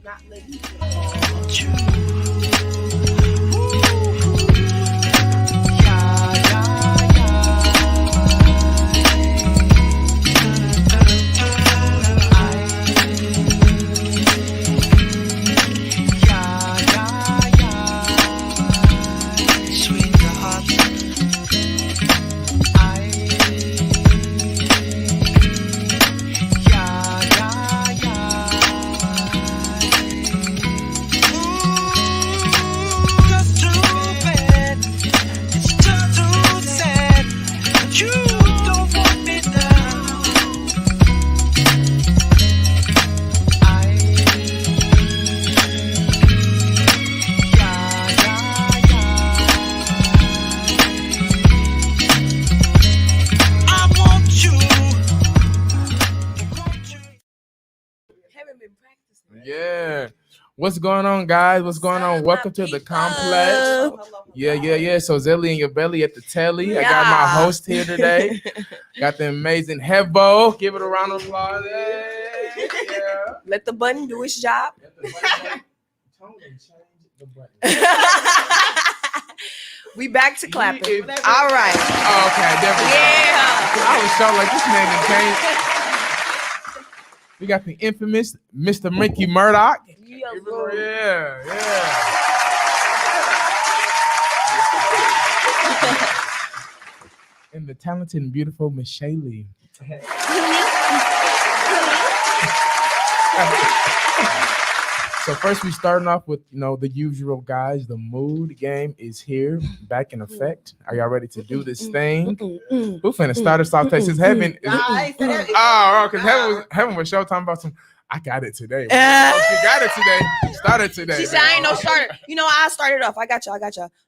not living. Yeah. What's going on, guys? What's going on? Welcome to the complex. Yeah. So Zelly in your belly at the telly. I got my host here today. Got the amazing Hevo. Give it a round of applause. Yeah. Let the button do its job. We back to clapping. All right. Oh, okay, definitely. Yeah. I was so like this man can change. We got the infamous Mr. Mickey Murdoch. Yeah. And the talented and beautiful Miss Shaylee. So first we starting off with, the usual guys. The mood game is here, back in effect. Are y'all ready to do this thing? Who finna start us off? Texas Heaven. Because Heaven was show talking about some. I got it today. She got it today. Started today. She said I ain't no starter. I started off. I got y'all.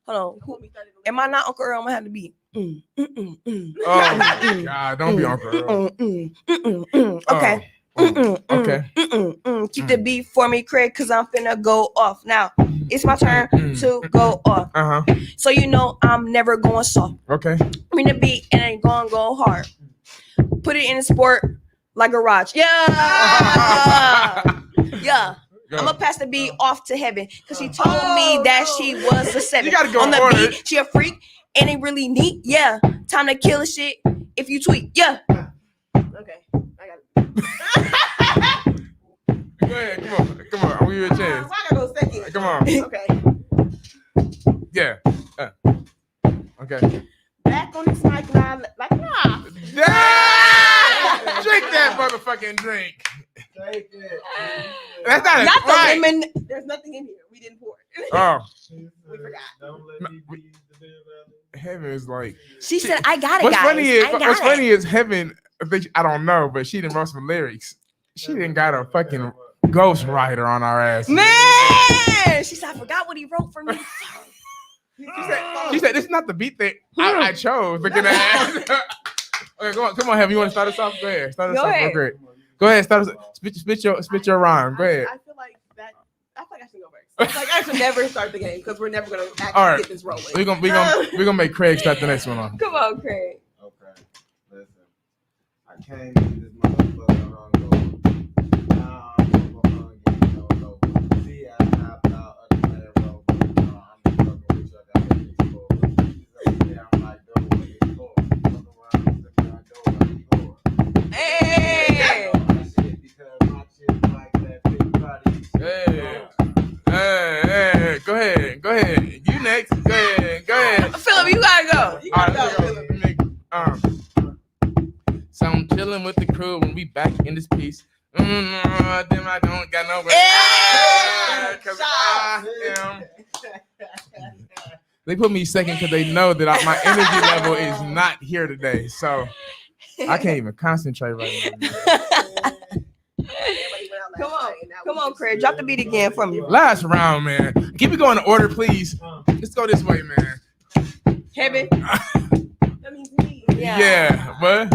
Hold on. Am I not Uncle Earl? I'm gonna have to be. Oh my God! Don't be Uncle Earl. Okay. Okay. Keep the beat for me, Craig, because I'm finna go off. Now, it's my turn to go off. So I'm never going soft. Okay. Bring the beat and ain't gonna go hard. Put it in the sport like garage. Yeah. I'm gonna pass the beat off to Heaven because she told me that she was a 7. You gotta go on the order. beat. She a freak and it really neat. Yeah. Time to kill the shit if you tweet. Yeah. Okay. I got it. Go ahead, come on. I'll give you a chance. Why I gotta go second? Come on. Okay. Yeah. Okay. Back on this mic now, like nah. Drink that motherfucking drink. Take it. That's not Not right. the lemon. There's nothing in here. We didn't pour it. Oh. We forgot. Don't let me be the damn Heaven is like. She said, "I got it, What's guys. funny is Heaven. I don't know, but she didn't wrote some lyrics. She didn't got a fucking ghost writer on our ass. Man, she said, "I forgot what he wrote for me." She said, "This is not the beat that I chose." Looking at. Okay, come on, Heaven. You want to start us off? Go ahead. Start us off. Great. Go ahead. Start us. Spit your rhyme. Go ahead. I feel like I should go first. Like I should never start the game because we're never gonna actually get this rolling. We're gonna make Craig start the next one on. Come on, Craig. Okay, listen. I came to this motherfucker hungover. Now I'm hungry, no low. See, I hopped out of the man road. I'm fucking with you. I got this for. Yeah, I'm like, don't wait for. Fuck around, step down, door, like door. Hey. That shit because my shit like that big body. Hey, go ahead. You next. Go ahead. Philip, you gotta go. So I'm chilling with the crew when we back in this piece. Then I don't got nowhere. They put me second because they know that my energy level is not here today. So I can't even concentrate right now. Come on, Craig. Drop the beat again for me. Last round, man. Keep it going in order, please. Let's go this way, man. Heaven. That means me. Yeah. What?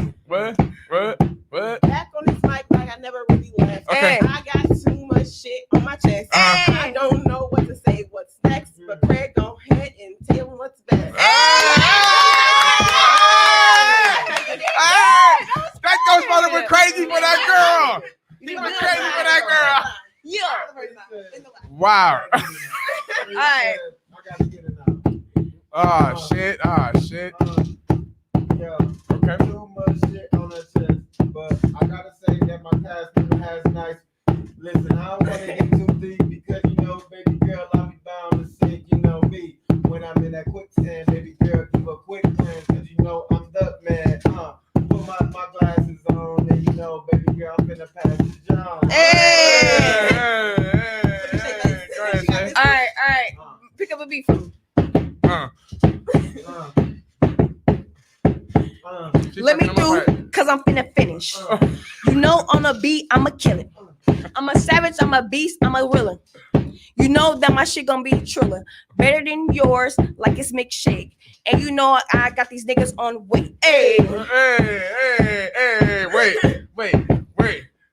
Back on this mic like I never really left. Okay. I got too much shit on my chest. I don't know what to say, what's next, but Craig, go ahead and tell him what's best. That Ghostwriter went crazy for that girl. He went crazy for that girl. Yeah. Wow. All right. I gotta get it now. Oh shit. Oh shit. Yeah. Okay. Too much shit on her chest, but I gotta say that my cast member has nice. Listen, I don't wanna get too deep because you know, baby girl, I'll be bound to sink. You know me when I'm in that quicksand, baby girl, give a quick glance, cause you know I'm the man. Put my glasses on, and you know, baby girl, I'm finna pass the John. Hey. Go ahead, Shay. All right. Pick up a beat for me. She Let me fucking on my through, cause I'm finna finish. You know, on a beat, I'ma kill it. I'm a savage, I'm a beast, I'm a willing. You know that my shit gonna be triller. Better than yours, like it's mixed shake. And you know I got these niggas on weight. Hey. Hey, wait.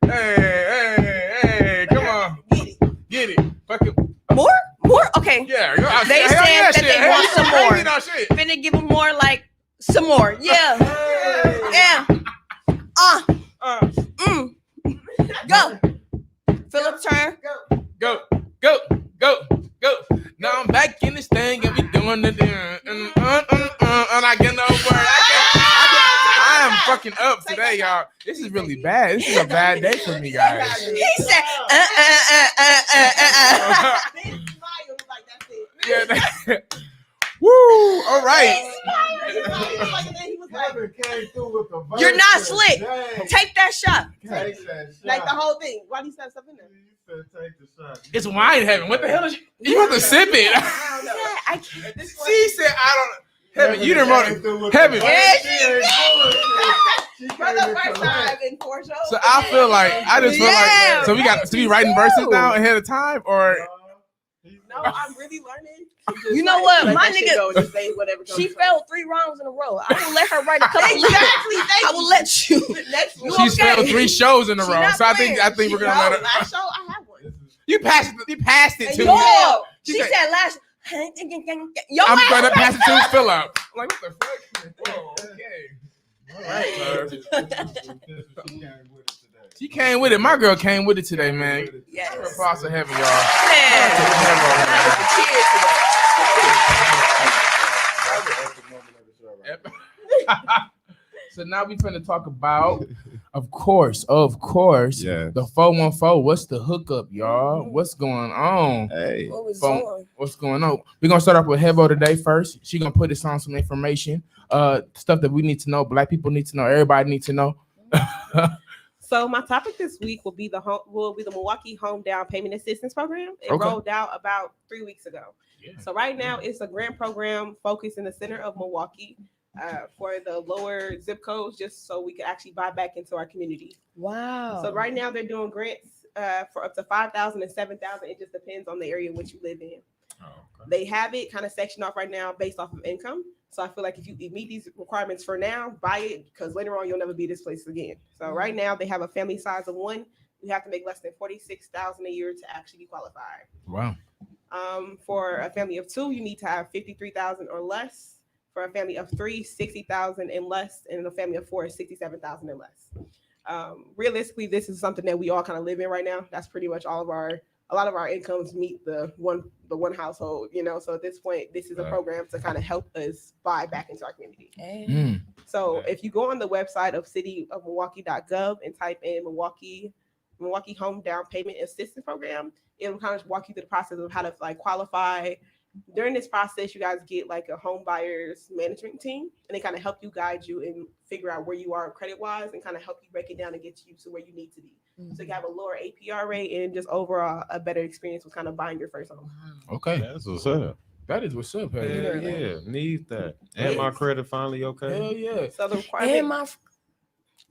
Hey, come on. Get it. Fuck it. More? Okay. Yeah. They hell said yeah, that shit. they Hell want yeah, some crazy more. now, shit. Finna give them more, like, some more. Yeah. Yeah. Go. Philip turn. Go. Now I'm back in this thing and we doing the and I get no word. I am fucking up today, y'all. This is really bad. This is a bad day for me, guys. He said, Yeah. Woo! All right. Kevin came through with the verse. You're not slick. Dang. Take that shot. Take that shot. Like the whole thing. Why do you have stuff in there? You said take the shot. It's wine heaven. What the hell is you have to sip it? I don't know. I can't. She said, I don't. Heaven, you didn't wrote it. Heaven. For the first time in 4 shows. So I feel like Yeah. so we got to be writing verses now ahead of time, or No, I'm really learning. You know what? Let My that shit nigga- go and just say whatever comes She first. failed 3 rounds in a row. I will let her write a couple. Exactly. I will let you. Next You one. she's okay? failed 3 shows in a She row. not So I think playing. we're gonna let her. Last show I had one. You passed it to me. Yo, She she said- said last. Yo, I'm ass gonna right pass it to back. Philip. I'm like, what the fuck? Whoa, okay. All right, she came with it. My girl came with it today, man. Yes. Give her applause to heaven, y'all. Yep. So now we finna talk about, of course, Yeah. the 414. What's the hookup, y'all? What's going on? Hey. What was Phone- on? What's going on? We're gonna start off with Hevo today first. She gonna put us on some information, stuff that we need to know, Black people need to know, everybody needs to know. So my topic this week will be the Milwaukee Home Down Payment Assistance Program. It Okay. rolled out about 3 weeks ago. Yeah. So right now it's a grant program focused in the center of Milwaukee for the lower zip codes, just so we can actually buy back into our community. Wow. So right now they're doing grants for up to 5,000 and 7,000. It just depends on the area in which you live in. They have it kind of sectioned off right now based off of income. So I feel like if you meet these requirements for now, buy it, because later on you'll never be this place again. So right now they have a family size of 1. You have to make less than 46,000 a year to actually be qualified. Wow. For a family of 2, you need to have 53,000 or less. For a family of 3, 60,000 and less, and a family of 4 is 67,000 and less. Realistically, this is something that we all kind of live in right now. That's pretty much a lot of our incomes meet the one household, you know. So at this point, this is a program to kind of help us buy back into our community. Hey. So if you go on the website of cityofmilwaukee.gov and type in Milwaukee Home Down Payment Assistance Program, it'll kind of walk you through the process of how to like qualify. During this process, you guys get like a home buyers management team, and they kind of help you, guide you, and figure out where you are credit wise, and kind of help you break it down and get you to where you need to be. So you have a lower APR rate and just overall a better experience with kind of buying your first home. Okay. That's what's up. That is what's up, Hell hey. yeah, need that. And my credit finally okay. Hell yeah. So the And requirement, my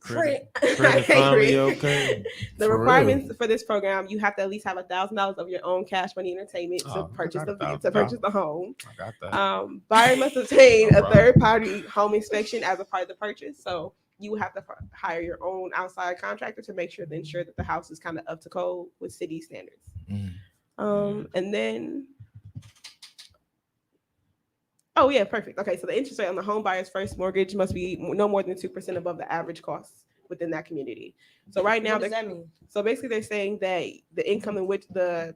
Credit, Hey, credit finally Chris. okay. The For requirements for this program, you have to at least have $1,000 of your own cash money entertainment to Oh, purchase I got the home. I got that. Buyer must obtain No a problem. third-party home inspection as a part of the purchase. So you would have to hire your own outside contractor to ensure that the house is kind of up to code with city standards. And then, oh yeah, perfect. Okay, so the interest rate on the home buyer's first mortgage must be no more than 2% above the average costs within that community. So right now, what does that mean? so basically they're saying that the income in which the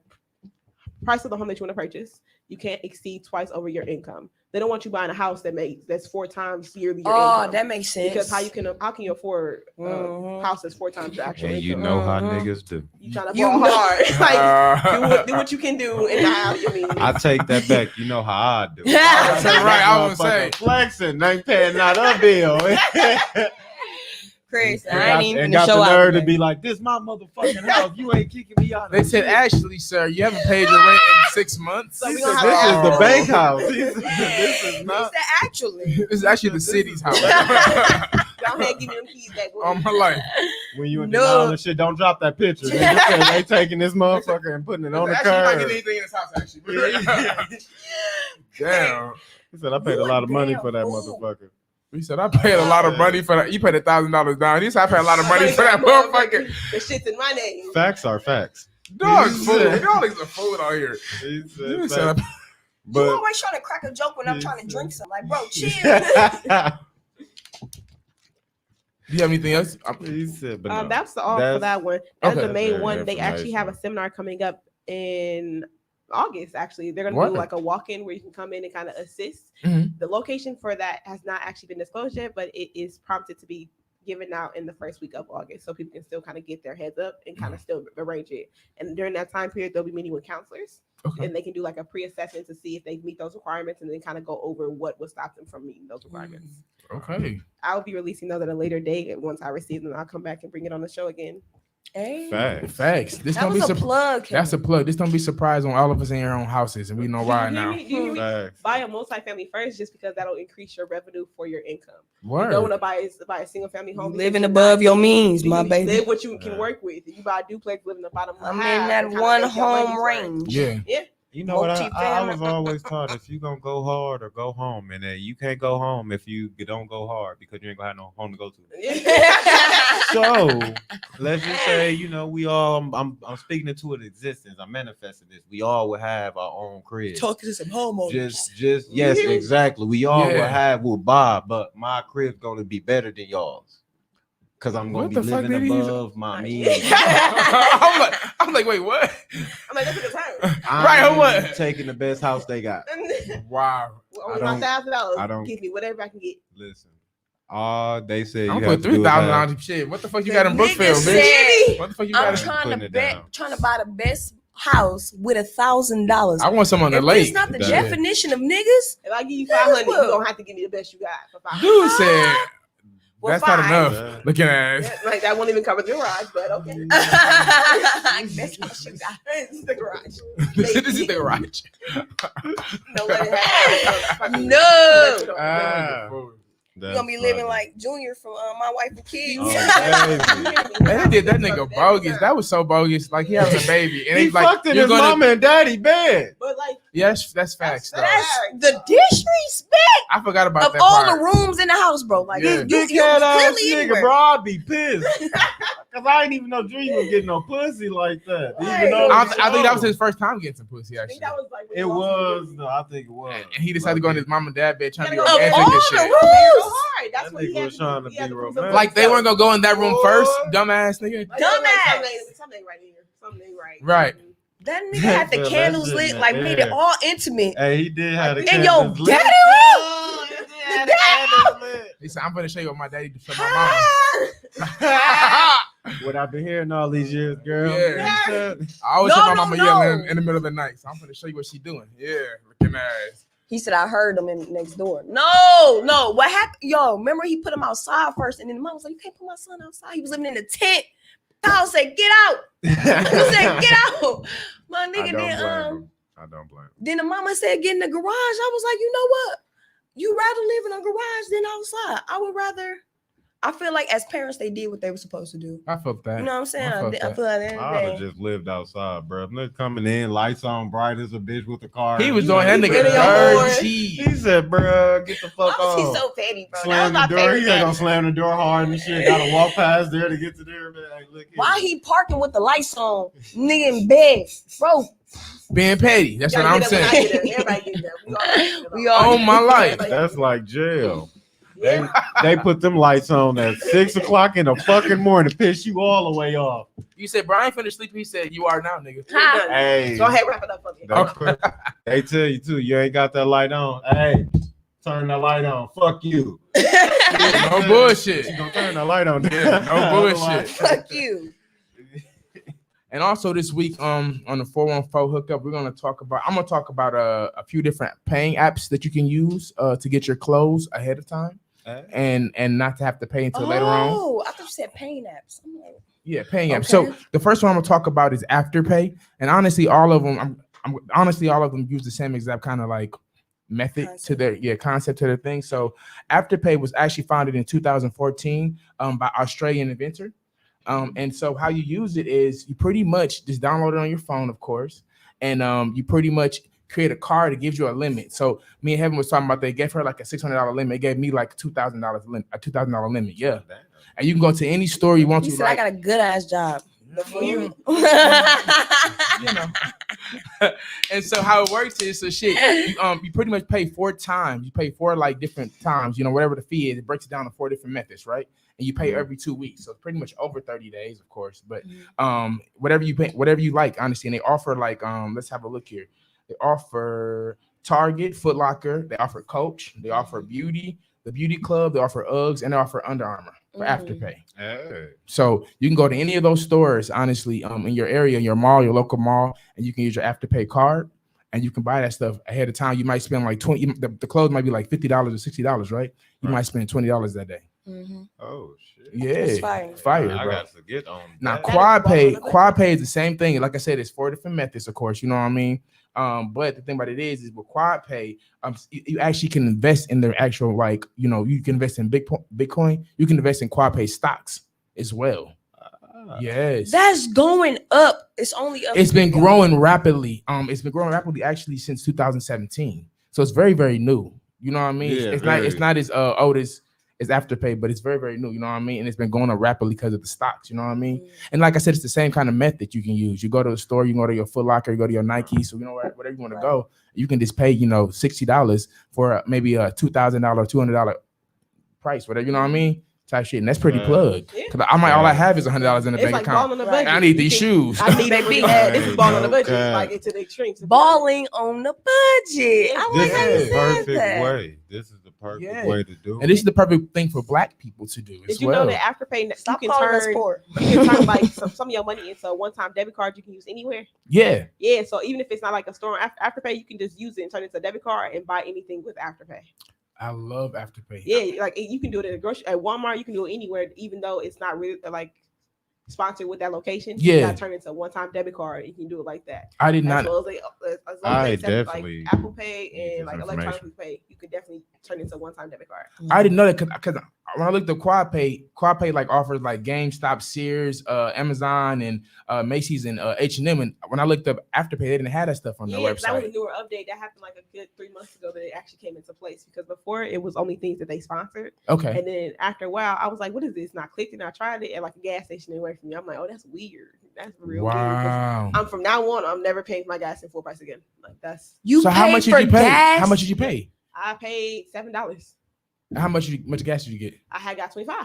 price of the home that you want to purchase, you can't exceed twice over your income. They don't want you buying a house that's 4 times yearly your income. that makes sense. Because how can you afford a house that's 4 times your actual And you income? know how niggas do. You trying to You ball know. hard. Like do what you can do and not how you mean. I take that back. You know how I do. That's right, I was gonna say. Motherfucker flexing, ain't paying not a bill. Chris, And I got- ain't even and finna got show the out. nerve to today. be like, "This my motherfucking house. You ain't kicking me out." of They this said, shit." actually, sir, you haven't paid your rent in 6 months. So He we said, gonna "This have is to- the bank house. This is He not." said, actually. This is actually the city's house. Go ahead, give me them keys back. All my life. When you in No. denial and shit, don't drop that picture. They just said they taking this motherfucker and putting it on the Actually, you might curb. get anything in this house, actually. Damn. He said, "I paid You a lot of a money damn for that fool. motherfucker." He said, I paid a lot of money for that. You paid $1,000 down. He said, I paid a lot of money for that motherfucker. The shit's in my name. Facts are facts. Dog, He fool. said- Y'all is a fool out here. He You said, said, facts. You But always trying to crack a joke when I'm trying to drink something. Like, bro, chill. do you have anything else? he said, but no. That's all for That's- that one. That's Okay. the main Very one. They actually have a informational. seminar coming up in August. Actually, they're gonna What? do like a walk-in where you can come in and kind of assist. Mhm. The location for that has not actually been disclosed yet, but it is prompted to be given out in the first week of August, so people can still kind of get their heads up and kind of still arrange it. And during that time period, they'll be meeting with counselors, Okay. and they can do like a pre-assessment to see if they meet those requirements, and then kind of go over what would stop them from meeting those requirements. Okay. I'll be releasing those at a later date, and once I receive them, I'll come back and bring it on the show again. Hey, Facts. Facts. This that don't be was a surprised. plug. That's a plug. This don't be surprised on all of us in your own houses, and we know why Do you now. hear me? Do you hear me? Facts. Buy a multifamily first, just because that'll increase your revenue for your income. You Word. don't want to buy a single family home. because Living you're above not- your means, my you baby. Live what you can Yeah. work with. If you buy a duplex, live in the bottom. I'm half in that and kinda one make your money's home worth. range. Yeah. You know what? I Multi-family. was always taught if you gonna go hard or go home, and you can't go home if you don't go hard because you ain't gonna have no home to go to. So let's just say, we all. I'm speaking into an existence. I'm manifesting this. We all will have our own crib. Talking to some homeowners. Just yes, exactly. We all Yeah. will buy, but my crib's gonna be better than y'all's. Cause I'm gonna What be the fuck living did he above my means. I'm like, wait, what? I'm like, that's a good time. Right, or what? I'm taking the best house they got. Wow. Only don't- my I $1,000. don't- Give me whatever I can get. Listen, they said you I'm have put to do $3,000 is shit. What the fuck you The got in nigga Brookfield, said- bitch? What the fuck you I'm got? trying putting to it bet, down. trying to buy the best house with $1,000. I want some on the If lake. it's not the Yeah. definition of niggas, If I give you 500, Well. you're gonna have to give me the best you got for 500. Dude said Well, that's not fine. enough. Yeah. Looking at Yeah, like that won't even cover the garage, but okay. That's how she got. It's the garage. this is the garage. Don't let it happen. No. Ah. You're gonna be living like Junior from My Wife and Kids. Oh, Man, they did that nigga bogus. That was so bogus. Like he having a baby, and he he's like, fucked in "You're his gonna." mama and daddy bed. But like, Yes, that's facts. Though. That's the disrespect I forgot about of that all part. the rooms in the house, bro. Like Yeah. you Dickhead ass clearly nigga, anywhere. bro. I'd be pissed. Cause I ain't even know Dream was getting no pussy like that. Right. Even though I it's think that was show. his first time getting some pussy. I Actually, think that was like when It you was. lost No, I think it was. and he decided to go in his mom and dad bed trying to be Of Of romantic all and the shit. Very rules, hard. That's That what he nigga had was to trying do. to He had be to prove romantic. Like they weren't gonna go in that room Boy. first, dumbass nigga. Like, Dumbass. Something right here. Something right. Right. that nigga had the Yeah, candles that's lit, it, like man. made it all intimate. Hey, he did have the And yo, candles lit. daddy Oh, he did have the candles lit. He said, "I'm gonna show you what my daddy did for my mama." What I've been hearing all these years, girl. Yeah. He said- I always No, hear my no, mama no. yelling in the middle of the night, so I'm gonna show you what she doing. Yeah, looking ass. He said, I heard him in next door. No. What happened? Yo, remember he put him outside first, and then the mom was like, you can't put my son outside. He was living in the tent. Kyle said, get out. He said, get out. My I nigga don't then blame him. I don't blame him. then the mama said, get in the garage. I was like, you know what? You rather live in a garage than outside. I would rather. I feel like as parents, they did what they were supposed to do. I felt that. You know what I'm saying? I I felt feel that. like at the end I of would the have day. just lived outside, bro. Nigga coming in, lights on, bright as a bitch with the car. He was doing that nigga Video dirty. He said, bro, get the fuck Why was he on. so petty, bro? Slam the That was my door. favorite He ain't gonna thing. slam the door hard and shit. Gotta walk past there to get to there, man. Hey, look here. Why he parking with the lights on? Nigga in bed. Bro, Being petty. That's what Gotta I'm get up when I saying. get there. Everybody get there. We all We all- On my life. That's like jail. They put them lights on at 6 o'clock in the fucking morning, piss you all the way off. You said Brian finished sleeping. He said you are now, nigga. Hey, Go ahead, wrap it up for me. they tell you too. You ain't got that light on. Hey, turn the light on. Fuck you. No bullshit. She gonna turn the light on. Yeah, no bullshit. Fuck you. And also this week, on the 414 hookup, I'm gonna talk about a few different paying apps that you can use to get your clothes ahead of time and not to have to pay until later on. Oh, I thought you said pain apps. I'm like, Yeah, paying apps. Okay. So the first one I'm gonna talk about is Afterpay, and honestly, all of them, all of them use the same exact kind of like method to their concept to their thing. So Afterpay was actually founded in 2014 by Australian inventor. And so how you use it is you pretty much just download it on your phone, of course, and you pretty much create a card that gives you a limit. So me and Heaven was talking about they gave her like a $600 limit. It gave me like $2,000 limit, a $2,000 limit. Yeah, and you can go to any store you want you to. said I got a good ass job. You know. And so how it works is you pretty much pay 4 times. You pay 4 like different times, whatever the fee is. It breaks it down to 4 different methods, right? And you pay every 2 weeks. So it's pretty much over 30 days, of course. But whatever you pay, whatever you like, honestly. And they offer like let's have a look here. They offer Target, Foot Locker, they offer Coach, they offer Beauty, the Beauty Club, they offer Uggs, and they offer Under Armour for Afterpay. Hey. So you can go to any of those stores, honestly, in your area, your mall, your local mall, and you can use your Afterpay card, and you can buy that stuff ahead of time. You might spend like the clothes might be like $50 or $60, right? You might spend $20 that day. Oh shit. Yeah, It's fire. fire, I bro. got to get on. Now that. QuadPay is the same thing. Like I said, it's 4 different methods, of course. You know what I mean? But the thing about it is with QuadPay, you actually can invest in their actual you can invest in Bitcoin. You can invest in QuadPay stocks as well. Yes, That's going up. It's only up. it's been growing rapidly. It's been growing rapidly actually since 2017. So it's very, very new. You know what I mean? Yeah, It's not as old as Afterpay, but it's very, very new. You know what I mean? And it's been going up rapidly because of the stocks. You know what I mean? And like I said, it's the same kind of method you can use. You go to the store, you go to your Foot Locker, you go to your Nike. So whatever you want to go, you can just pay $60 for maybe a $2,000, $200 price, whatever. You know what I mean? Type shit, and that's pretty plugged. Because all I have is $100 in the It's bank like account. balling on the budget. I need these shoes. I need Baby. This is balling on the budget. Okay. Like into the extremes. balling on the budget. I like This how is you the said perfect that. way. This is the perfect way to do it. And this is the perfect thing for Black people to do as Did you well. know that Afterpay Stop you can calling us turn poor. like some of your money into a one-time debit card you can use anywhere? Yeah. Yeah, so even if it's not like a store on Afterpay, you can just use it and turn it into a debit card and buy anything with Afterpay. I love Afterpay. Yeah, like you can do it at Walmart, you can do it anywhere, even though it's not really like sponsored with that location. Yeah. You gotta turn it into a one-time debit card. You can do it like that. I did As not. well as I they accept, definitely like Apple Pay need and like this electronically pay. You could definitely turn it into a one-time debit card. I didn't know that because when I looked at QuadPay like offers like GameStop, Sears, Amazon, and Macy's and H&M. And when I looked up Afterpay, they didn't have that stuff on their Yeah, that was a website. newer update that happened like a good 3 months ago that it actually came into place because before it was only things that they sponsored. Okay. And then after a while, I was like, what is this? And I clicked it and I tried it at like a gas station away from me. I'm like, oh, that's weird. That's real weird. 'Cause Wow. I'm from now on, I'm never paying my gas in full price again. Like that's You So how pay much for did you pay? gas? How much did you pay? I paid $7. How much gas did you get? I had got 25.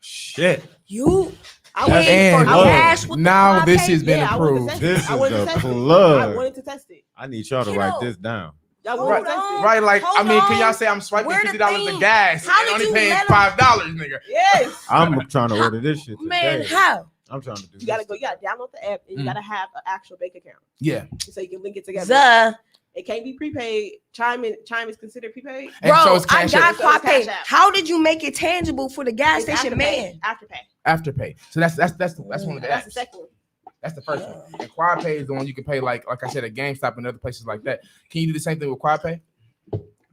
Shit. You I That's paid for And low. gas with now the this QuadPay? has been I wanted to approved. test This it. I is wanted to the test it. plug. I wanted to test it. I need y'all to Kiddo. write this down. Y'all Hold wanted to test on. it. Right, like Hold can y'all on. say I'm swiping Where the $50 thing? of gas How and did only you paying let 'em- $5, nigga? Yes. I'm trying to order this shit Man, today. how? I'm trying to do You gotta this. go. You gotta download the app and you Mm. gotta have an actual bank account Yeah. so you can link it together. The It can't be prepaid. Chime is considered prepaid. And bro, so it's I Cash got App. So it's Cash QuadPay. App. How did you make it tangible for the gas It's station Afterpay. man? Afterpay. Afterpay. So that's one of the That's the apps. second one. That's the first one. And QuadPay is the one you can pay like I said at GameStop and other places like that. Can you do the same thing with QuadPay?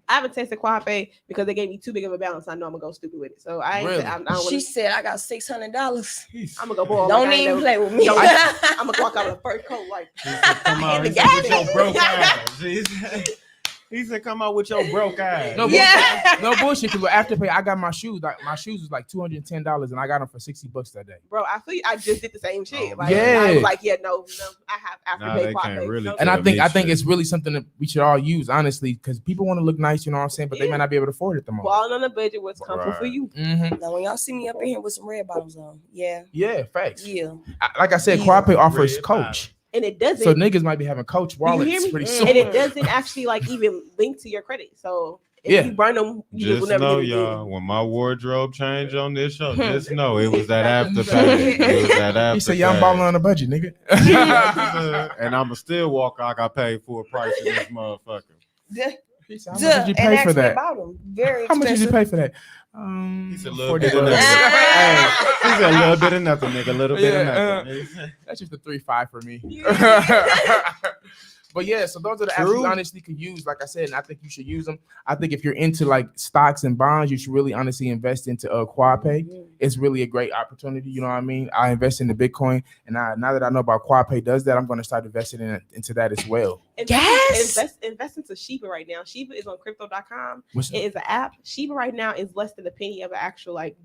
I haven't tested QuadPay because they gave me too big of a balance. I know I'm gonna go stupid with it. So I ain't. Really? I don't She wanna, said I got $600. I'm gonna go ball. Don't like I ain't even never- play with me. Don't- I'm gonna walk out with a fur coat like. Come on, the he gas said, "With your station." broke ass." He said, "Come out with your broke ass." No, Yeah. no bullshit. Because Afterpay, I got my shoes. Like my shoes was like $210, and I got them for $60 that day. Bro, I feel you. I just did the same shit. Oh, Like, yeah. I was like, no, I have Nah, Afterpay. they Quad can't Pay. really No, tell. And I think Shit. it's really something that we should all use, honestly, because people want to look nice. You know what I'm saying? But they Yeah. may not be able to afford it the most. balling on the budget, what's comfortable for Right. you. Mm-hmm. Now when y'all see me up in here with some red bottoms on, yeah, Yeah, facts. yeah. Like I said, Yeah. Quadpay offers Red Coach, And it doesn't. so niggas might be having Coach do you hear wallets me? pretty Mm. soon. And it doesn't actually like even link to your credit. So if Yeah. you burn them, you will Just never know, get it y'all, again. when my wardrobe changed on this show, just know it was that Afterpay. It was that Afterpay. He said, "Yeah, I'm balling on a budget, nigga." And I'ma still walk out. I got paid full price in this motherfucker. He said, "How Duh, much did you and pay ask for me that? about them. Very How much did you expensive. pay for that?" He said, "A little bit $40. of nothing." Hey, he said, "A little bit of nothing, nigga. A little bit of Yeah, nothing." That's just a 3.5 for me. Yeah. But yeah, so those are the apps True. you honestly could use. Like I said, and I think you should use them. I think if you're into like stocks and bonds, you should really honestly invest into Quadpay. It's really a great opportunity. You know what I mean? I invest in the Bitcoin, and now that I know about Quadpay does that, I'm going to start investing into that as well. Yes. Invest into Shiba right now. Shiba is on crypto.com. What's It is an app. Shiba right now is less than a penny of an actual like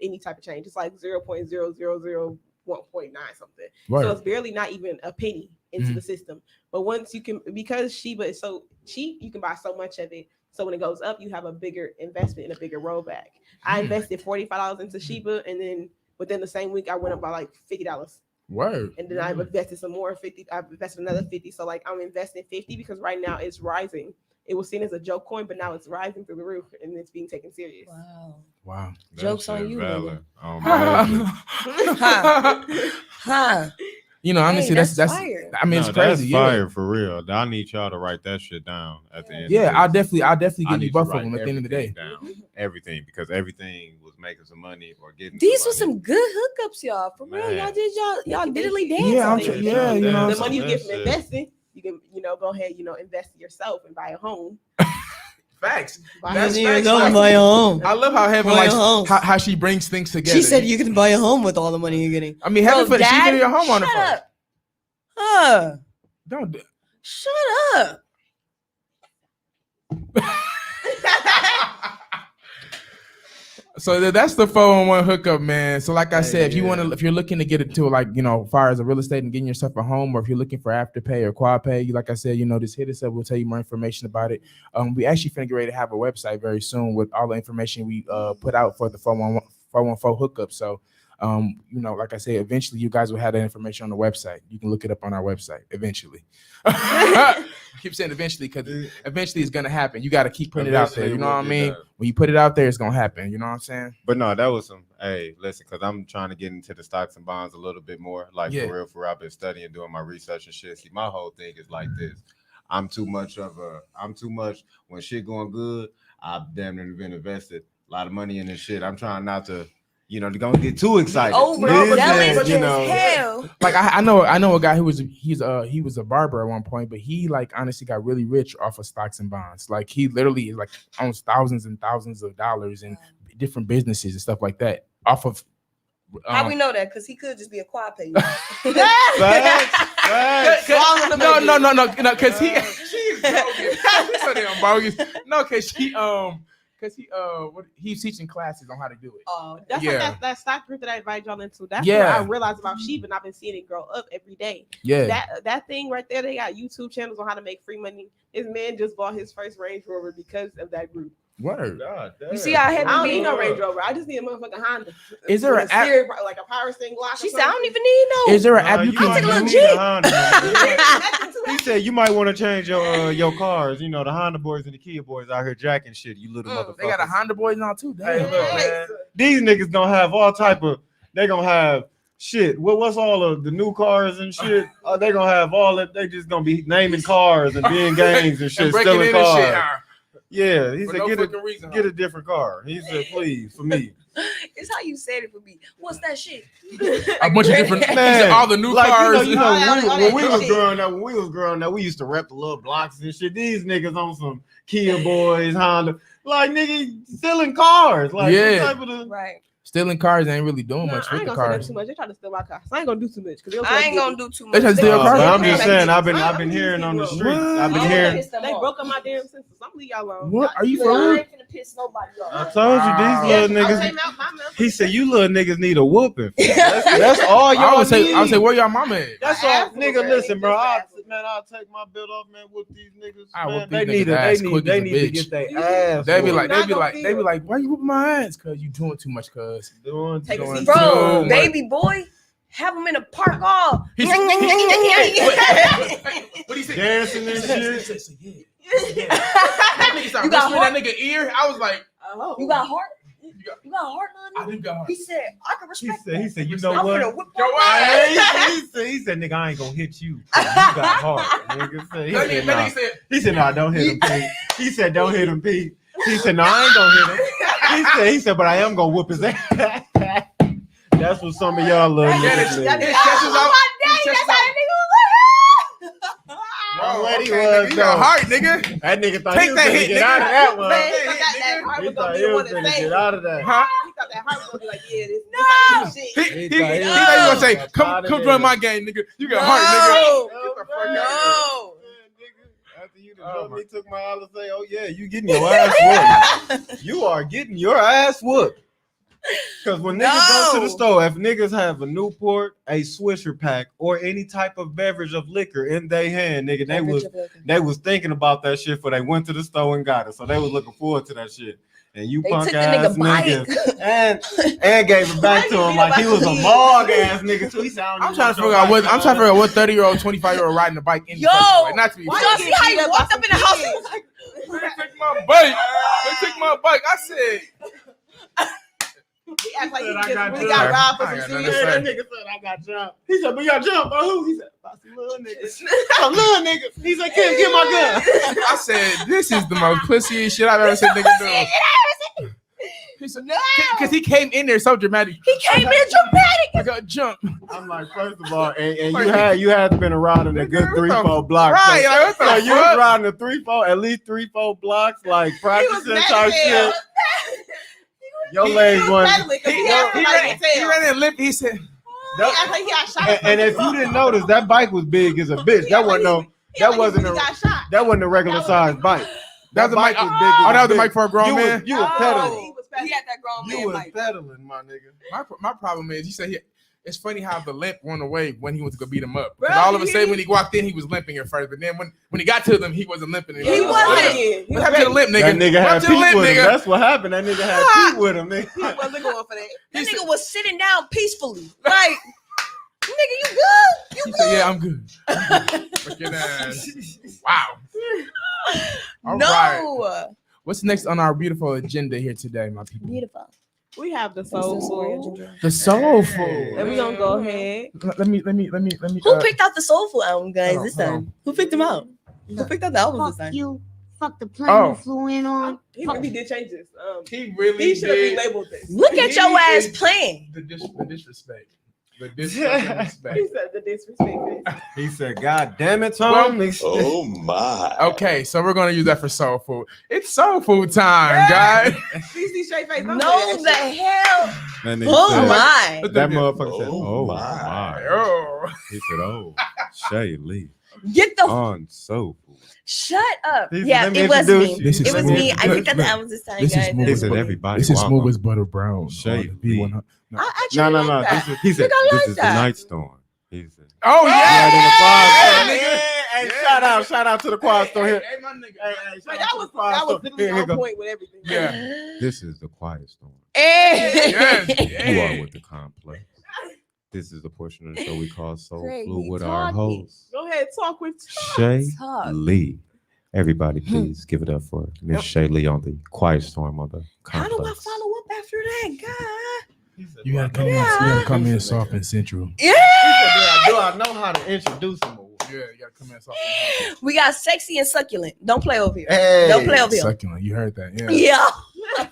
any type of change. It's like 0.0001.9 something. So Word. it's barely not even a penny into Mhm. the system. But once you can, because Shiba is so cheap, you can buy so much of it. So when it goes up, you have a bigger investment and a bigger rollback. I invested $45 into Shiba, and then within the same week, I went up by like $50. Word. And then I've invested some more 50. I've invested another 50. So like I'm investing 50 because right now it's rising. It was seen as a joke coin, but now it's rising through the roof and it's being taken serious. Wow. Wow. That Jokes on shit you, valid. nigga. Huh. You know, honestly, Hey, that's fire. I mean, No, it's crazy. That's Yeah. fire for real. I need y'all to write that shit down at the end. Yeah, of I'll this. definitely I give you need both to of write them at the end of the day. everything down. Everything, because everything was making some money or getting. These were money. some good hookups, y'all. For real, Man. y'all did y'all diddly dance. Yeah, on I'm it. sure. Yeah, you know. The So money you get from that's it. investing, you can, go ahead, invest in yourself and buy a home. Facts. Buy That's a facts. go Like, buy a home. I love how Heaven Buy a likes home. how she brings things together. She said you can buy a home with all the money you're getting. I mean, Heaven, Bro, she's Dad, getting your homeowner shut first. up. Huh. Don't do. Shut up. So that's the 411 hookup, man. So like I Hey, said, yeah. if you're looking to get into like, far as a real estate and getting yourself a home, or if you're looking for Afterpay or Quadpay, like I said, just hit us up. We'll tell you more information about it. We actually finna get ready to have a website very soon with all the information we put out for the 414 hookup. So like I said, eventually you guys will have that information on the website. You can look it up on our website eventually. I keep saying eventually because eventually it's gonna happen. You got to keep putting it out there. You know what I mean? When you put it out there, it's gonna happen. You know what I'm saying? But no, that was some. Hey, listen, because I'm trying to get into the stocks and bonds a little bit more. Like Yeah. for real, I've been studying, doing my research and shit. See, my whole thing is like this. I'm too much when shit going good. I've damn near been invested a lot of money in this shit. I'm trying not to, to don't get too excited. Overzealous Business, as hell. Like I know a guy who he was a barber at one point, but he like honestly got really rich off of stocks and bonds. Like he literally like owns thousands and thousands of dollars in different businesses and stuff like that off of. How we know that? Because he could just be a quad pay. Facts. No, because she's bogus. She's so damn bogus. No, because he's teaching classes on how to do it. Oh, that's Yeah. like that stock group that I invited y'all into. That's Yeah. what I realized about Shiba, and I've been seeing it grow up every day. Yeah, That thing right there, they got YouTube channels on how to make free money. This man just bought his first Range Rover because of that group. word. God damn. You see how I heavy don't we need no Range Rover. I just need a motherfucking Honda. Is there With an a app- steering, like a power steering lock? She said, I don't even need no. Is there an app you you can might take a little need Jeep. a Honda. even. He said you might want to change your cars. The Honda boys and the Kia boys out here jacking shit. You little motherfuckers. They got a Honda boys now too. Hey, Damn. look, man. These niggas gonna have all type of. They gonna have shit. What's all of the new cars and shit? They gonna have all that. They just gonna be naming cars and being gangs and shit, And breaking stealing in and shit. cars. Yeah, he For said no get fucking reason. a different car. He said please for me. It's how you said it for me. What's that shit? A bunch of different, Man, all the new like, cars. You know, all when we that was shit. growing up, we used to rep the little blocks and shit. These niggas on some Kia boys, Honda, like nigga stealing cars. Like Yeah. what type of the, Right. Stealing cars ain't really doing Nah, much I with ain't the gonna say that cars. too much. They try to steal my car. So I ain't gonna do too much because I ain't gonna do too much. They just steal But cars. I'm just saying, I've They been hearing on the streets. What? I've been I'm hearing. gonna piss them They off. broke up my damn senses. I'm gonna leave y'all alone. What? Are you I for real? ain't finna piss nobody I off. told you Wow. these little I niggas. came out my mouth. He said you little niggas need a whooping. That's all y'all I would say, need. where y'all mama at? That's I all, asked nigga. them, Listen, bro. just I'll asked them. take my belt off, man. Whoop these niggas. I Man, whoop they these need niggas' ass to. quick They as a need to bitch. get their ass. They be whooped. like, why you whooping my ass? Cause you doing too much, cuz. Take a Doing seat. Bro, Too baby boy, have him in a park all. He- What What he say? dancing and shit. That nigga started You got whispering that nigga ear. I was like, You got heart? You got heart, I little do got heart. He said, I can He respect said, that. you know I'm what? gonna whip Yo, your what? ass. He said, nigga, I ain't gonna hit you. 'Cause You got heart. Nigga said, That nigga nah. said, He said, nah, don't hit him, Pete. He said, don't hit him, Pete. He said, no, I ain't gonna hit him. He said, but I am gonna whoop his ass. That's what some of y'all little Yeah, niggas that- need. his chest was out. Oh my His day, chest that's was how out. the nigga was That's what he okay, was, nigga, you got though. heart, nigga. That nigga thought Take he was that gonna hit, get nigga. out of that one. Man, Hey, he thought that heart He was gonna thought be he the was one to gonna say. get out of that. Huh? He thought that heart was gonna be like, yeah, this. No. This He shit. thought he was gonna say, come join my gang, nigga. You got heart, nigga. Get the fuck out of here. No. After you done me took my all and say, oh yeah, you getting your ass whooped. You are getting your ass whooped. Because when niggas go to the store, if niggas have a Newport, a Swisher pack, or any type of beverage of liquor in their hand, nigga, they was thinking about that shit before they went to the store and got it. So they was looking forward to that shit. And you They punk took the ass nigga bike. niggas and gave it back to him like he was a mog ass nigga too. He said, I'm trying to figure out what 30-year-old, 25-year-old riding a bike in the Yo, country. Like, not to be Y'all funny. see how he walked up in the house? and was like, They took my bike. They took my bike. I said, He act like he Said, I just got really jumped. got robbed for I some got serious nothing to that say. nigga said I got jumped. He said, but you got jumped by who? He said, by some little niggas. Some little niggas. He said, Kim, get my gun. I said, this is the most pussiest shit I've ever seen nigga do. He said, No. because he came in there so dramatic. He came in dramatic. I got jumped. I'm like, first of all, and you had been around a good 3-4 blocks. Right, So, like, what the so you was fuck? riding a 3-4, at least 3-4 blocks, like practicing mad type as hell. shit. Your legs went. He ran and limped. He said, And if you didn't notice, that bike was big as a bitch. That wasn't a regular size bike. that was a mic. bike was big Oh, as that was a bitch. mic for a grown man. You was pedaling. He had that grown You man was mic. pedaling, my nigga. My problem is, you said it's funny how the limp went away when he went to go beat him up. Bro, Because all of a he- sudden, when he walked in, he was limping at first. But then when he got to them, he wasn't limping anymore. He wasn't. He What happened to the limp, nigga? That nigga What had happened to the Pete limp, with him. nigga? That's what happened. That nigga had Pete with him. Nigga. He wasn't going for that. That nigga was sitting down peacefully. Like, nigga, you good? You He good? said, yeah, I'm good. Fucking ass. Wow. All No. right. What's next on our beautiful agenda here today, my people? Beautiful. We have the soul food. The soul food. And we gonna go ahead. Let me. Who picked out the soulful album, guys, hold on, this hold time? Who picked them out? Who picked out the album this Fuck time? you. Fuck the plane Oh. you flew in on. He really did change this. He really He should have did. relabeled this. Look at He your ass is- playing. The disrespect. The disrespect. He said the disrespect. He said, God damn it, Tom. Oh my. Okay, so we're gonna use that for soul food. It's soul food time, guys. You see straight face. I'm No, saying the that hell. That nigga Oh said- my. That motherfucker said, Oh, oh my. my. Oh. He said, oh, Shay Lee Get the on soul food. shut up. He said, Yeah, let me it was introduce me. you. This is It was smooth. me. I picked out the Look, albums this time, this is guys. smooth. He said, everybody. This is welcome. smooth as butter brown. Shay on the B100. I actually No, like no. that. He said, Think I this like is that. the night storm. He said, Oh yeah, yeah, nigga. Hey, Yeah. shout out to the quad store here. Hey, my nigga. Like, that was literally Here you on go. point with everything. Yeah. This is the quiet storm. Yes. You are with the complex. This is the portion of the show we call Soul Great, Flu we with our talking. host, Go ahead, talk with Shay Talk. Lee. Everybody, please give it up for Miss Shay Lee on the quiet storm on the How complex. do I follow up after that, God? You gotta come in. You gotta come in soft and central. Yeah. Do I know how to introduce him? Yeah, you gotta come in soft. We got sexy and succulent. Don't play over here. Hey, Don't play over here. Succulent. You heard that? Yeah. Yeah.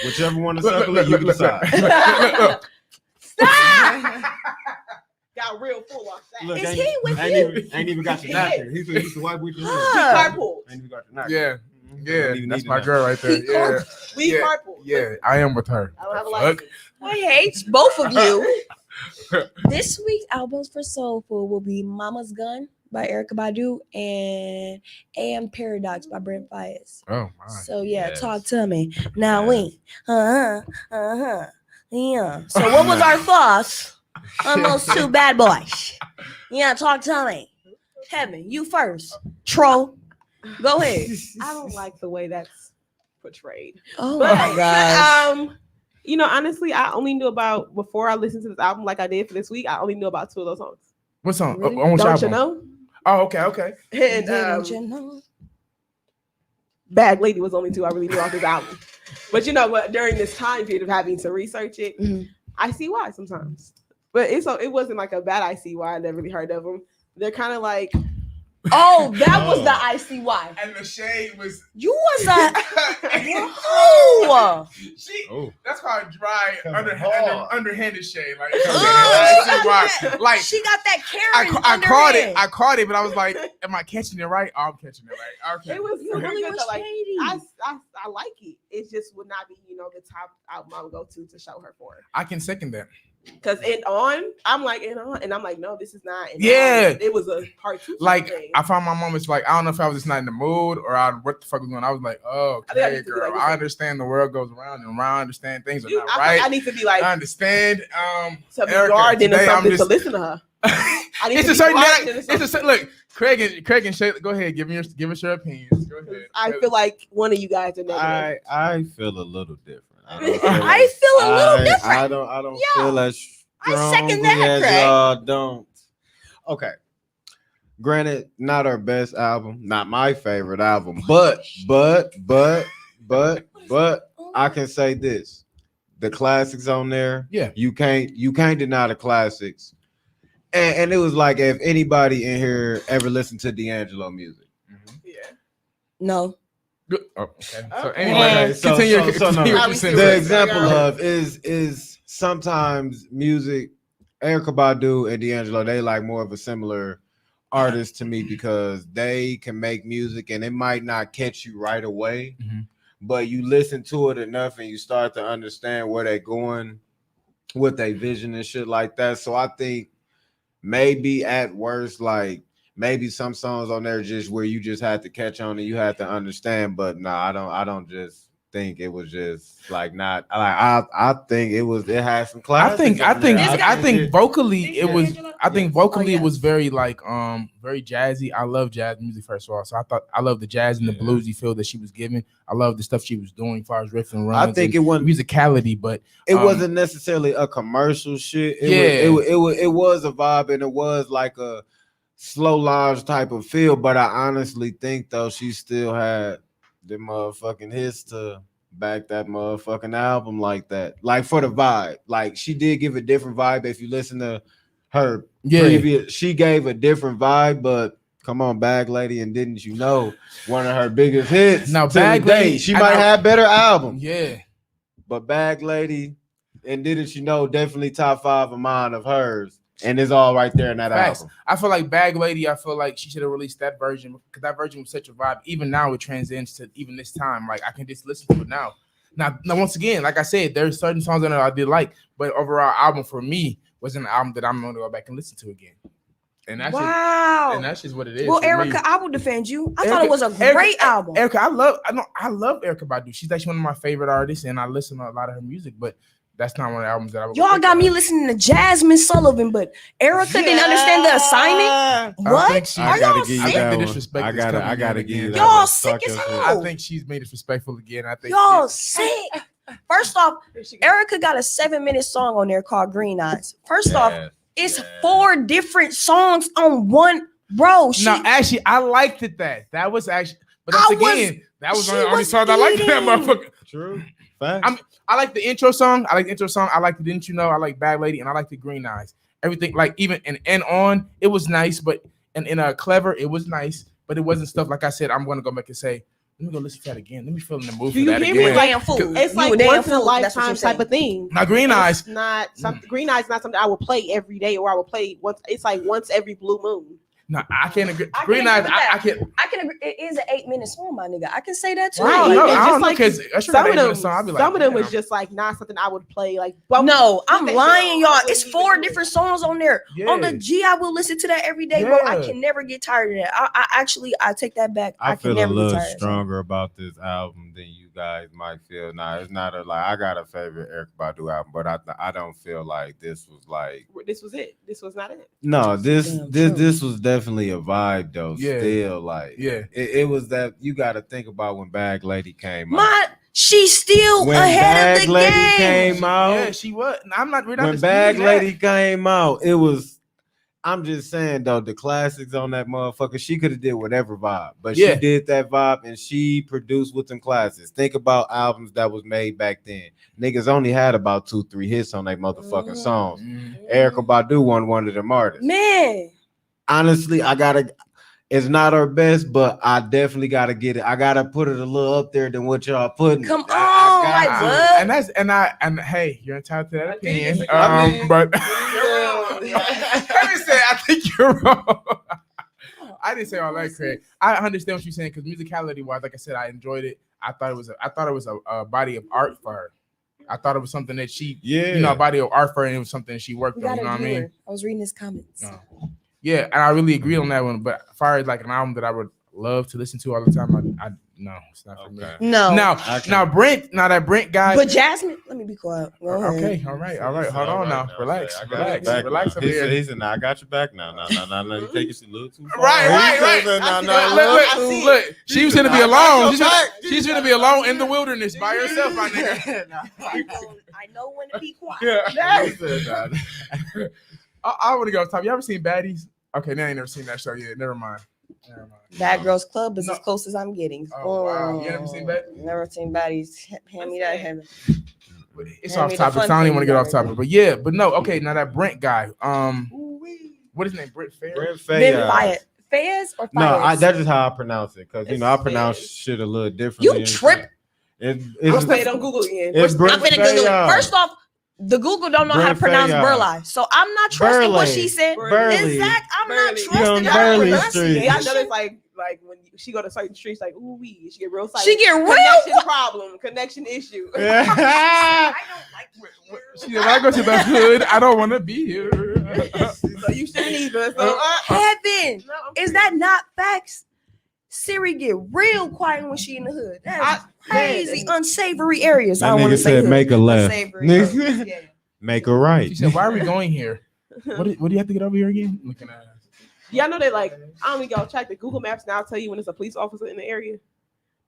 whichever one to Look, suckle look, it, you look, can look, decide. look. got real full off that. Look, Is ain't, he with ain't you? Even got your napkin. He's used to wipe with your Huh. hands. Carpool. Ain't even got your napkin. Yeah. Yeah, even that's need my to girl right there. He Yeah, We yeah. carpool. yeah, I am with her. I don't have a Fuck. license. I hate both of you. This week's albums for Soul Food will be Mama's Gun by Erykah Badu and AM Paradox by Brent Fayez. Oh my. So yeah, Yes. talk to me. Now Yes. yeah. So what was our thoughts on those two bad boys? Yeah, talk to me. Heaven, you first. Troll. Go ahead. I don't like the way that's portrayed. Oh But my gosh. you know, honestly, I only knew about before I listened to this album, like I did for this week. I only knew about 2 of those songs. What song? Really? On which Don't you album? know? Oh, okay. And Didn't you know? Bad Lady was only 2 I really knew off this album. But you know what? During this time period of having to research it, Mhm. I see why sometimes. But it wasn't like a bad I see why. I never really heard of them. They're kind of like, Oh, that was the ICY. And the shade was. You was a oh. She. Oh. That's called dry hard. underhanded shade. Like, Ugh. like She got that Karen. I caught it. underhand. I caught it, but I was like, "Am I catching it right? Oh, I'm catching it right." Okay. it was You super really good, was though. Like, shady. I like it. It just would not be, you know, the top album I would go to show her for. I can second that. Because I'm like, and I'm like, no, this is not. And Yeah. it was a part 2. Like, thing. I found my moments like, I don't know if I was just not in the mood or what the fuck was going on. I was like, oh, I think I okay, need to be girl. like this. I understand the world goes around and around. I understand things are You- not I right. think I need to be like I understand. to be Erica, garden or today I'm something to just- listen to her. I need It's to a be certain. garden or It's a something. certain. Look, Craig and Shay, go ahead. Give us your opinions. Go ahead. I feel like one of you guys are negative. I feel a little different. I don't I feel a little different. I don't Yeah. feel as I strongly second that, as Craig. y'all don't. Okay. Granted, not our best album, not my favorite album, but I can say this: the classics on there. Yeah. you can't deny the classics. And it was like, if anybody in here ever listened to D'Angelo music. Yeah. No. Oh, okay. So Okay. anyway, So- continue. so- so no. continue with I your was sentence. The Right. example Right. of is sometimes music, Erykah Badu and D'Angelo, they like more of a similar artist to me because they can make music and it might not catch you right away, Mhm. but you listen to it enough and you start to understand where they're going with their vision and shit like that. So I think maybe at worst, like maybe some songs on there just where you just had to catch on and you had to understand, but nah, I don't just think it was just like not like I think it had some classics. I think This guy- I think vocally it was I think Yes. vocally Oh, it was yes. very like very jazzy. I love jazz music first of all. So I love the jazz and the Yeah. bluesy feel that she was giving. I love the stuff she was doing as far as riff and I runs. think and it wasn't musicality, but it um, wasn't necessarily a commercial shit. Yeah. It was a vibe and it was like a slow lounge type of feel. But I honestly think though she still had the motherfucking hits to back that motherfucking album like that. Like for the vibe. Like she did give a different vibe. If you listen to her yeah. previous, she gave a different vibe, but come on, Bag Lady, and didn't you know one of her biggest hits? Now, to Bag the date. Lady- she I might know- have better albums. Yeah. But Bag Lady and Didn't You Know definitely top 5 of mine of hers. And it's all right there in that Facts. album. I feel like Bag Lady, I feel like she should have released that version because that version was such a vibe. Even now, it transcends to even this time. Like I can just listen to it now. Now, once again, like I said, there's certain songs on it I did like, but overall album for me wasn't an album that I'm going to go back and listen to again. And that's Wow. just, what it is. Well, for me. Erica, I will defend you. I thought it Erica- was a great album. Erica, I love Erykah Badu. She's actually one of my favorite artists, and I listen to a lot of her music. But that's not one of the albums that I would. Y'all pick got up. me listening to Jasmine Sullivan, but Erica didn't understand the assignment. I What? think she- Are I gotta y'all give you sick? I that think the one. disrespect I is gotta coming in give you again. that Y'all one. sick Talk as your hell. shit. I think she's made disrespectful again. I think Y'all she- sick. First off, Erica got a 7-minute song on there called Green Eyes. First off, it's yeah. 4 different songs on one. Bro, she, No, actually, I liked it. That was actually, but I that's was- again, that was she the only was song I liked. That eating. motherfucker. True. Facts. I like the intro song. I like the Didn't You Know? I like Bad Lady, and I like the Green Eyes. Everything, like even and on, it was nice, but and in a clever, it was nice, but it wasn't stuff like I said. I'm gonna go back and say, let me go listen to that again. Let me feel in the mood Do for you that hear me? again. Like, damn fool. It's You like a damn once in a fool. That's what lifetime you're type saying. of thing. Now, Green Eyes. It's not something. Green Eyes is not something I will play every day, or I will play once. It's like once every blue moon. No, I can't agree. I Green can't Eyes. agree with I can't. I can and it is an 8-minute song, my nigga. I can say that too. Wow, Like, no, it's I just don't know like- because Some of them, song. I'd be like, some of them was damn. just like not something I would play. Like, No, I'm put that lying, shit on. y'all. I It's wouldn't 4 even do different songs on there. On the Yeah. G, I will listen to that every day, bro. I Yeah. can never get tired of that. I take that back. I I feel can a never get little tired of that. stronger about this album than you guys might feel. Now, it's not a like I got a favorite Erykah Badu album, but I don't feel like this was like This was it. This was not it. no this Damn, this true. this was definitely a vibe though. Yeah. Still like Yeah. it was that you got to think about when Bag Lady came out. My, she's still When ahead Bag of the Lady game. came out, Yeah, she was. I'm not. We're not when disputing Bag that. Lady came out, it was. I'm just saying though, the classics on that motherfucker, she could have did whatever vibe, but Yeah. she did that vibe and she produced with them classics. Think about albums that was made back then. Niggas only had about 2-3 hits on their motherfucking songs. Mm. Erykah Badu won one of them artists. Man, Honestly, it's not her best, but I definitely gotta get it. I gotta put it a little up there than what y'all putting. come I on, got like to. what? And hey, you're entitled to that I opinion. think- I mean, But yeah. I didn't say I think you're wrong. I didn't say all that, Craig. I understand what you're saying because musicality wise, like I said, I enjoyed it. I thought it was a body of art for her. I thought it was something that she, Yeah. a body of art for her, and it was something she worked We on. got You know a what I mean? viewer. I was reading his comments. No. Yeah, and I really agree on that one. But as far as like an album that I would love to listen to all the time, I no, it's not for me. Okay. No. Now, I can- that Brent guy. But Jasmine, let me be quiet. Go ahead. Okay, all right. Hold on now. Relax. I got your back Relax now. up here. He said, "Nah, I got your back now. No, you take it a little too far." Right. Look. She was gonna be alone. She's gonna be alone in the wilderness by herself, my nigga. I know when to be quiet. Yeah. I want to go off top. You ever seen Baddies? Okay, now I ain't never seen that show yet. Never mind. Bad Girls Club is No. as close as I'm getting. Oh, wow. You never seen Baddies? Never seen Baddies. Hand me that heaven. It's Hand off me the topic. fun So I don't even want to thing get off already. topic. But yeah, but no. Okay, now that Brent guy. What is his name? Brent Fair. Brent Ben Faiyaz. Fayez. Fayez or Fayez? No, that's just how I pronounce it because It's I pronounce Fayez. shit a little differently. You trip. It's I'll say it on Google again. It's I'm Brent finna Google it. Faiyaz. First off, the Google don't know how to Brent pronounce Faiyaz. Burleigh, so I'm not trusting what Burleigh. she said. Burleigh. Exact. I'm not Burleigh. You trusting on her Burleigh pronunciation. Street. Yeah, I know it's like when she go to certain streets, like ooh wee, she get real silent. She get real. connection problem, connection issue. I don't like She said, when I go to the hood, I don't want to be here. So you shouldn't either. So Heaven. no, I'm Is that not facts? Siri get real quiet when she in the hood. That's crazy, unsavory areas. I That don't want nigga to say said hood. make a left. Unsavory areas, yeah. Make a right. She said, why are we going here? What do you have to get over here again? Looking at us. Yeah, I know they like. I only go check the Google Maps now. Tell you when there's a police officer in the area.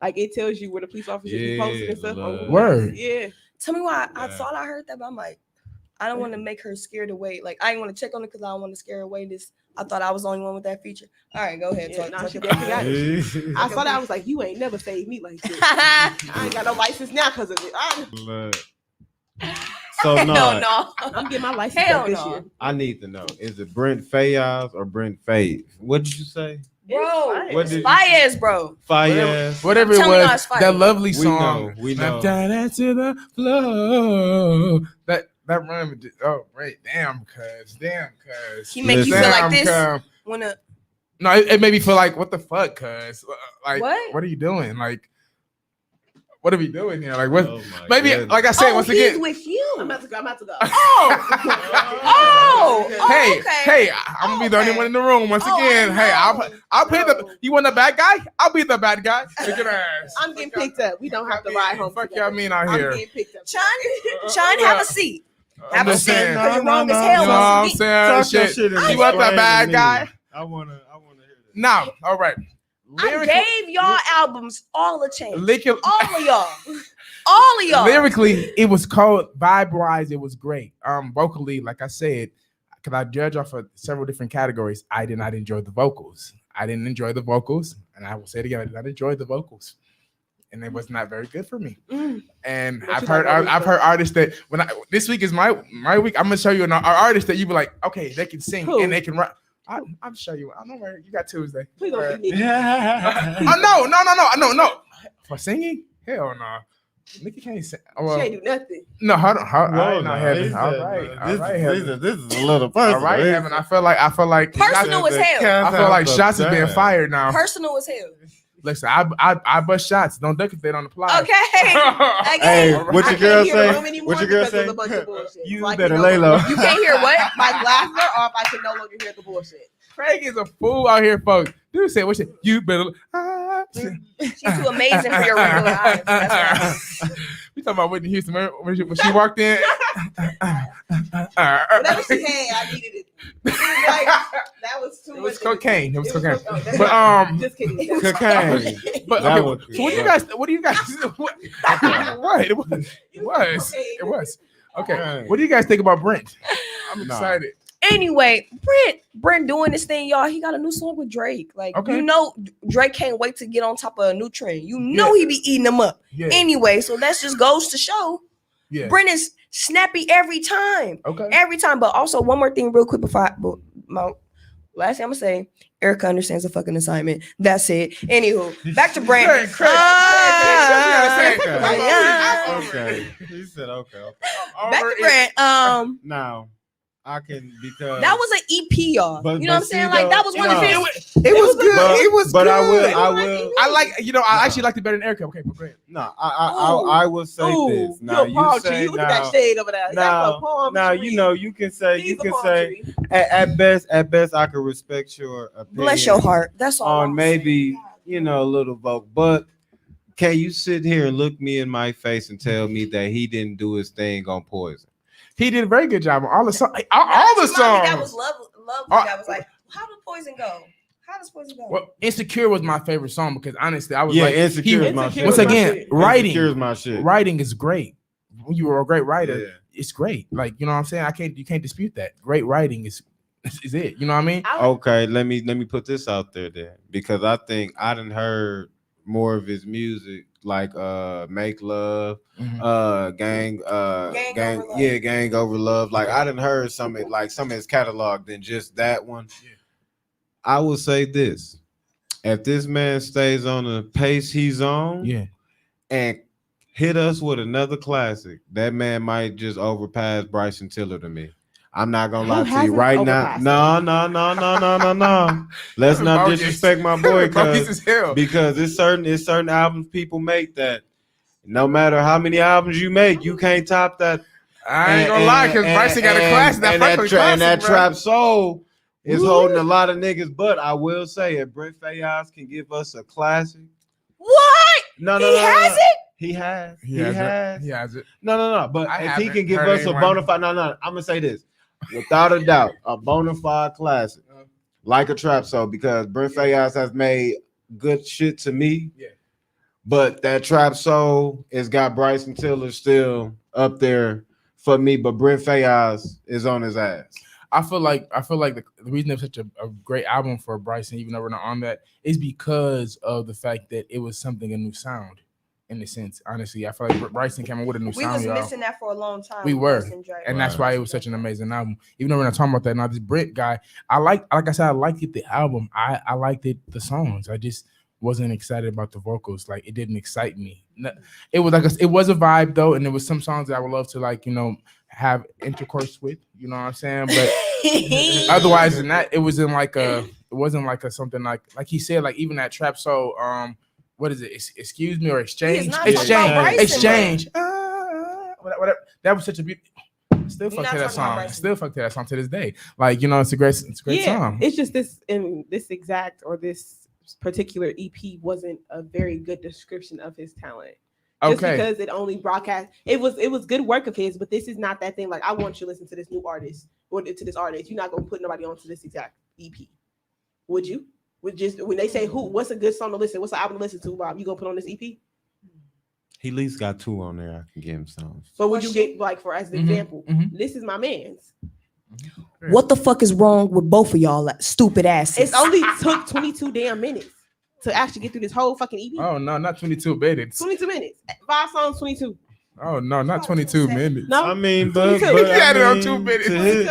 Like it tells you where the police officer is posted and stuff. on Lord. Google Word. Maps. Yeah. Tell me why. I Yeah. thought I heard that, but I'm like, I don't want to make her scared away. Like I didn't want to check on it because I don't want to scare her away. I thought I was the only one with that feature. All right, go ahead. Yeah, Talk, nah, talk she about definitely it. got it. I saw that. I was like, you ain't never saved me like this. I ain't got no license now because of it. Look. So Hell no, no. I'm getting my license Hell back this no. year. I need to know: is it Brent Faiyaz or Brent Fave? What did you say? Bro, What did you- Fayez, bro. Fayaz. Whatever it Tell me how was, it's fighting. that lovely We song. know, we know. Down to the flow. That rhyme. Oh, right. Damn, cuz. He make you feel like this when a No, it made me feel like, what the fuck, cuz? Like, What? are you doing? Like, what are we doing here? Like, what? Oh my Maybe, goodness. like I said, oh, once he's again. with you. I'm about to go. I'm about to go. Oh, Hey, okay. I'm gonna be the only Okay. one in the room once Oh, again. I Hey, know. I'll play No. the. You want the bad guy? I'll be the bad guy. Look at ass. I'm getting picked up. We don't have to ride home. Fuck together. y'all mean out I'm here. getting picked up. Shine, have a seat. Have a just seat. saying. Because you're wrong as No, hell. You know what I'm Once saying? Talk your Shit. shit and You want the explain bad to me. guy? I wanna hear this. Now, all right. I gave y'all albums all a chance. Lyric- All of y'all. All of y'all. Lyrically, it was cold. Vibe-wise, it was great. Vocally, like I said, because I judge off of several different categories, I did not enjoy the vocals. I didn't enjoy the vocals, and I will say it again, I did not enjoy the vocals. And it was not very good for me. And But I've you heard like I've heard artists that this week is my week. I'm gonna show you an artist that you be like, okay, they can sing Who? and they can rap. I'll show you. I know where you got Tuesday. Please don't be Oh no. For singing? Hell no. Nikki can't sing. She Well, ain't do nothing. no, hold on. All Whoa, right, now, now, Heaven. he All said, right, this, all right, Heaven. this is a little personal. All right, Heaven. I feel like Personal as hell. I feel like shots is being fired now. Personal as hell. Listen, I bust shots. Don't duck if they don't apply. Okay. Hey, Okay. what I your can't girl hear the room say? anymore What your girl because say? of the bunch of bullshit. You So I better can lay no low. longer- You can't hear what? My glasses are off. I can no longer hear the bullshit. Craig is a fool out here, folks. Dude said, "What shit? You better." She's too amazing for your regular eyes. That's why. We talking about Whitney Houston when she walked in. Whatever she had, I needed it. Like, that was too It was much. cocaine. It was cocaine. Oh, that's But right. Just kidding. That's Cocaine. but That okay, was- so what do you guys? What? It was. Okay. Right. What do you guys think about Brent? I'm Nah. excited. Anyway, Brent doing this thing, y'all. He got a new song with Drake. Like, Okay. you know, Drake can't wait to get on top of a new trend. You know he be eating them up. Yeah. Anyway, so that just goes to show Yeah. Brent is snappy every time. Okay. Every time. But also, one more thing, real quick, before my last thing I'm gonna say, Erica understands the fucking assignment. That's it. Anywho, back to Brent. Craig. Okay. He said okay. Back to Brent. Now, I can because That was an EP, y'all. But- you know what I'm but saying? see, Like though, that was one of no. his. It was good. But- It was but good. I will. I like. I No. actually liked it better than Erica. Okay, but great. No, I will say this. Now you a you palm say tree. Look at that now. shade over there. That's a Now, palm now tree. you know you can say He's a palm tree. at best I can respect your opinion. Bless your heart. That's all. On maybe a little vote, but can you sit here and look me in my face and tell me that he didn't do his thing on Poison? He did a very good job on all the songs. All the That was songs. lovely. Oh. That was like, how does Poison go? How does Poison go? Well, Insecure was my favorite song because honestly, I was Yeah, like, Insecure he- is my shit. once was my again, shit. writing, Insecure is my shit. writing is great. When you were a great writer, Yeah. it's great. Like, you know what I'm saying? You can't dispute that. Great writing is it. You know what I mean? Okay, let me put this out there then, because I think I done heard more of his music, like Make Love, Mhm. Gang Over Love. yeah, Gang Over Love. Like I done heard some of his catalog than just that one. Yeah. I will say this: if this man stays on the pace he's on, Yeah. and hit us with another classic, that man might just overpass Bryson Tiller to me. I'm not gonna lie to you hasn't right now. overpassed No. Let's not Bogus. disrespect my boy, Bogus as hell. because it's certain albums people make that no matter how many albums you make, you can't top that. I ain't gonna lie, because Bryson got a class. That fucking and that classic, bro. Trap Soul is Woo. holding a lot of niggas. But I will say, if Brent Faiyaz can give us a classic, What? no, He has it? He has. He has it. No. But I if he haven't can give heard us a anyone. bona fide, no. I'm gonna say this without a doubt, a bona fide classic, like a Trap Soul, because Brent Faiyaz has made good shit to me. Yeah. But that Trap Soul has got Bryson Tiller still up there for me. But Brent Faiyaz is on his ass. I feel like the reason it's such a great album for Bryson, even though we're not on that, is because of the fact that it was a new sound. In a sense, honestly, I feel like Bryson came in with a new We sound, was y'all. missing that for a long time. We were. Bryson Drake. And that's why it was such an amazing album. Even though we're not talking about that now, this Brent guy, like I said, I liked it, the album. I liked it, the songs. I just wasn't excited about the vocals. Like, it didn't excite me. It was it was a vibe though, and there was some songs that I would love to have intercourse with. You know what I'm saying? But otherwise than that, it wasn't like a something like he said, like even that Trap Soul, what is it? Excuse me, or exchange? not talking about Bryson, Exchange. Whatever. That was such a beautiful. Still We're fuck not to that talking about song. Bryson. Still fuck to that song to this day. Like, it's a great song. It's just this this particular EP wasn't a very good description of his talent. Just Okay. because it only broadcast, it was good work of his, but this is not that thing. Like, I want you to listen to this new artist or to this artist. You're not gonna put nobody onto this exact EP, would you? When they say what's a good song to listen, what's an album to listen to, Bob? You gonna put on this EP? He at least got 2 on there. I can give him songs. But would you get, like, for as an example, mhm. this is my man's. What the fuck is wrong with both of y'all, like, stupid asses? It's only took 22 damn minutes to actually get through this whole fucking EP. Oh no, not 22 minutes. 22 minutes, 5 songs, 22. Oh no, not 22 minutes. No, I mean, but You I had it on mean, 2 minutes. to his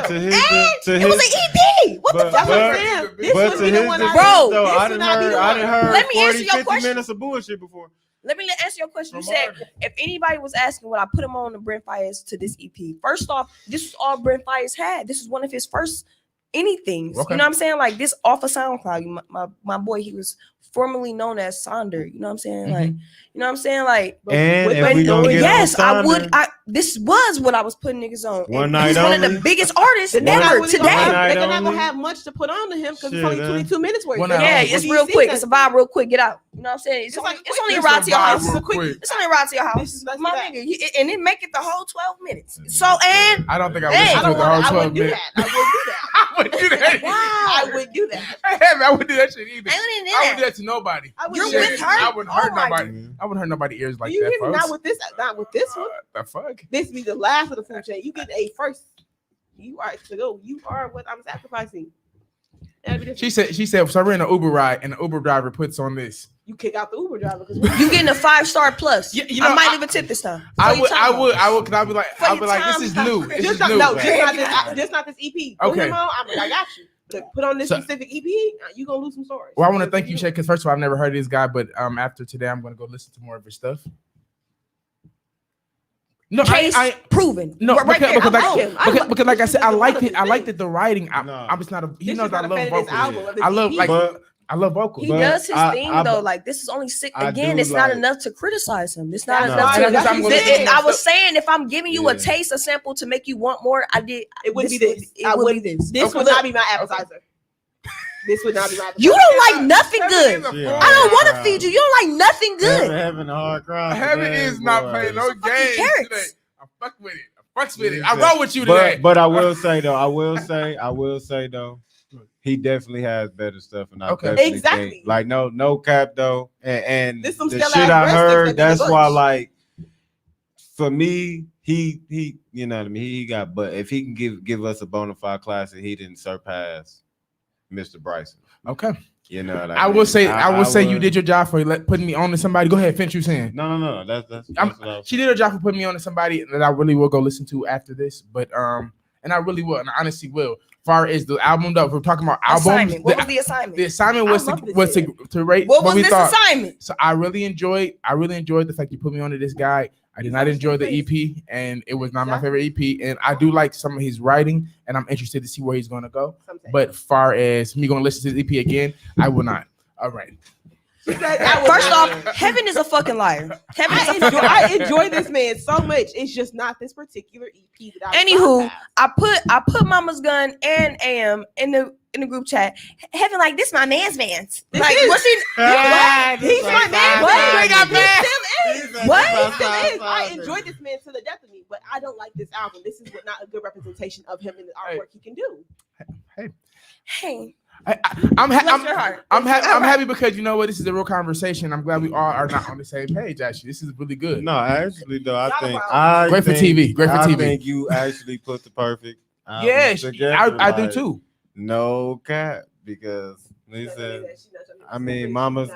it was an EP. What the But- fuck? that's what but- I'm saying. This but would to be his the one defense, Bro, though, this I would done not be heard, the I one. done heard Let me answer 40, your 50 question. minutes of bullshit before. Let me answer your question. You From said Marvin. if anybody was asking would I put him on the Brent Fayez to this EP. First off, this is all Brent Fayez had. This is one of his first anything. Okay. You know what I'm saying? Like this off of SoundCloud. My boy, he was formerly known as Sonder. You know what I'm saying? Like, you know what I'm saying? Like, And But- if but we don't get yes, on I would. Sonder, This was what I was putting niggas on. One And night he's one of only? the biggest artists They're not ever really today. gonna have- Night They're not only? gonna have much to put on to him because it's Shit, only huh? 22 minutes worth. One night Yeah, only. it's What real do you quick. see It's a that? vibe real quick. Get out. You know what I'm saying? It's It's only, like it's quick. only a It's ride a to your vibe house. real quick. quick. It's only a ride to your house. This is not My that. nigga, and it make it the whole 12 minutes. So, and I don't think I Hey, listened I to don't the whole I 12 wouldn't do minutes. that. I wouldn't do that. I wouldn't do that. I would do that. I wouldn't do that shit either. I I wouldn't do wouldn't do that. that to nobody. I would You're do with that. her? I wouldn't hurt Oh my nobody. I wouldn't hurt nobody ears like you that, hear me? folks. Not with this. Not with this one. The fuck? This be the last of the food chain. You get a first. You are to go. You are what I'm sacrificing. That'd be different. She said, so we're in an Uber ride and the Uber driver puts on this. You kick out the Uber driver because You getting a 5-star plus. Yeah, you I know, might leave a tip this time. I So you would, talking about- cause I'll be like, For I'll be your like, time this is stop. new. This just is not, new. no, But- just not this EP. Put Okay. him on. I'm like, I got you. But put on this So- specific EP. You gonna lose some stories. Well, I want to thank you, Shay, because first of all, I've never heard of this guy, but after today, I'm going to go listen to more of his stuff. No, Case I proven. no, right because, there. because, I like, like him. because like I said, I liked He it. I liked it. The writing. No. I'm just not a. He This knows is I not a love fan of this vocals. album, of this I love EP. like But I love vocals. He But does his I- thing I- though. Like this is only sick. I Again, do it's not like- enough to criticize him. It's not That's enough not- to. that's I'm gonna This- say- I was saying if I'm giving you a Yeah. taste, a sample to make you want more, I did. It wouldn't be this. It I would wouldn't be this. This Okay. would not be my appetizer. This would not be my appetizer. You don't like nothing good. Yeah. I don't want to feed you. You don't like nothing Heaven, good. heaven, hard crowd. Heaven today, is not boy. playing no games carrots. today. I fuck with it. I fucks with it. I roll with you today. But I will say though, he definitely has better stuff, and I Okay. definitely Exactly. think, like no cap though, and This some the still shit ass I breastics heard, that that's be why butch. like for me, he you know what I mean, he got, but if he can give us a bona fide classic, he didn't surpass Mr. Bryson. Okay. You know what I will say, I will say you would- did your job for putting me on to somebody. Go ahead, finish you saying. No. That's what I was She did her job for putting me on to somebody that I really will go listen to after this. But and I really will, and I honestly will. Far as the album though, if we're talking about albums, Assignment. What was the assignment? the assignment was I love this was shit. to rate What was we this thought. assignment? So I really enjoyed the fact you put me on to this guy. I did not enjoy the EP, and it was not my favorite EP. And I do like some of his writing, and I'm interested to see where he's going to go. Something. But far as me going to listen to his EP again, I will not. All right. First off, Heaven is a fucking liar. Heaven is a fucking liar. I enjoy this man so much. It's just not this particular EP that I Anywho, I put Mama's Gun and AM in the group chat. Heaven like this my man's. This Like is- what's he? He's my man. What? He Got still is. What? He still is. I enjoy this man to the death of me, but I don't like this album. This is not a good representation of him and the artwork he can do. Hey, I'm bless your heart. happy because you know what? This is a real conversation. I'm glad we all are not on the same page. Actually, this is really good. No, actually though, Not a I problem. Great for TV. Great for I TV. think you actually put the perfect album Yeah, together, I do like, too. No cap, because Lisa, I mean, Mama's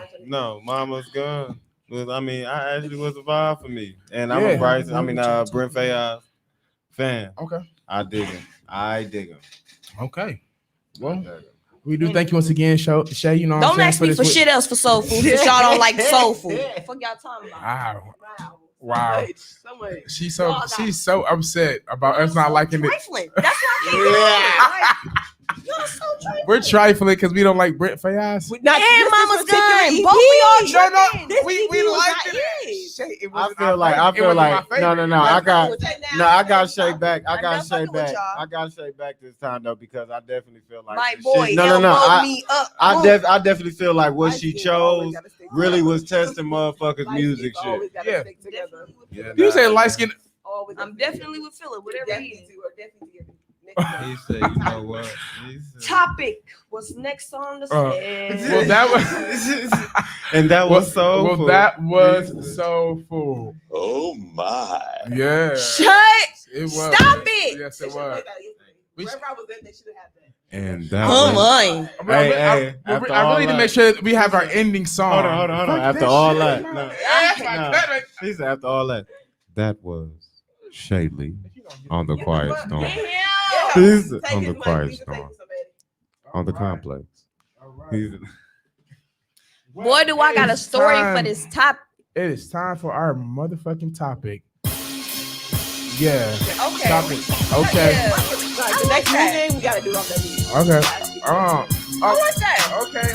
Gun. I mean, I actually was a vibe for me, and I'm Yeah. a Bryson. I mean, Brent Fayez fan. Okay. I dig him. Okay. Well, we do thank you once again, Shay. You know, what I'm don't saying, ask me this for week. shit else for soul food since y'all don't like soul food. Fuck y'all talking about. Wow. So much. She's Y'all so upset about us not liking it. Trifling. That's why I can't like, y'all so trifling. We're trifling because we don't like Brent Fayez. Not And this Mama's particular Gun. EP. Both of y'all No, tripping. This we EP was liked not it. it. Shay, it I wasn't feel our like favorite. no. I got Shay back. I I'm got not Shay fucking with back. y'all. I got Shay back this time though, because I definitely feel like My the boy, shit- no. elbowed me up. I definitely feel like what she chose really was testing motherfuckers' music shit. Yeah. Yeah, You nah, say nah. light skin. I'm definitely with Philip. Whatever he is. He said, you know what? He said- Topic. What's next on the Well, set? that was. and that was so. Well, that was so full. Oh my. Yeah. Shut. It was. Stop it. Yes, it was. Wherever I was at, they should have that. And that Oh was. my. Hey, after I all really need to that- make sure that we have our ending song. Hold on. Fuck After this all shit, that, man. no. Yeah, No. He said after all that, that was Shaylee on the Quiet Storm. He's on the Quiet Storm. On the Complex. He's- Boy, do I got a It's story time. for this top. it is time for our motherfucking topic. Yeah. Okay. Topic. Okay. Yeah. Like, the next game, we gotta do it off that beat. Okay. I like that. Okay.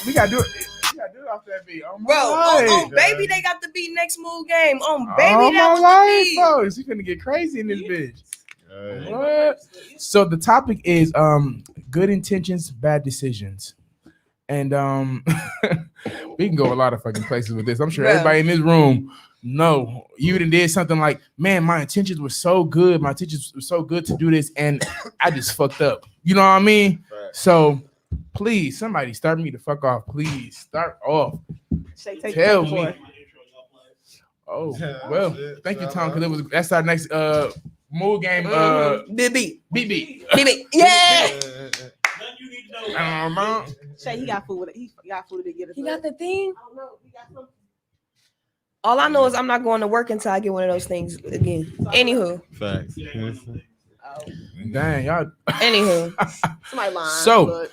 We gotta do it. We gotta do it off that beat. Oh my Bro, life. oh, baby, they got the beat next move game. Oh Baby, that my was life, the beat. folks. You finna get crazy in this bitch. Hey. What? So the topic is good intentions, bad decisions. And we can go a lot of fucking places with this. I'm sure Bro. everybody in this room know you did something like, man, my intentions were so good. My intentions were so good to do this, and I just fucked up. You know what I mean? Right. So please, somebody start me the fuck off. Please start off. Shay, take Tell it, me. boy. Oh, Yeah, well, shit, thank you, shout Tom, out. because that's our next move game. Beat. BB. Yeah. Shay, he got food. He got food to get us. He got the thing. I don't know. He got some. All I know is I'm not going to work until I get one of those things again. Anywho. Facts. Dang, y'all. Somebody lying. So,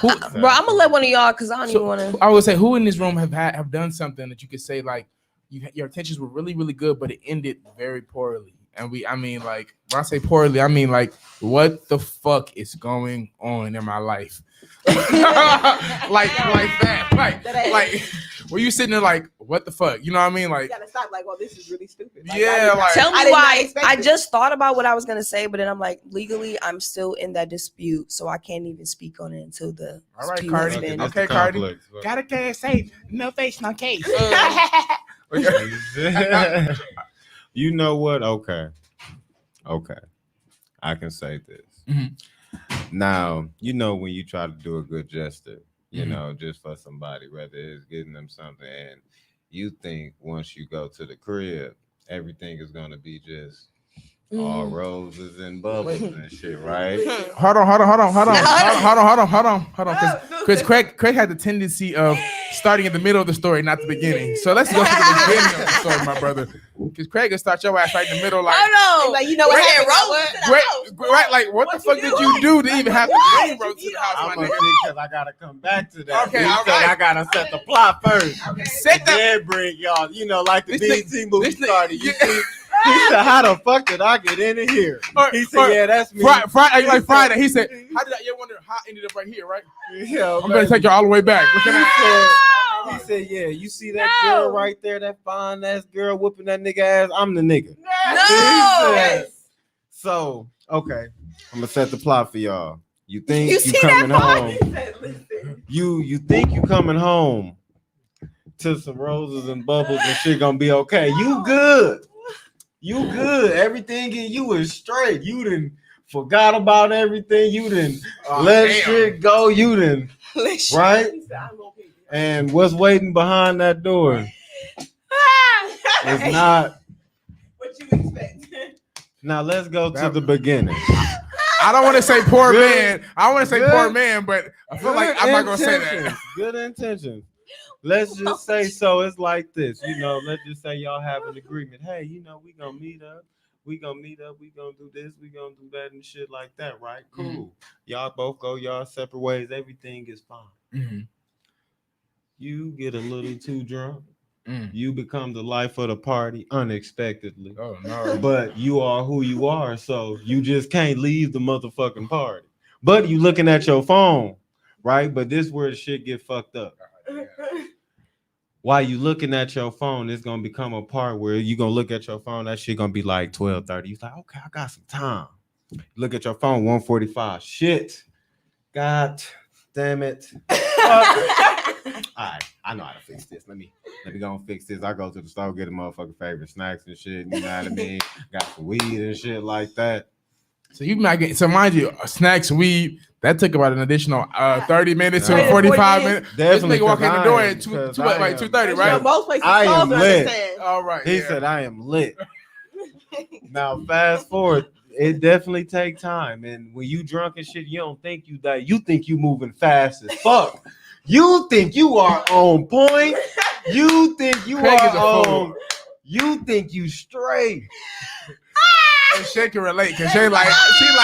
but Bro, I'm gonna let one of y'all because I don't even want to. I would say, who in this room have done something that you could say like your intentions were really, really good, but it ended very poorly. And I mean, like, when I say poorly, I mean like, what the fuck is going on in my life? like that, like, were you sitting there like, what the fuck? You know what I mean? you Like, gotta stop. Like, well, this is really stupid. Like, Yeah, I did not- like- Tell I me did not why. expect I this. just thought about what I was gonna say, but then I'm like, legally, I'm still in that dispute, so I can't even speak on it until the all right, dispute has Cardi. been- Okay, Cardi. Gotta can't say no face, no case. You know what? Okay. I can say this. Mhm. Now, you know when you try to do a good gesture, you Mhm. know, just for somebody, whether it's getting them something, and you think once you go to the crib, everything is gonna be just all roses and bubbles and shit, right? Hold on. Because Craig had the tendency of starting in the middle of the story, not the beginning. So let's go to the beginning of the story, my brother. Because Craig will start your ass right in the middle, like, Oh no! Like, you know what We're happened? getting Like, roasted. right, like, what the fuck did you do to even have to bring Rose to the house, I'm my gonna nigga? see because I gotta come back to that. Okay, He all said right. I gotta set the plot first. Set And that. then bring y'all, you know, like the This BT movie this nigga- started. You yeah. see, he said, "How the fuck did I get in here?" He said, "Yeah, that's me." Friday, like Friday, he said, how did I? You wonder how I ended up right here, right? Yeah, I'm gonna take you all the way back. What can I- He said, "Yeah, you see that girl right there, that fine ass girl whooping that nigga ass? I'm the nigga." No! Yes. So, okay, I'm gonna set the plot for y'all. You think You you, see that coming plot? home? He said, listen. You think you coming home to some roses and bubbles and shit gonna be okay? You good? You good? Everything in you is straight. You done forgot about everything. You done let damn. shit go. You done right. He said, I'm okay. And what's waiting behind that door? It's not. What you expect? Now let's go to the beginning. I don't want to say poor Good. man. I want to say Good. poor man, but I feel like I'm not gonna say that. intentions. Good intentions. Let's just say so. It's like this, you know. Let's just say y'all have an agreement. Hey, you know, we gonna meet up. We gonna do this. We gonna do that and shit like that, right? Cool. Mhm. Y'all both go y'all separate ways. Everything is fine. Mhm. You get a little too drunk. Mm. You become the life of the party unexpectedly. Oh no. But you are who you are, so you just can't leave the motherfucking party. But you looking at your phone, right? But this where the shit get fucked up. While you looking at your phone, it's gonna become a part where you gonna look at your phone. That shit gonna be like 12:30. You're like, okay, I got some time. Look at your phone, 1:45. Shit. God damn it. All right, I know how to fix this. Let me go and fix this. I go to the store, get a motherfucking favorite snacks and shit. You know what I mean? Got some weed and shit like that. So you might get, so mind you, snacks, weed, that took about an additional 30 minutes to Yeah. 45 minutes. Definitely. This nigga walk in the 'cause door I at am- 'cause I like am- 2:30, You know, right? most places I am close, lit. understand. All right. He yeah. said, I am lit. Now, fast forward, it definitely take time. And when you drunk and shit, you don't think you die. You think you moving fast as fuck. You think you are on point. You think you Craig is a are fool. on. You think you straight. And Shay can relate because Shay like, she's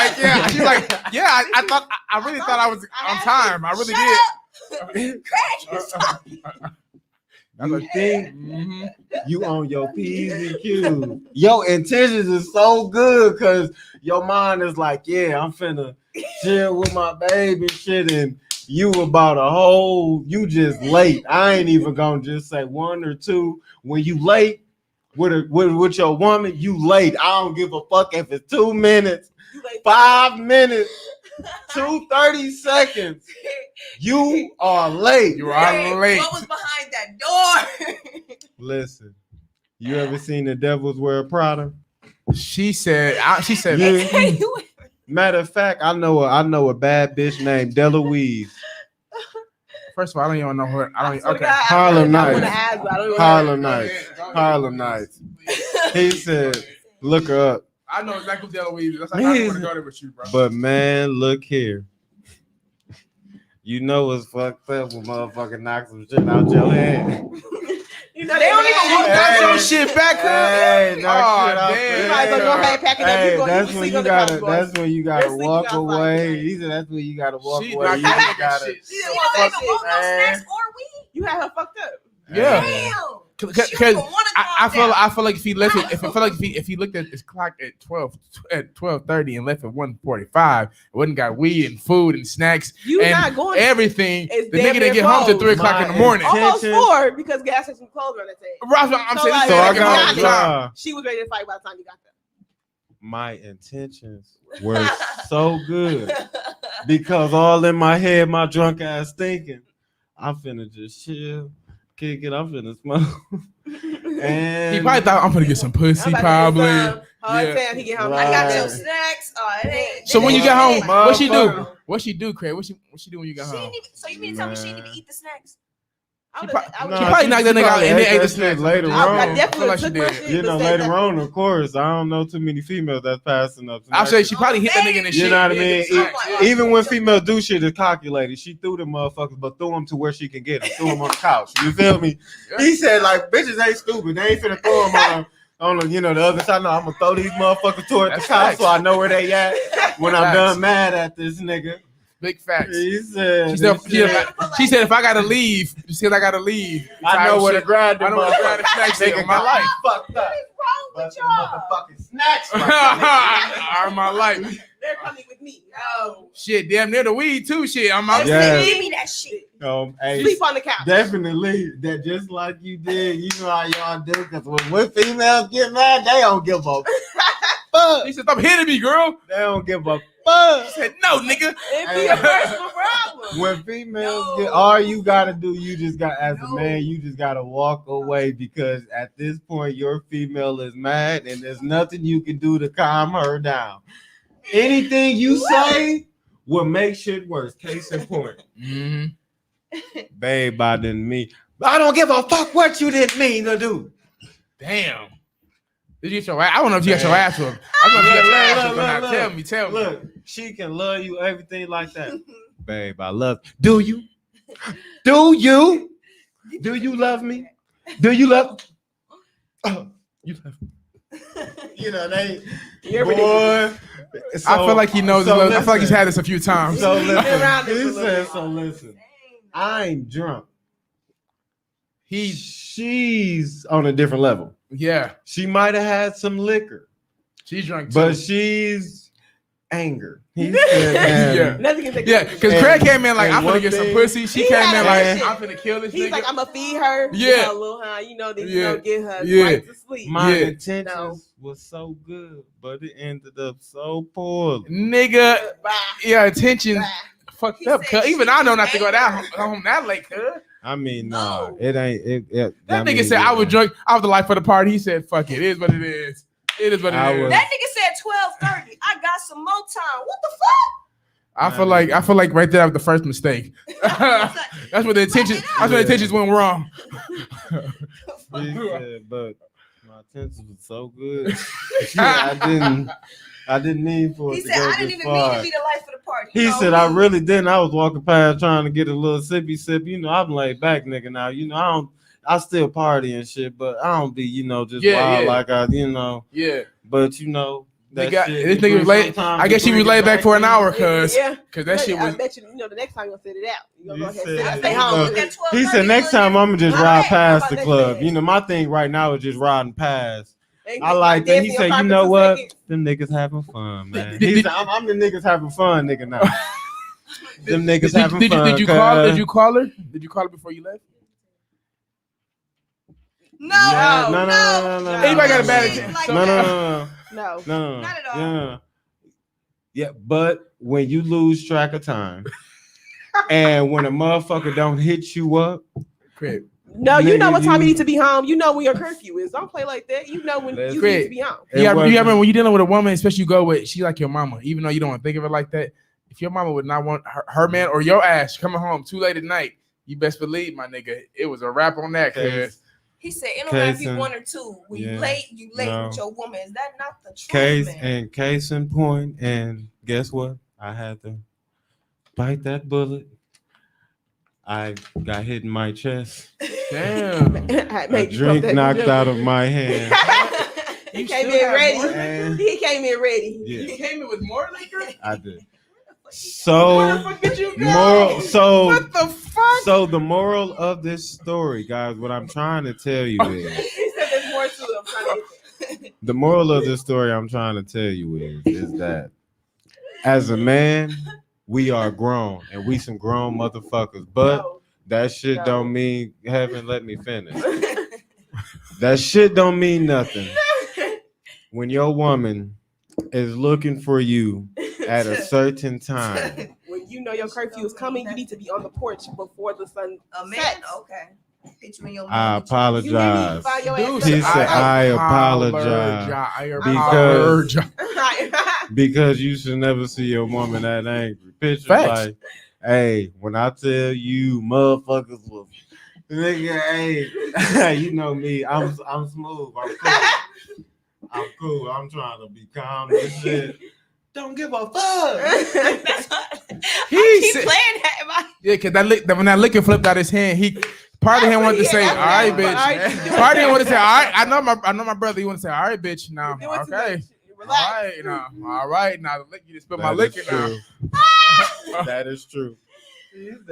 like, yeah, I thought, I really thought I was on time. I really did. You think You on your P's and Q's. Your intentions is so good because your mind is like, yeah, I'm finna chill with my baby and shit, and you about a whole, you just late. I ain't even gonna just say one or two. When you late with your woman, you late. I don't give a fuck if it's 2 minutes, 5 minutes, 30 seconds. You are late. You are late. What was behind that door? Listen, you ever seen The Devils Wear Prada? She said. Yeah. Matter of fact, I know a bad bitch named Deloise. First of all, I don't even know her. I don't. Even, okay. Harlem Nights. Harlem Harlem Nights. He said, look her up. I know exactly who Deloise is. That's like, I don't want to go there with you, bro. But man, look here. You know what's fucked up when motherfucker knocks some shit out your head. You know, they don't even want Got your Hey. shit back up. Hey, knock shit out damn. there. You might as well go ahead and pack it up. Hey, You gonna that's sleep when you on the gotta. couch, boy. That's when you gotta You're sleeping walk outside away. tonight. He said that's when you gotta walk She away. knocked You that just nigga gotta. shit. She don't even want no snacks or weed. You had her fucked up. Yeah. Damn. Because She don't even wanna calm I down. feel like if he left it, if he looked at his clock at 12:30 and left at 1:45, it wouldn't got weed and food and snacks You and not going everything. It's The damn nigga near didn't get home till closed. 3:00 in the My morning. intention- almost 4 because gas had some clothes on that thing. I'm So, saying like, this So I nigga got got got on it. the job. job. She was ready to fight by the time you got there. My intentions were so good because all in my head, my drunk ass thinking, I'm finna just chill, kick it. I'm finna smoke. And He probably thought I'm gonna get some pussy, probably. Hard Yeah. time he get home. Right. I got Right. your snacks. Oh, it ain't. So when you get home, Motherfucker. what she do? What she do, Craig? What she do when you get She home? didn't even, so you mean to tell me she didn't even eat the snacks? I She would've- probably- I would've- Nah, She probably knocked that nigga out and then ate the that shit snacks later I I on. definitely feel like she took my did. shit, You but know, said later that- on, of course, I don't know too many females that's passing up. I'll say she probably hit that nigga in the shit. You know what I mean? Yeah. Even when females do shit, it's calculated. She threw them motherfuckers, but threw them to where she can get them. Threw them on the couch. You feel me? He said, like, bitches ain't stupid. They ain't finna throw them on the, you know, the other side. No, I'm gonna throw these motherfuckers toward the That's couch facts. so I know where they at when I'm Facts. done mad at this nigga. Big facts. He said, She said if I gotta leave, she said I gotta leave. I know where to Shit. grab I them know where to grab the snacks Nigga in my got life. fucked up. What's wrong But with the y'all? motherfucking snacks. right All my life. They're coming with me. Oh, Shit, damn near the weed too. Shit, I'm out. Yeah. Give me that shit. Hey, sleep on the couch. definitely. That just like you did. You know how y'all do. Because when females get mad, they don't give a fuck. She said, "Stop hitting me, girl." They don't give a fuck. She said, "No, nigga." It'd be a personal problem. When females No. get, all you gotta do, you just got as a No. man, you just gotta walk away because at this point your female is mad and there's nothing you can do to calm her down. Anything you say will make shit worse. Case in point, Mm-hmm. babe, I didn't mean. I don't give a fuck what you didn't mean to do. Damn. Did you get your ass? I don't know if you got your ass whooped. I don't know if you got your ass whooped or not. Tell me. Look, she can love you, everything like that. Babe, I love. Do you? Do you? Do you love me? Do you love? Oh, you love me. You know they. You're Boy, I feel like he knows. so I feel like he's listen. had this a few times. So Been around listen. this He a little said, bit. so listen. I'm drunk. He, She's on a different level. yeah, She might have had some liquor, she's drunk too. but she's anger. He said, man, Yeah. Nothing can take Yeah, care of because it. Craig came in like, and I'm gonna one get some thing- pussy. She He came had in that like, shit. I'm finna kill this He's nigga. like, I'm gonna feed her. Yeah. You know, a little high. You know, then you Yeah. know, get her Yeah. right to sleep. my Yeah. intentions No. was so good, but it ended up so poorly. Nigga, Bye. yeah, attention Bye. fucked He up. said Cause even she I know was not to go angry. home that late, cuz. I mean, nah, No. it ain't. That nigga said I was drunk. I was the life of the party. He said, "Fuck it. It is what it is. It is what it I is." was- That nigga said 12:30. I got some more time. What the fuck? I feel like right there was the first mistake. That's where the intentions. That's where the intentions went wrong. He said, but my intentions was so good. Yeah, I didn't need for it He to said, go I this didn't even far. mean to be the life of the party. He You know said, I me. really didn't. I was walking past trying to get a little sippy sip. You know, I'm laid back, nigga. Now, you know, I still party and shit, but I don't be, you know, just Yeah, wild yeah. like I, you know. Yeah. But you know, That Nigga, shit, this it nigga was brings late. sometimes I guess it she was brings laid it back for an to you. hour, cause Yeah. that shit I was. bet you, the next time you're gonna sit it out. You're gonna go He ahead and said- sit it I stay bet home. you at 12:30, He said next time I'm gonna just All ride right, past how the about club. that? You know, my thing right now is just riding past. And I like that. He dancing said, your you car know for 2 what? seconds. Them niggas having fun, man. Did- He said, I'm the niggas having fun, nigga. Now, them niggas having Did fun. you call? cuz. Did you call her? Did you call her before you left? No, Yeah, no, no. Anybody got a bad She's intention? like So- No. No. Not at all. Yeah. Yeah, but when you lose track of time, and when a motherfucker don't hit you up, Crip. No, you know Nigga, what time you- you need to be home. You know when your curfew is. Don't play like that. You know when Let's- you need to be home. it You wasn't- remember when you're dealing with a woman, especially you go with she like your mama, even though you don't want to think of it like that. If your mama would not want her man or your ass coming home too late at night, you best believe, my nigga, it was a wrap on that. Cause He said it don't matter if you Case one or two. When yeah, you late no. with your woman. Is that not the truth, case man? and case in point, and guess what? I had to bite that bullet. I got hit in my chest. damn, I A made you drink fuck that knocked good. out of my hand. He You came still in have ready. more? And He came in ready. yeah, you came in with more liquor. I did. Where the So fuck did you go? what the fuck? So the moral of this story, guys, what I'm trying to tell you is He said there's more to it. I'm trying to get the moral of this story I'm trying to tell you is that as a man, we are grown and we some grown motherfuckers. But No. that shit No. don't mean haven't let me finish. That shit don't mean nothing. When your woman is looking for you at a certain time. When you know your curfew is coming, you need to be on the porch before the sun A man, sets. okay. Hit you in your I mouth. apologize. Find your Dude, ass He up. said, I apologize. I Because- apologize. Because you should never see your woman that angry. Picture Facts. like, hey, when I tell you motherfuckers was nigga, hey, you know me, I'm smooth, I'm cool. I'm cool. I'm trying to be calm and shit. Don't give a fuck. That's what, He I keep said- playing that. in my- Yeah, cause when that liquor flipped out his hand, part of him wanted to say, "All right, bitch." Part of him wanted to say, "All right." I know my brother. He want to say, "All right, bitch." Now, It was too okay. much. All Relax. right, now. All right, now. You just spilled my That is liquor now. true. That is true.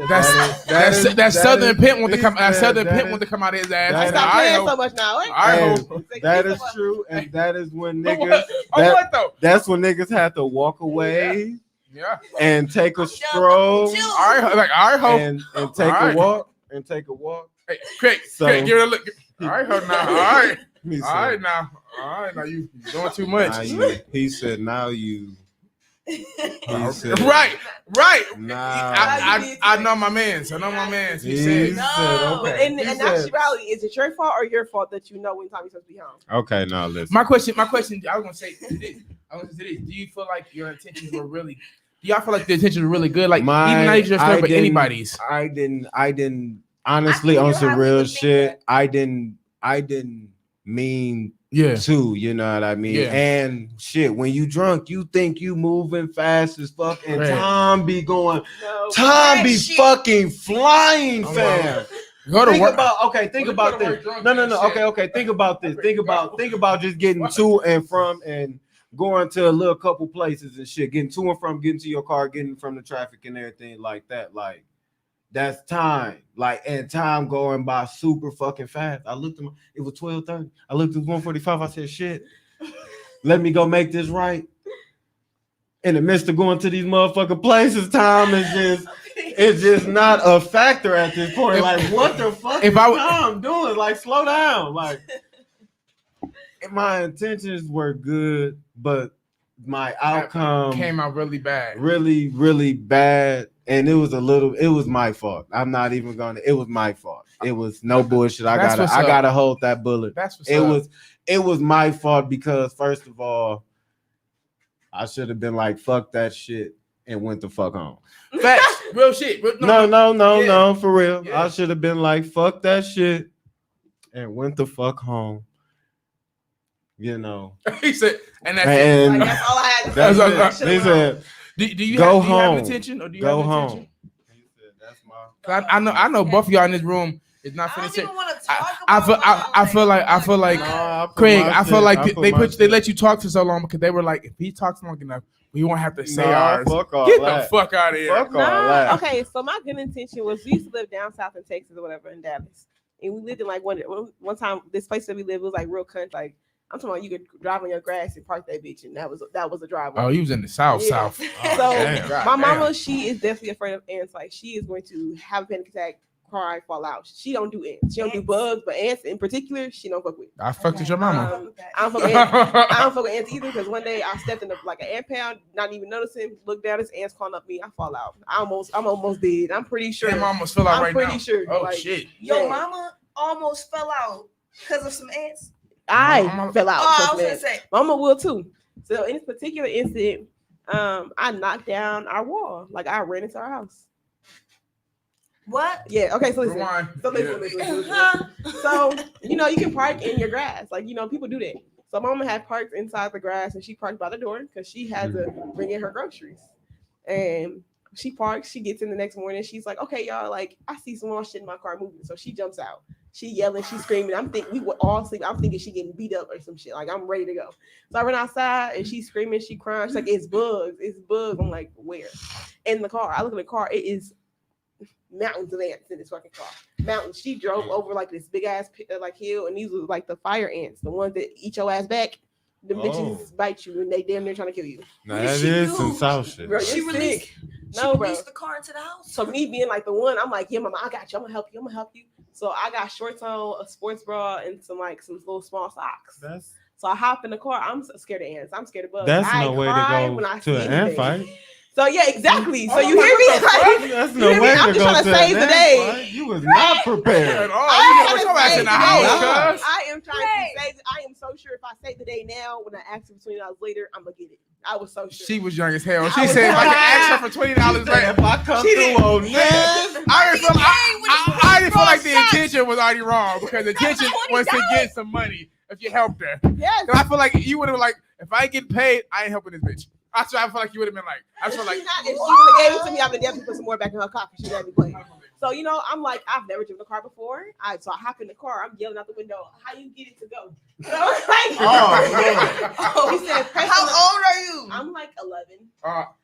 That southern pimp want to come. Southern pimp want to come out of his ass. that I said, Stop "All playing right, so much now. all right, Hey, ho." that is true, and that is when But niggas. what? Oh, that- what though? That's when niggas have to walk away Yeah. and take a I'm done stroll with you. All right, like all right, ho. and take All right. a walk and take a walk. Hey, Craig, So- Craig, give it a look. All right, ho. Now, all right, He all right, now, all right, now. You doing too much. he said, now you. He said, Right. Now. I know my man's. I know my man's. He He said, No. said, But okay. in He actuality, said, is it your fault or your fault that you know when time you're supposed to be home? okay, now listen. my question. I was gonna say to this. Do you feel like your intentions were really? Do y'all feel like the intentions were really good? Like even not even your story, but anybody's. I didn't honestly I on feel some how real people think shit. I didn't mean Yeah. to, you know what I mean? Yeah. And shit, when you drunk, you think you moving fast as fuck, and Right. Tom be going, No. Tom be Shit. fucking flying, Oh, fam. Go to Think work. about think Well, about you gotta this. work drunk No. and shit. Okay. Think about this. Think about just getting to and from and going to a little couple places and shit. Getting to and from, getting to your car, getting from the traffic and everything like that. Like that's time. Like and time going by super fucking fast. I looked at it was 12:30. I looked at 1:45. I said, shit. Let me go make this right. In the midst of going to these motherfucking places, time is it's just not a factor at this point. If- Like, what the fuck if is I w- Tom doing? Like, slow down. Like, my intentions were good, but my outcome Came out really bad. really, really bad. And it was my fault. I'm not even gonna. It was my fault. It was no bullshit. That's what's I up. gotta hold that bullet. That's what's It up. was my fault because first of all, I should have been like, fuck that shit and went the fuck home. Facts. Real shit. No, Yeah. for real. Yeah. I should have been like, fuck that shit and went the fuck home. You know. He said, and that's it. And Like, that's all I had to say. that's That's- it. They said, Do you Go have home. intention or do you go have home. intention? He said, that's my 'Cause I know both of y'all in this room. It's not I finished. don't even want to talk I about I feel like Craig, I feel like they let you talk for so long because they were like, if he talks long enough, we won't have to say ours. Fuck all Get that. the fuck out of here. Fuck all that. Okay, so my good intention was we used to live down south in Texas or whatever in Dallas, and we lived in like one time. This place that we lived was like real country. Like I'm talking about, you could drive on your grass and park that bitch, and that was a driveway. Oh, he was in the south. Yeah. So damn. my mama, she is definitely afraid of ants. Like she is going to have a panic attack, cry, fall out. She don't do ants. She don't do bugs, but ants in particular, she don't fuck with. I fucked with your mama. I don't fuck with ants. I don't fuck with ants either, because one day I stepped in like an ant pound, not even noticing, look down, this ant's crawling up me. I fall out. I'm almost dead. I'm pretty sure. Your mama fell out I'm right pretty now. sure. Oh like, shit. Your yeah. mama almost fell out because of some ants. I fell out. Oh, I because was of gonna ants. say. Mama will too. So in this particular incident, I knocked down our wall. Like I ran into our house. What? Yeah. Okay. So listen. Rewind. So listen. So you know you can park in your grass. Like you know people do that. So mama had parked inside the grass and she parked by the door because she had to bring in her groceries. And she parks. She gets in the next morning. She's like, "Okay, y'all. Like I see some more shit in my car moving." So she jumps out. She yelling. She screaming. I'm thinking we would all sleep. I'm thinking she getting beat up or some shit. Like I'm ready to go. So I run outside and she's screaming. She crying. She's like, "It's bugs. It's bugs." I'm like, "Where?" In the car. I look at the car. It is mountains of ants in this fucking car. Mountains. She drove over like this big ass like hill, and these were like the fire ants, the ones that eat your ass back. The bitches bite you and they damn near trying to kill you. Now What did that she is do? some south shit. Bro, She you're released. sick. She No, bro. released the car into the house. So me being like the one, I'm like, "Yeah, mama, I got you. I'm gonna help you. I'm gonna help you." So I got shorts on, a sports bra, and some little small socks. That's So I hop in the car. I'm scared of ants. I'm scared of bugs. that's I no way cry to when I go see to an ant anything. fight. So yeah, exactly. So Oh, you what hear me? the fuck? Like, That's You no hear me? way I'm to just go trying to to save an the ant day. fight. You was not At prepared. all. I You am know your ass in the trying to house, save the day. cuz. I am trying Hey. to save it. I am so sure if I save the day now, when I ask for $20 later, I'm gonna get it. I was so sure. She was young as hell. I She was said, if I young. can ask her for $20 later. If I come She through didn't- on this, I didn't feel, I didn't feel like the Shots. intention was already wrong because the intention was to get some money if you helped her. Yes. And I feel like you would have like, if I get paid, I ain't helping this bitch. I feel like you would have been like, I feel like, If she would have gave it to me, I would definitely put some more back in her car because she let me play. So you know, I'm like, I've never driven a car before. So I hop in the car. I'm yelling out the window, "How you get it to go?" So I'm like, Oh, he said, "Press How on the-" old are you? I'm like 11.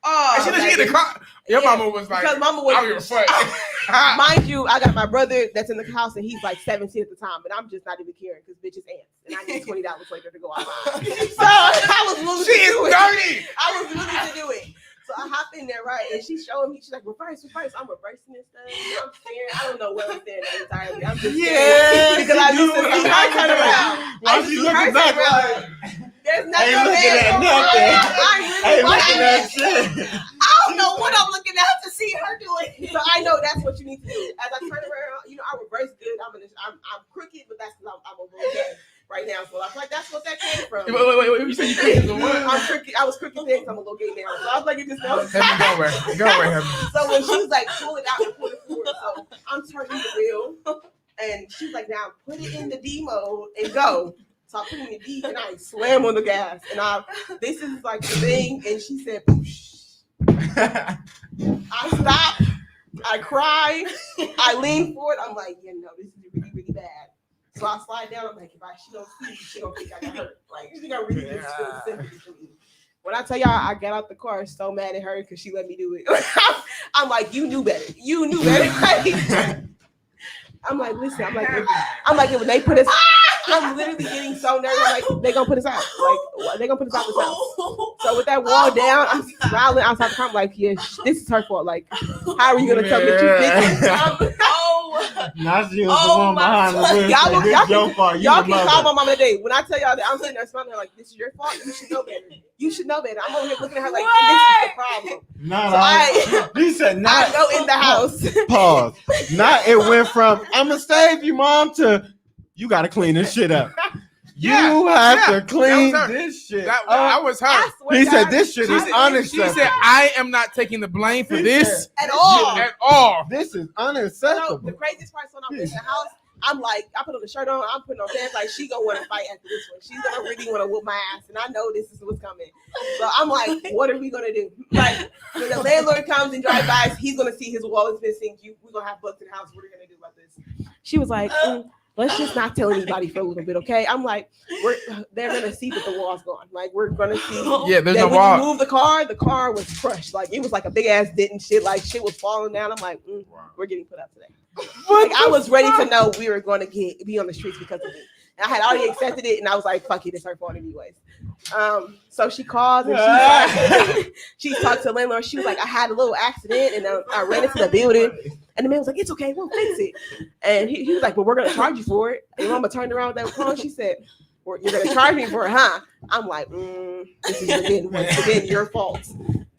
Oh, she didn't get the car. Your Yeah, mama was like, because mama I don't give a was. fuck. Mind you, I got my brother that's in the house and he's like 17 at the time, but I'm just not even caring because bitch is ants and I need $20 later to go outside. So I was willing She to do is it. dirty. I was willing to do it. So I hop in there, right? And she's showing me, she's like, reverse. I'm reversing this thing. I'm staring. I don't know where I'm staring at entirely. I'm just staring because I used to see her turn around. Why I she used to see her looking turn back around. like, There's nothing ain't looking there. at nothing. I'm really ain't watching looking at it. shit. I don't know what I'm looking at to see her do it. So I know that's what you need to do. As I turn around, you know, I reverse good. I'm crooked, but that's because I'm a little gay right now. So I was like, that's what that came from. Wait. You said you couldn't do what? I'm crooked. I was crooked then because I'm a little gay now. So I was like, you just know. Heaven, go away. Go away, Heaven. So when she was like, pull it out and pull it forward, so I'm turning the wheel, and she's like, now put it in the D mode and go. So I put it in the D and I slam on the gas, and this is like the thing, and she said, "Poosh." I stop, I cry, I lean forward. I'm like, yeah, no, this is really, really bad. So I slide down. I'm like, she don't see me, she don't think I got hurt. Like she gonna really feel sympathy for me. When I tell y'all I got out the car so mad at her because she let me do it. I'm like, you knew better. You knew better. I'm like, listen, I'm like, when they put us, I'm literally getting so nervous. I'm like, they gonna put us out. Like, they gonna put us out this house. So with that wall down, I'm growling outside the car. I'm like, yeah, this is her fault. Like, how are you gonna tell me that you did this? Now she was Oh the one my behind the God. wheel. Y'all- This y'all your fault. You Y'all the can call mother. my mama today. When I tell y'all that I'm sitting there smiling, like, this is your fault. You should know better. You should know better. I'm over here looking at her like, this is the problem. No, So I he said not. go in the house. Pause. Not it went from I'ma save you, mom to you gotta clean this shit up. Yeah, You have yeah, to that clean was her. this shit That up. was her. I swear He to said God, this shit She is said, unacceptable. I am not taking the blame for this at all. at all. This is So the unacceptable. craziest part is when I'm in the house, I'm like, I put on the shirt on, I'm putting on pants, like she gonna want to fight after this one. She's gonna really want to whoop my ass, and I know this is what's coming. So I'm like, what are we gonna do? Like when the landlord comes and drives by, he's gonna see his wall is missing. We're gonna have bugs in the house. What are we gonna do about this? She was like, let's just not tell anybody for a little bit, okay? I'm like, they're gonna see that the wall's gone. Like we're gonna see. Yeah, there's that no when wall. you move the car was crushed. Like it was like a big ass dent and shit. Like shit was falling down. I'm like, we're getting put up today. Like I was ready to know we were going to be on the streets because of it. And I had already accepted it, and I was like, "Fuck it, it's her fault anyways." So she calls and she talked to the landlord. She was like, "I had a little accident, and I ran into the building." And the man was like, "It's okay, we'll fix it." And he was like, "Well, we're gonna charge you for it." And mama turned around with that phone. She said, "You're gonna charge me for it, huh?" I'm like, "This is again your fault.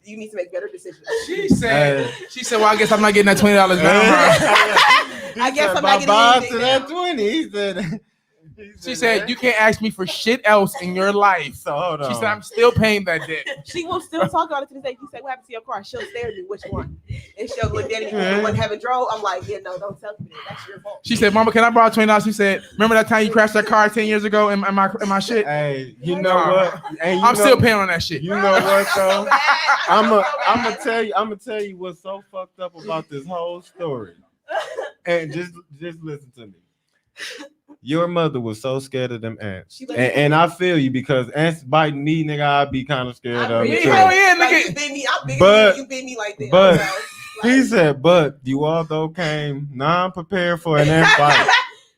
You need to make better decisions." She said, "Well, I guess I'm not getting that $20 now." I guess I'm not getting boss anything to that 20. He said. She said, "You can't ask me for shit else in your life." So hold on. She said, "I'm still paying that debt." She will still talk about it to this day. He said, "What happened to your car?" She'll stare at me, which one? And she'll look at me because the one having drove. I'm like, yeah, no, don't tell me that. That's your fault. She said, "Mama, can I borrow $20?" She said, "Remember that time you crashed that car 10 years ago in my shit?" Hey, you know what? And I'm still paying on that shit. You know what though? I'm gonna tell tell you what's so fucked up about this whole story. And just listen to me. Your mother was so scared of them ants, and I feel you because ants biting me, nigga. I'd be kind of scared of them too. Hell yeah, nigga. Like, you bit me. I'm bigger But- than you bit me like that. but- Like, He said, but you all though came non-prepared for an ant bite.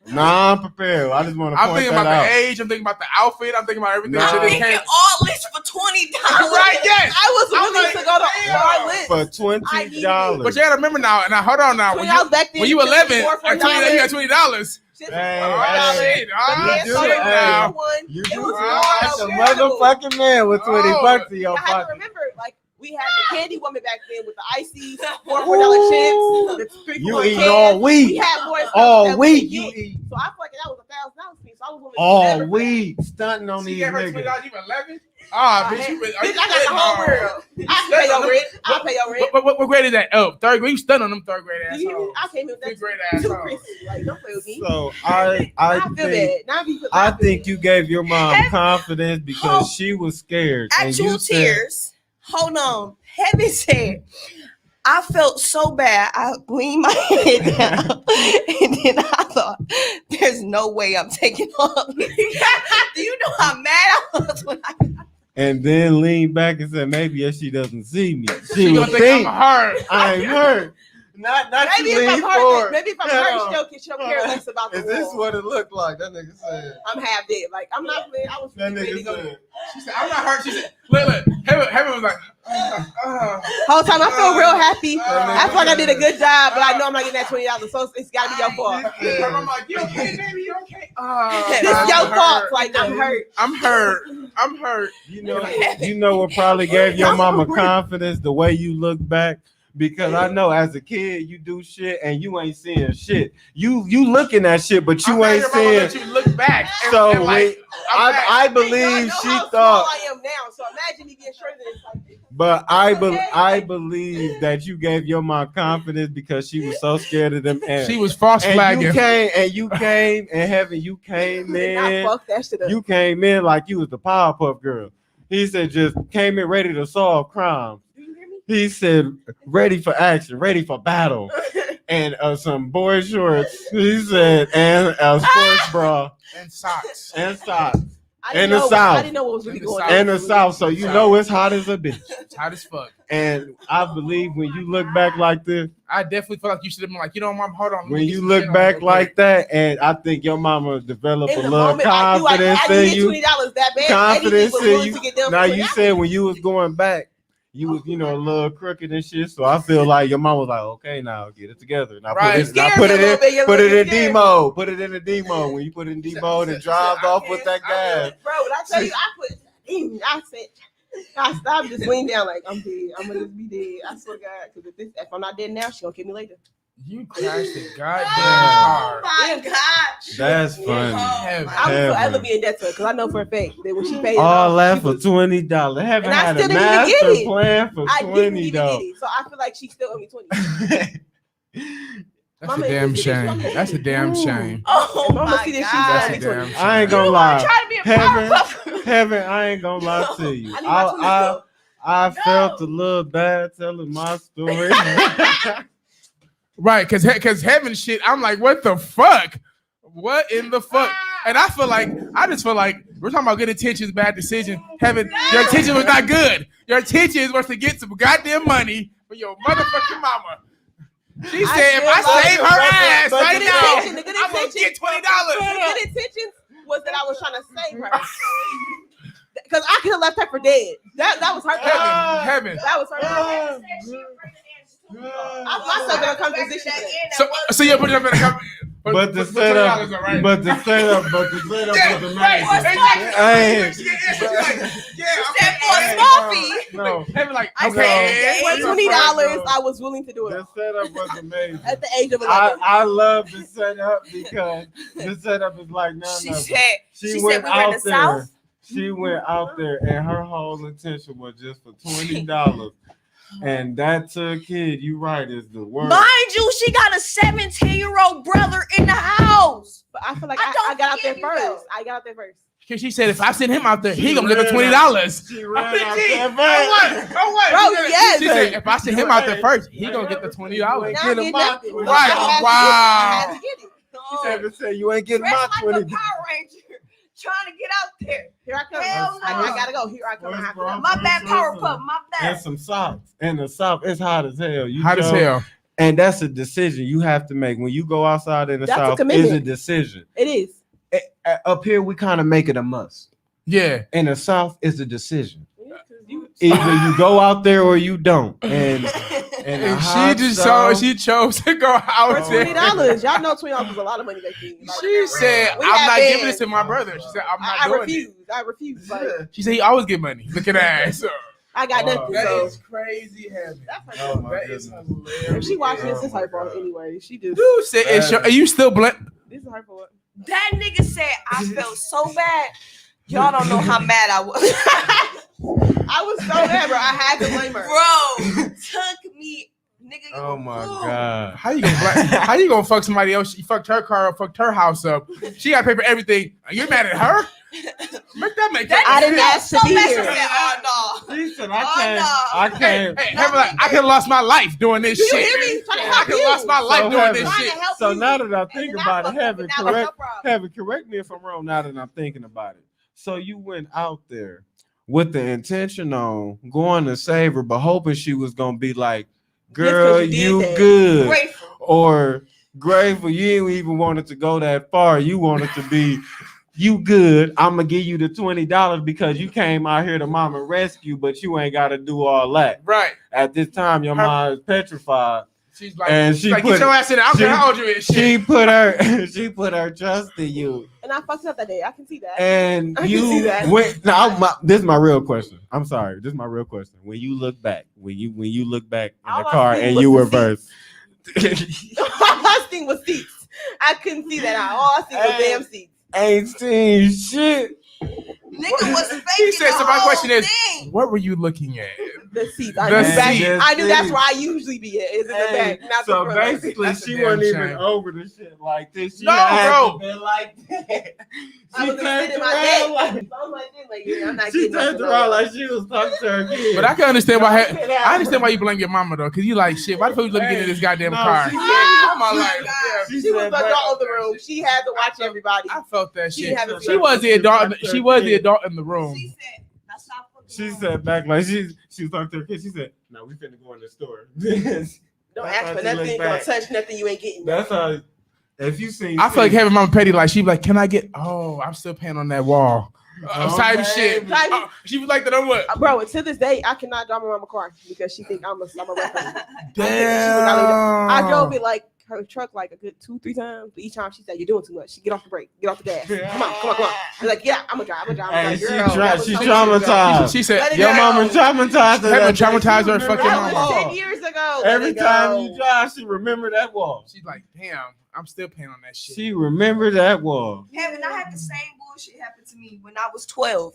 Non-prepared. I just want to I'm point thinking that about out. the age. I'm thinking about the outfit. I'm thinking about everything. No. Shit that Making came. all this for $20. Right, yes. I was I'm willing like, to go to damn. our list. For $20. But you gotta remember now. And hold on now. $20 back then. When you 11, $4, at 20, you got $20. Shit, Hey, $4. hey. Shit, But oh, then do so shit it, the now. other one, You it do was like a more motherfucking man with $20 Oh. in your I have to pocket. remember, like, we had the candy woman back then with the ices, $4 chips, the 3 You eating all We week. had more stuff All that we week could you get. eat. So I feel like that was $1,000 piece. So I was willing to do All whatever for week. Stunting on She these gave her niggas. $20. You 11? Ah, bitch, that. you been. Bitch, I got the whole world. I can pay your rent. I'll pay your rent. What grade is that? Oh, third grade. You stunned on them third grade Do you hear me? assholes. I came in with that Fifth grade too, assholes. Chrissy. Like, don't play with me. So I feel think bad. Now you feel I bad. think you gave your mom confidence because she was scared. And Actual you said, tears. Hold on. Heaven said, I felt so bad. I leaned my head down, and then I thought, "There's no way I'm taking off." Do you know how mad I was when I? and then leaned back and said, maybe if she doesn't see me, She she gonna would think think I'm hurt. I ain't hurt. Not Maybe you if I'm lean hurt, forward. maybe if I'm hurt, she'll care less about the Is this wall. what it looked like? That nigga said. I'm half dead. Like I'm not playing. I was That really ready nigga to go. said, She said, "I'm not hurt." She said, "Look. Heaven was like, Whole time I feel real happy. I feel like I did a good job, but I know I'm not getting that $20, so it's gotta be your fault. I'm like, you okay, baby? You okay? This I'm your fault. hurt. Like I'm hurt. I'm hurt. I'm hurt. you know what probably gave your mama confidence the way you look back. Because I know as a kid you do shit and you ain't seeing shit. You looking at shit, but you I'm ain't glad your mama seeing. let you look back. And, So and like, I'm back. I Y'all believe know she how thought, small I am now, so imagine me being shorter than this. Like this. but I believe that you gave your mom confidence because she was so scared of them ants. She was false and flagging. you came and heaven, you came Nah, in. fuck that shit up. You came in like you was the Powerpuff Girl. He said just came in ready to solve crime. Do you hear me? He said ready for action, ready for battle, and some boy shorts. He said and a sports bra and socks. and socks I didn't in the know- South. I didn't know what was really In the going South. on. in the South. So you know it's hot as a bitch. It's hot as fuck. And I believe when you look back like this, I definitely feel like you should have been like, you know, Mom, hold on. let me when get you some look shit on back real like quick. that, and I think your mama developed In a the little moment, I knew confidence I in needed you. $20 that bad. Confidence Anything was in willing you. to get them Now for you $20. said when you was going back, you was, a little crooked and shit. So I feel like your mom was like, okay, now get it together. Now Right. put it, now Scared put me a it little in, bit, put it in scared D me. mode. Put it in the D mode. When you put it in D mode and drives off with that gas. Bro, when I tell you, I stopped, just lean down like I'm dead. I'm gonna just be dead. I swear to God, because if I'm not dead now, she gonna kill me later. You crashed the goddamn Oh car. my gosh. That's funny. Heaven. I would Heaven. forever be in debt to her because I know for a fact that when she paid it All off, that she for was- $20. Haven't And I had still a didn't even get master it. plan for I didn't $20 even though. get it, so I feel like she still owe me 20. That's Mama, a damn if you shame. get it, That's a damn shame. Oh Mama my see this, she's God. That's a got me damn 20. shame. I ain't You gonna wanna lie. try to be a Heaven. Powerpuff? Heaven, I ain't gonna lie to you. I need my 20 still. I felt a little bad telling my story. Right, because heaven shit, I'm like, what the fuck? What in the fuck? And I just feel like we're talking about good intentions, bad decision. Heaven, your intention was not good. Your intentions was to get some goddamn money for your motherfucking mama. She said, if I save her ass but right the now, intention- the good I'm gonna intention- get $20. The good intentions was that I was trying to save her. Because I could have left her for dead. That was her thing. Heaven. That was her thing. I put myself in a comfortable position. So you put it up in a company. But the setup was amazing. Hey, For a small fee. no, Heaven like, I okay. said, For $20, I was willing to do it the setup was amazing. at the age of 11. I love the setup because the setup is like none She other. said, She she went said we were in out the there. South. She went out there, and her whole intention was just for $20. And that kid, you right, is the word. Mind you, she got a 17-year-old brother in the house. But I feel like I I don't got out there get you, though. first. I got out there first. Because she said, if I send him out there, he She gonna get the ran $20. She ran out Gee, there oh, what? Oh, what? Bro, She said- yes. She said, if I send him out there first, he gonna get the $20. Now Get I him get out. nothing. Right, wow. I had to get it. She said, say you ain't getting Dress my like a 20. Power Ranger, trying to get out there. Here I come. Hell I no. gotta go. Here I come. I have to go. My bad, Powerpuff. My And bad. some socks. And the sock, it's hot as hell. You Hot as jump- hell. And that's a decision you have to make. When you go outside in the That's a South, it's a commitment. decision. It is. Up here, we kind of make it a must. Yeah. In the South, it's a decision. Either you go out there or you don't. And And the she hot just South- she chose to go out For there. $20, y'all know $20 is a lot of money back then. Like, She said, we I'm had not bands. giving this to my brother. She said, I'm not I doing refuse. I refuse. Like, it. She said, he always get money. Look at that. So, I got nothing. that So is crazy heavy. that's Oh her. my That is goodness. hilarious. If she watching this, Oh it's my her fault God. anyway. She just Dude said, are you still blunt? this is her fault. That nigga said I felt so bad. Y'all don't know how mad I was. I was so mad, bro. I had to blame her. Bro, took me, nigga. Oh my Ooh. God. How you gonna fuck somebody else? She fucked her car up, fucked her house up. She got to pay for everything. You're mad at her? Make that make That I nigga didn't felt ask to so be bad. She here. said, oh no. She said, Oh, I no. can't. Hey, Heaven, like, I could have lost my life doing this You shit. hear me? Trying to I help could have you. lost my life So doing Heaven- this Trying shit. to help So you. now that I And think then I about it, fucked up, Heaven, and now it's correct, your problem. Heaven, correct me if I'm wrong now that I'm thinking about it. So you went out there with the intention on going to save her, but hoping she was gonna be like, girl, you did you that. good. Grateful. Or grateful, you didn't even want it to go that far. You wanted to be, you good. I'm gonna give you the $20 because you came out here to mama rescue, but you ain't gotta do all that. Right. At this time, your mom is petrified. She's like, And she's she like put- get your ass in there. I don't she- care how old you is. Shit. She put her trust in you. And I fucked up that day. I can see that. And I can see you that. went now. This is my real question. I'm sorry. This is my real question. When you look back, when you look back in All the I car seen and was you the reverse. All I seen was seats. I couldn't see that out. All I seen was Hey. damn seats. Ain't seen shit. Nigga was faking He said, so the my whole question is, thing. what were you looking at? The seats. I The knew, back, seats. I knew that's where I usually be at. Is in the Hey, back, not so the front. basically, That's a she damn wasn't even shame. over the shit like this. She No, had bro. to be like that. I She was turned extending my around neck. like So I'm like, this, like, yeah, I'm not she getting turned nothing around over. like she was talking to her kid. But I can understand I understand why you blame your mama though, because you like shit. Why the fuck you let me get in this goddamn No, car? she said- I'm all Oh, like, God. yeah. She was said the back- adult of the room. She had to watch everybody. I felt that She shit. haven't She was the adult. She was the adult in the room. She said, that's not fucking She wrong. said back like she was talking to her kid. She said, "No, we finna go in the store." Don't That's ask how for she nothing. look Don't back. touch nothing you ain't getting. That's how. If you seen, I feel like having mama petty. Like she be like, can I get? Oh, I'm still paying on that wall. Type shit. Type- She was like that. I'm what? Bro, to this day, I cannot drive my mama car because she think I'm a referee. Damn. I drove it like her truck like a good 2-3 times. But each time she said, "You're doing too much. She get off the brake. Get off the gas. Come on." I'm like, "Yeah, I'm gonna drive. Hey, I'm she gonna drive." she Girl, traumatized. She said, Let it Your go. mama traumatized. her Having that day. traumatized She her remember fucking that That mama. was wall. 10 years ago. Let Every it time go. you drive, she remember that wall. she's like, damn, I'm still paying on that shit. She remember that wall. Heaven, I had the same bullshit happen to me when I was 12.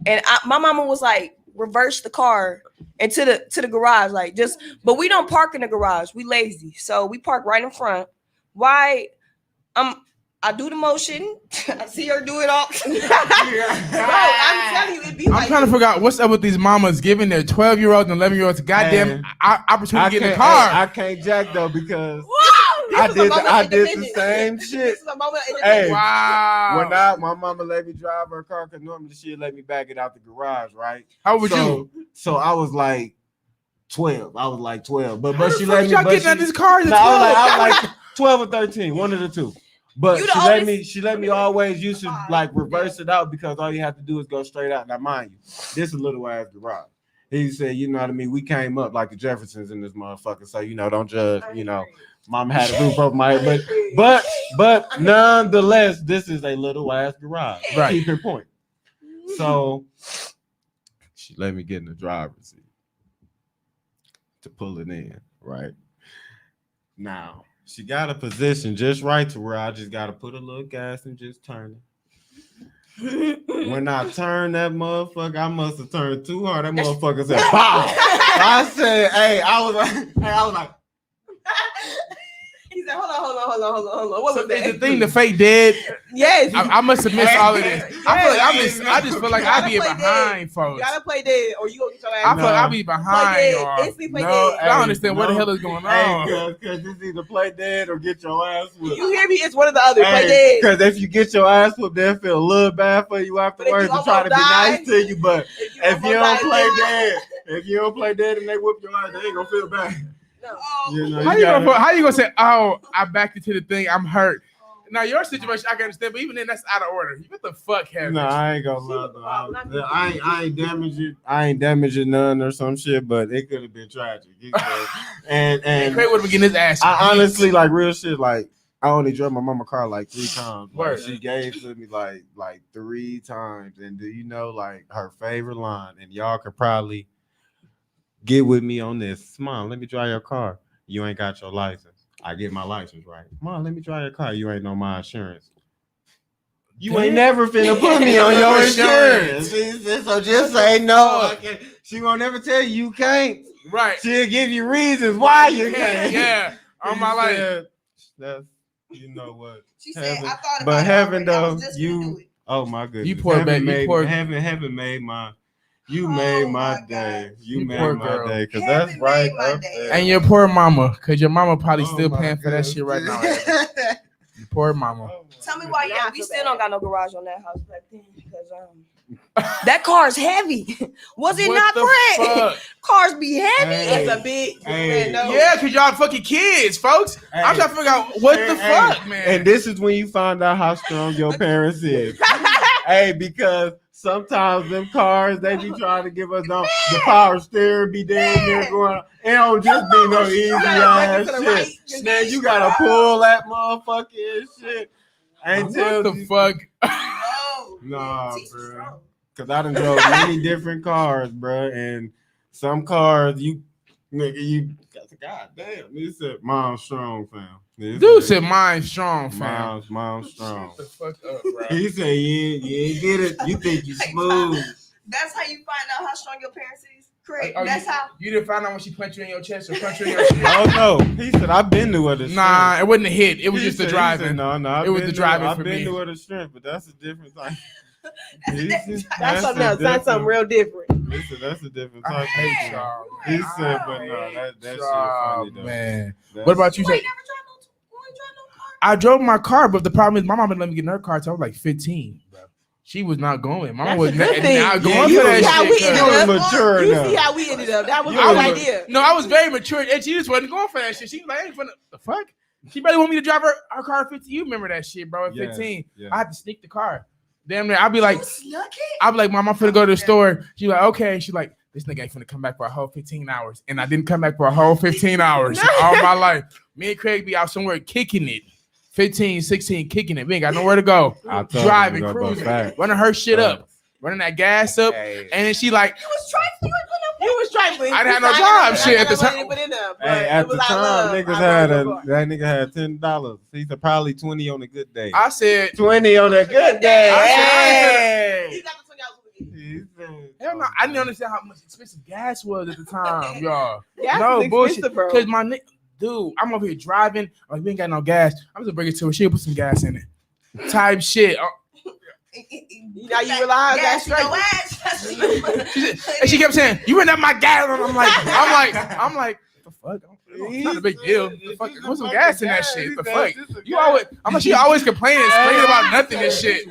And my mama was like, reverse the car into the garage. Like but we don't park in the garage. We lazy. So we park right in front. Why I do the motion. I see her do it all. Bro, I'm telling you, it'd be I'm like trying to figure out what's up with these mamas giving their 12-year-olds and 11-year-olds goddamn Man, opportunity to get in the hey, car. I can't jack though because I did the same shit. This is a moment of Hey, independence. Wow. When my mama let me drive her car, because normally she'd let me back it out the garage, right? How would you? So I was like 12. I was like 12. But How the she fuck let me. y'all But getting out she, this car? no, I was like 12 or 13, one of the two. But You the she let me always used to like reverse it out because all you have to do is go straight out. Now, mind you, this is a little ass garage. He said, you know what I mean? We came up like the Jeffersons in this motherfucker. So, don't judge, Mom had a roof over my head. But nonetheless, this is a little ass garage. Right. Keep your point. So she let me get in the driver's seat to pull it in, right? Now, she got a position just right to where I just got to put a little gas and just turn it. When I turned that motherfucker, I must have turned too hard. That motherfucker said, "Pow!" I said, "Hey," I was like, He said, hold on. What was Is the that? thing the fake dead? Yes. I must have missed all of this. I just feel like I be Gotta play behind You folks. gotta play dead or you gonna get your ass. I feel like I No. be Play behind dead. y'all. Instantly play No, dead. I don't understand what the no. hell is going "Hey, on. cause it's either play dead or get your ass whipped." You hear me? It's one of the other. Play dead. Because if you get your ass whooped, they'll feel a little bad for you afterwards you and try to be almost die, nice to you. But if you don't almost play die, dead, and they whoop your ass, they ain't gonna feel bad. No. How you gonna say, "Oh, I backed into the thing. I'm hurt." Now your situation I can understand, but even then that's out of order. What the fuck happened? No, I ain't gonna lie. Though. I ain't damaging none or some shit, but it could have been tragic. And Craig would have been getting his ass. I honestly like real shit. Like I only drove my mama car like 3 times. Like, Word. she gave to me like 3 times. And do you know like her favorite line? And y'all could probably get with me on this. Mom, let me drive your car. You ain't got your license. I get my license, right? Mom, let me drive your car. You ain't know my insurance. You ain't never finna put me on your insurance. So just say no. She won't never tell you can't. Right. She'll give you reasons why you can't. Yeah. On my life. That's you know what. She said, Heaven. I thought about But it heaven already. I was though, just gonna do it. oh my goodness. You poor heaven baby. Heaven made my you Oh made my my day. God. You You made poor my girl. day. Cause Heaven that's right made my up day. there. And your poor mama, cause your mama probably Oh still my paying for that goodness. shit right now. Your poor mama. Tell me why Not we so still bad. don't got no garage on that house back then because that car is heavy. Was it What not, the Fred? fuck? Cars be heavy. Hey. It's a big Hey. no. Yeah, cause y'all fucking kids, folks. I'm trying to figure out what the fuck, man. And this is when you find out how strong your parents is. Hey, because sometimes them cars they be trying to give us the power steering be damn near going. It don't just be no easy ass to the shit. right. Man, you gotta pull that motherfucker and shit. I ain't tell What the you. fuck? Nah, bro. Cause I done drove many different cars, bro, and some cars you God damn. He said, "Mom strong, fam." Dude said mine strong, fam. Mom strong. Shut the fuck up, bro. He said, you ain't get it. You think you smooth. That's how you find out how strong your parents is. Correct. Oh, That's how. You didn't find out when she punched you in your chest or punched you in your chest? Oh no. He said, I've been to her the Nah, it wasn't a hit. It was He just the said- he driving. said, No, It was the driving I've for been me. to her the strength, but that's a different thing. That's something else. That's something real different. Listen, that's a different I type hate of shit. y'all. He said, but no, that shit funny though. Man. That's- What about you? You ain't Say, never drive no car? I drove my car, but the problem is my mom didn't let me get in her car until I was like 15, bro. She was not going. Mama That's was a good not thing. going Yeah, for you that see how shit. we cuz. ended You up. was mature You enough. see how we ended up. That was You our was- idea. No, I was very mature, and she just wasn't going for that shit. She was like, I ain't finna, the fuck? She barely want me to drive her car at 15. You remember that shit, bro, at Yes, 15. yes. I had to sneak the car. Damn near. I'd be like, You snuck it? Mom, I'm finna go to the store. She's like, okay. She's like, this nigga ain't finna come back for a whole 15 hours. And I didn't come back for a whole 15 hours all my life. Me and Craig be out somewhere kicking it. 15, 16, kicking it. We ain't got nowhere to go. I told him Driving, to go, but cruising, facts. running her shit up, running that gas up. Hey. And then she like, You was trifling. You was trifling. I didn't have no I job, I shit, at got the money time. to put in there, but Hey, it at was the our time, love. niggas I had love your car. that nigga had $10. He said probably 20 on a good day. I said, 20 on a good day. I He got the $20 with you. He said, hell no, I didn't understand how much expensive gas was at the time, y'all. Gas No is bullshit. expensive, bro. Because my nigga, dude, I'm over here driving. Like, we ain't got no gas. I'm just bring it to her. She'll put some gas in it. Type shit. Now you realize that's Gas in your straight. ass. And she kept saying, "You ran up my gas." I'm like, the fuck? It's not a big deal. The fuck, put some gas in that shit. The fuck? You always, I'm sure you always complaining about nothing and shit.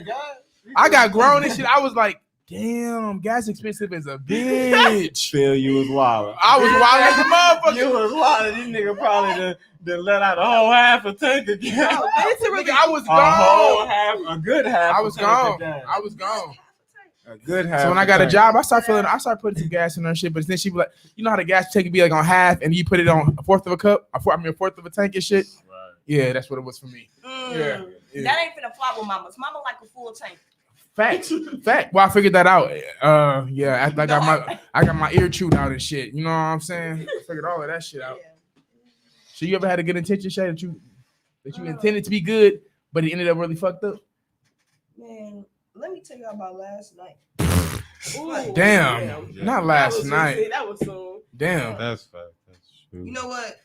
I got grown and shit. I was like, damn, gas expensive as a bitch. Phil, you was wild. I was wild as a motherfucker. You was wild. This nigga probably done let out a whole half a tank again. Nigga, I was A whole gone. half, a good half. I was a tank gone. again. I was gone. A good half. So when I got a job, I started putting some gas in her shit. But then she be like, you know how the gas tank can be like on half, and you put it on a fourth of a cup, a fourth of a tank and shit. Right. Yeah, that's what it was for me. Yeah. That ain't finna fly with mamas. Mama like a full tank. Fact. Well, I figured that out. Yeah, after I got my ear chewed out and shit. You know what I'm saying? I figured all of that shit out. So you ever had a good intention, Shay, that you intended to be good, but it ended up really fucked up? Man, let me tell you about last night. Ooh, Damn, not last night. Recent. That was soon. Damn. That's fact. That's true. You know what?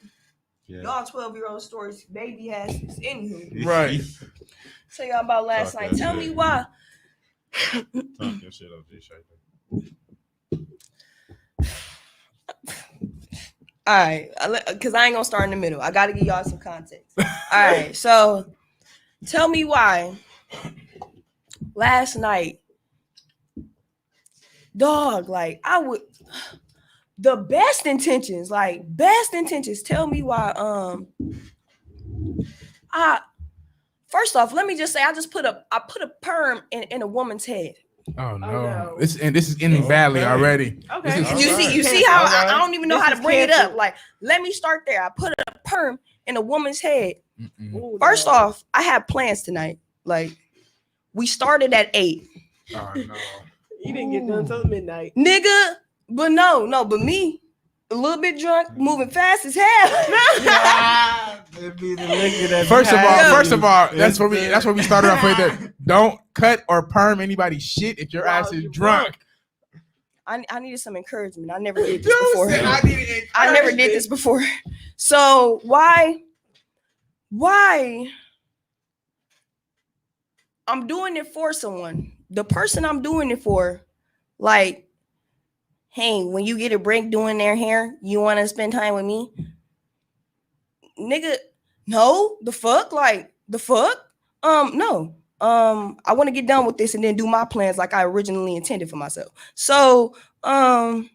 Yeah. Y'all 12-year-old stories, baby asses. Anywho, Right. tell y'all about last Talk night. that Tell shit. me why. Talk your shit up, G Shay. All right, because I ain't gonna start in the middle. I gotta give y'all some context. All right, so tell me why last night, dog, like the best intentions. Tell me why. First off, let me just say I put a perm in a woman's head. Oh no. no. This is ending badly already. Okay. This is- You see how I don't even know This how to is bring it up. canceled. Like, let me start there. I put a perm in a woman's head. Mm-mm. Ooh, First no. off, I have plans tonight. Like, we started at 8. Oh no. You didn't get done until midnight. Nigga, but but me, a little bit drunk, moving fast as hell. First Yeah. of all, that's where we started off right there. Don't cut or perm anybody's shit if your ass is you're drunk. I needed some encouragement. I never did this before. Dude said I needed I never did this before. So why I'm doing it for someone. The person I'm doing it for, like, hey, when you get a break doing their hair, you want to spend time with me? Nigga, no, the fuck? Like, the fuck? No. I want to get done with this and then do my plans like I originally intended for myself. So, I'm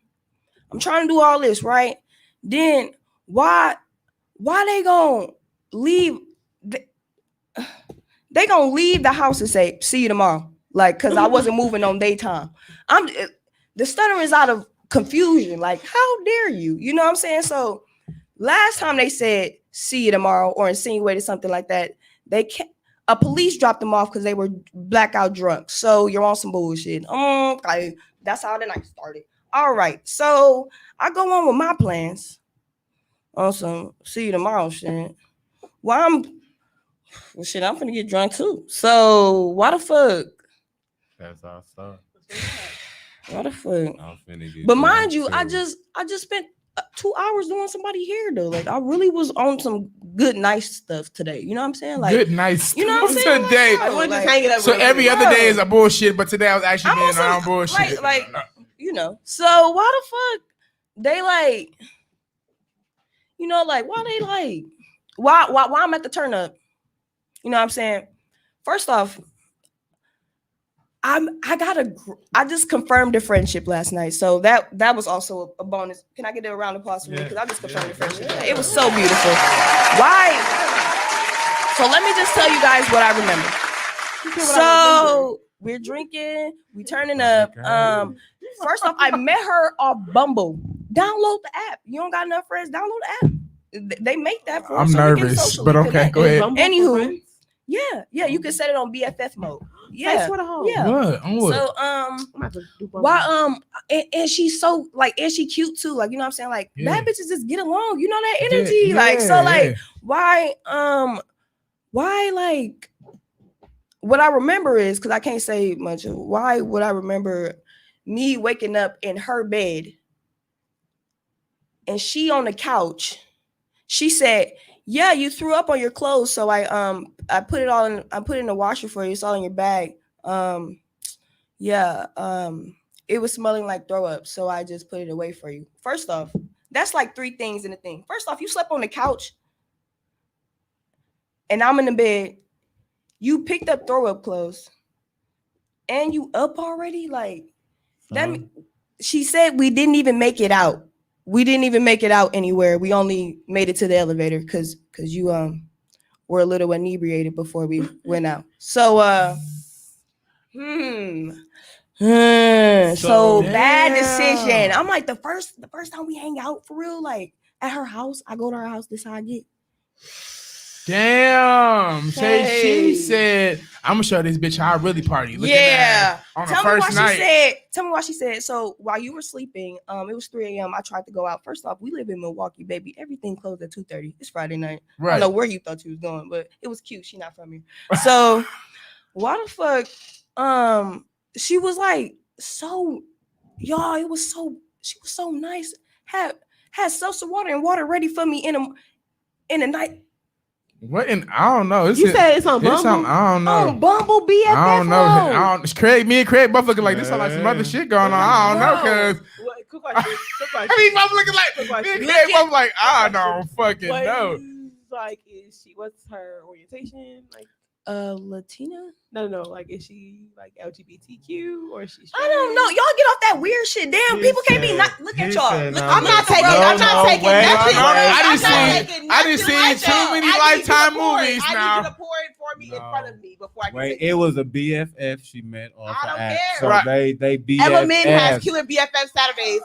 trying to do all this, right? Then why they gonna leave? They gonna leave the house and say, see you tomorrow. Like, cause I wasn't moving on daytime. The stutter is out of confusion. Like, how dare you? You know what I'm saying? So last time they said see you tomorrow or insinuated something like that, a police dropped them off because they were blackout drunk. So you're on some bullshit. Okay. That's how the night started. All right. So I go on with my plans. On some see you tomorrow shit. I'm finna get drunk too. So why the fuck? That's our start. Why the fuck? I'm finna get But drunk, mind you, too. I just spent 2 hours doing somebody's hair though. Like, I really was on some good nice stuff today. You know what I'm saying? Like, Good night. you know what I'm saying? Today. Like, I wouldn't like, just hang it up. So with every you. other day is a bullshit, but today I was actually I'm being on some- around bullshit. like, you know. So why the fuck they like, you know, like why they like why I'm at the turn up? You know what I'm saying? First off, I just confirmed a friendship last night. So that was also a bonus. Can I get a round of applause for me? Because I just confirmed a friendship. It was so beautiful. Why? So let me just tell you guys what I remember. So we're drinking, we turning up. First off, I met her off Bumble. Download the app. You don't got enough friends, download the app. They make that for us. I'm so we can nervous, socially but okay, connect. go ahead. Bumble for Anywho, friends? yeah, you can set it on BFF mode. Yeah, Thanks for the home. yeah. What? On what? So I'm gonna have to do Bumble. why and she's so like, and she cute too, like, you know what I'm saying, like Yeah. bad bitches just get along, you know, that energy, like, so like why like what I remember is, because I can't say much, why would I remember me waking up in her bed and she on the couch? She said, yeah, you threw up on your clothes, so I put it in the washer for you. It's all in your bag. It was smelling like throw up, so I just put it away for you. First off, That's like 3 things in the thing. First off, you slept on the couch and I'm in the bed. You picked up throw up clothes and you up already. Like that. She said we didn't even make it out. We didn't even make it out anywhere. We only made it to the elevator because you were a little inebriated before we went out. So so bad decision. I'm like the first time we hang out for real, like at her house. I go to her house. This how I get. Damn. She said, I'm gonna show this bitch how I really party. Look at that. On the first night. Tell me why she said. So while you were sleeping, it was 3 a.m. I tried to go out. First off, we live in Milwaukee, baby. Everything closed at 2:30. It's Friday night. Right. I don't know where you thought you was going, but it was cute. She not from here. So why the fuck? She was like so, y'all. It was so. She was so nice. Had seltzer water and water ready for me in the night. What? And I don't know. You said it's on Bumble? I don't know. Oh, Bumble BFF. I don't know. Me and Craig both looking like this. Sound like some other shit going on. I don't know, cause Quick question. I mean, both looking like me and Craig both like I don't fucking know. Like, is she? What's her orientation? Like, Latina? No. Like, is she like LGBTQ or is she? I don't know. Y'all get off that weird shit. Damn, people can't be not. Look at y'all. I'm not taking nothing. I just seen too many Lifetime movies now. I need you to pour it for me in front of me before I can. Wait, it was a BFF she met off I don't the app. care. So Right. they BFF. Element has killer BFF Saturdays.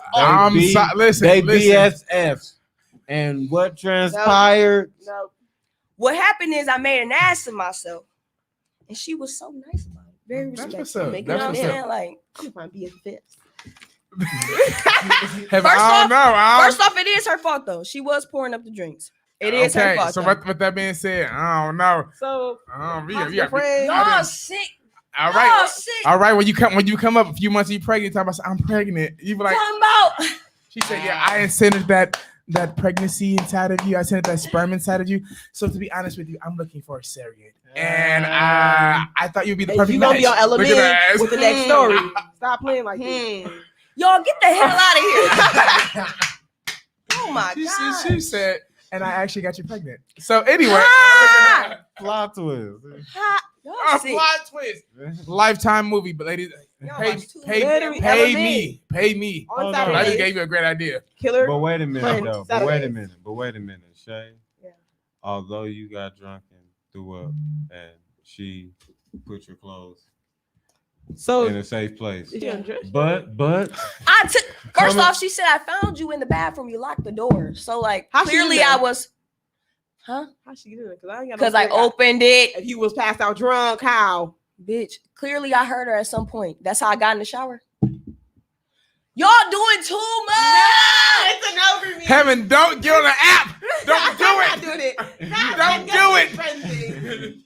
Listen. They BFF. And what transpired? No. What happened is I made an ass of myself, and she was so nice about it. Very That's respectful. what's up. You know That's what I'm what's saying? up. Like, I'm my BFF. First off, it is her fault though. She was pouring up the drinks. It is her fault. So with that being said, I don't know. So, Yeah. Y'all sick. All right. All right. When you come up a few months, you pregnant. Talk about I'm pregnant. You be like, Talking about. she said, yeah, I incented that pregnancy inside of you. I sent that sperm inside of you. So to be honest with you, I'm looking for a surrogate. And I thought you'd be the perfect you gonna match. be on Look at that ass. Element with the next story. Stop playing like this. Y'all get the hell out of here. Oh my God. She said, and I actually got you pregnant. So anyway. Plot twist. Plot twist. Lifetime movie, but ladies, pay me. On I Saturday. just gave you a great idea. Killer. But wait a minute, Friends, though. Saturdays. But wait a minute, Shay. Yeah. Although you got drunk and threw up, and she put your clothes So, in a safe place. is she undressed? But I took. First off, she said I found you in the bathroom. You locked the door. So like How she clearly do that? I was. Huh? How she get in it? Because Because I opened it. If you was passed out drunk, how? Bitch, clearly I heard her at some point. That's how I got in the shower. Y'all doing too much. It's a no for me. Heaven, don't get on the app. Don't do I'm it. not doing it. Don't do it.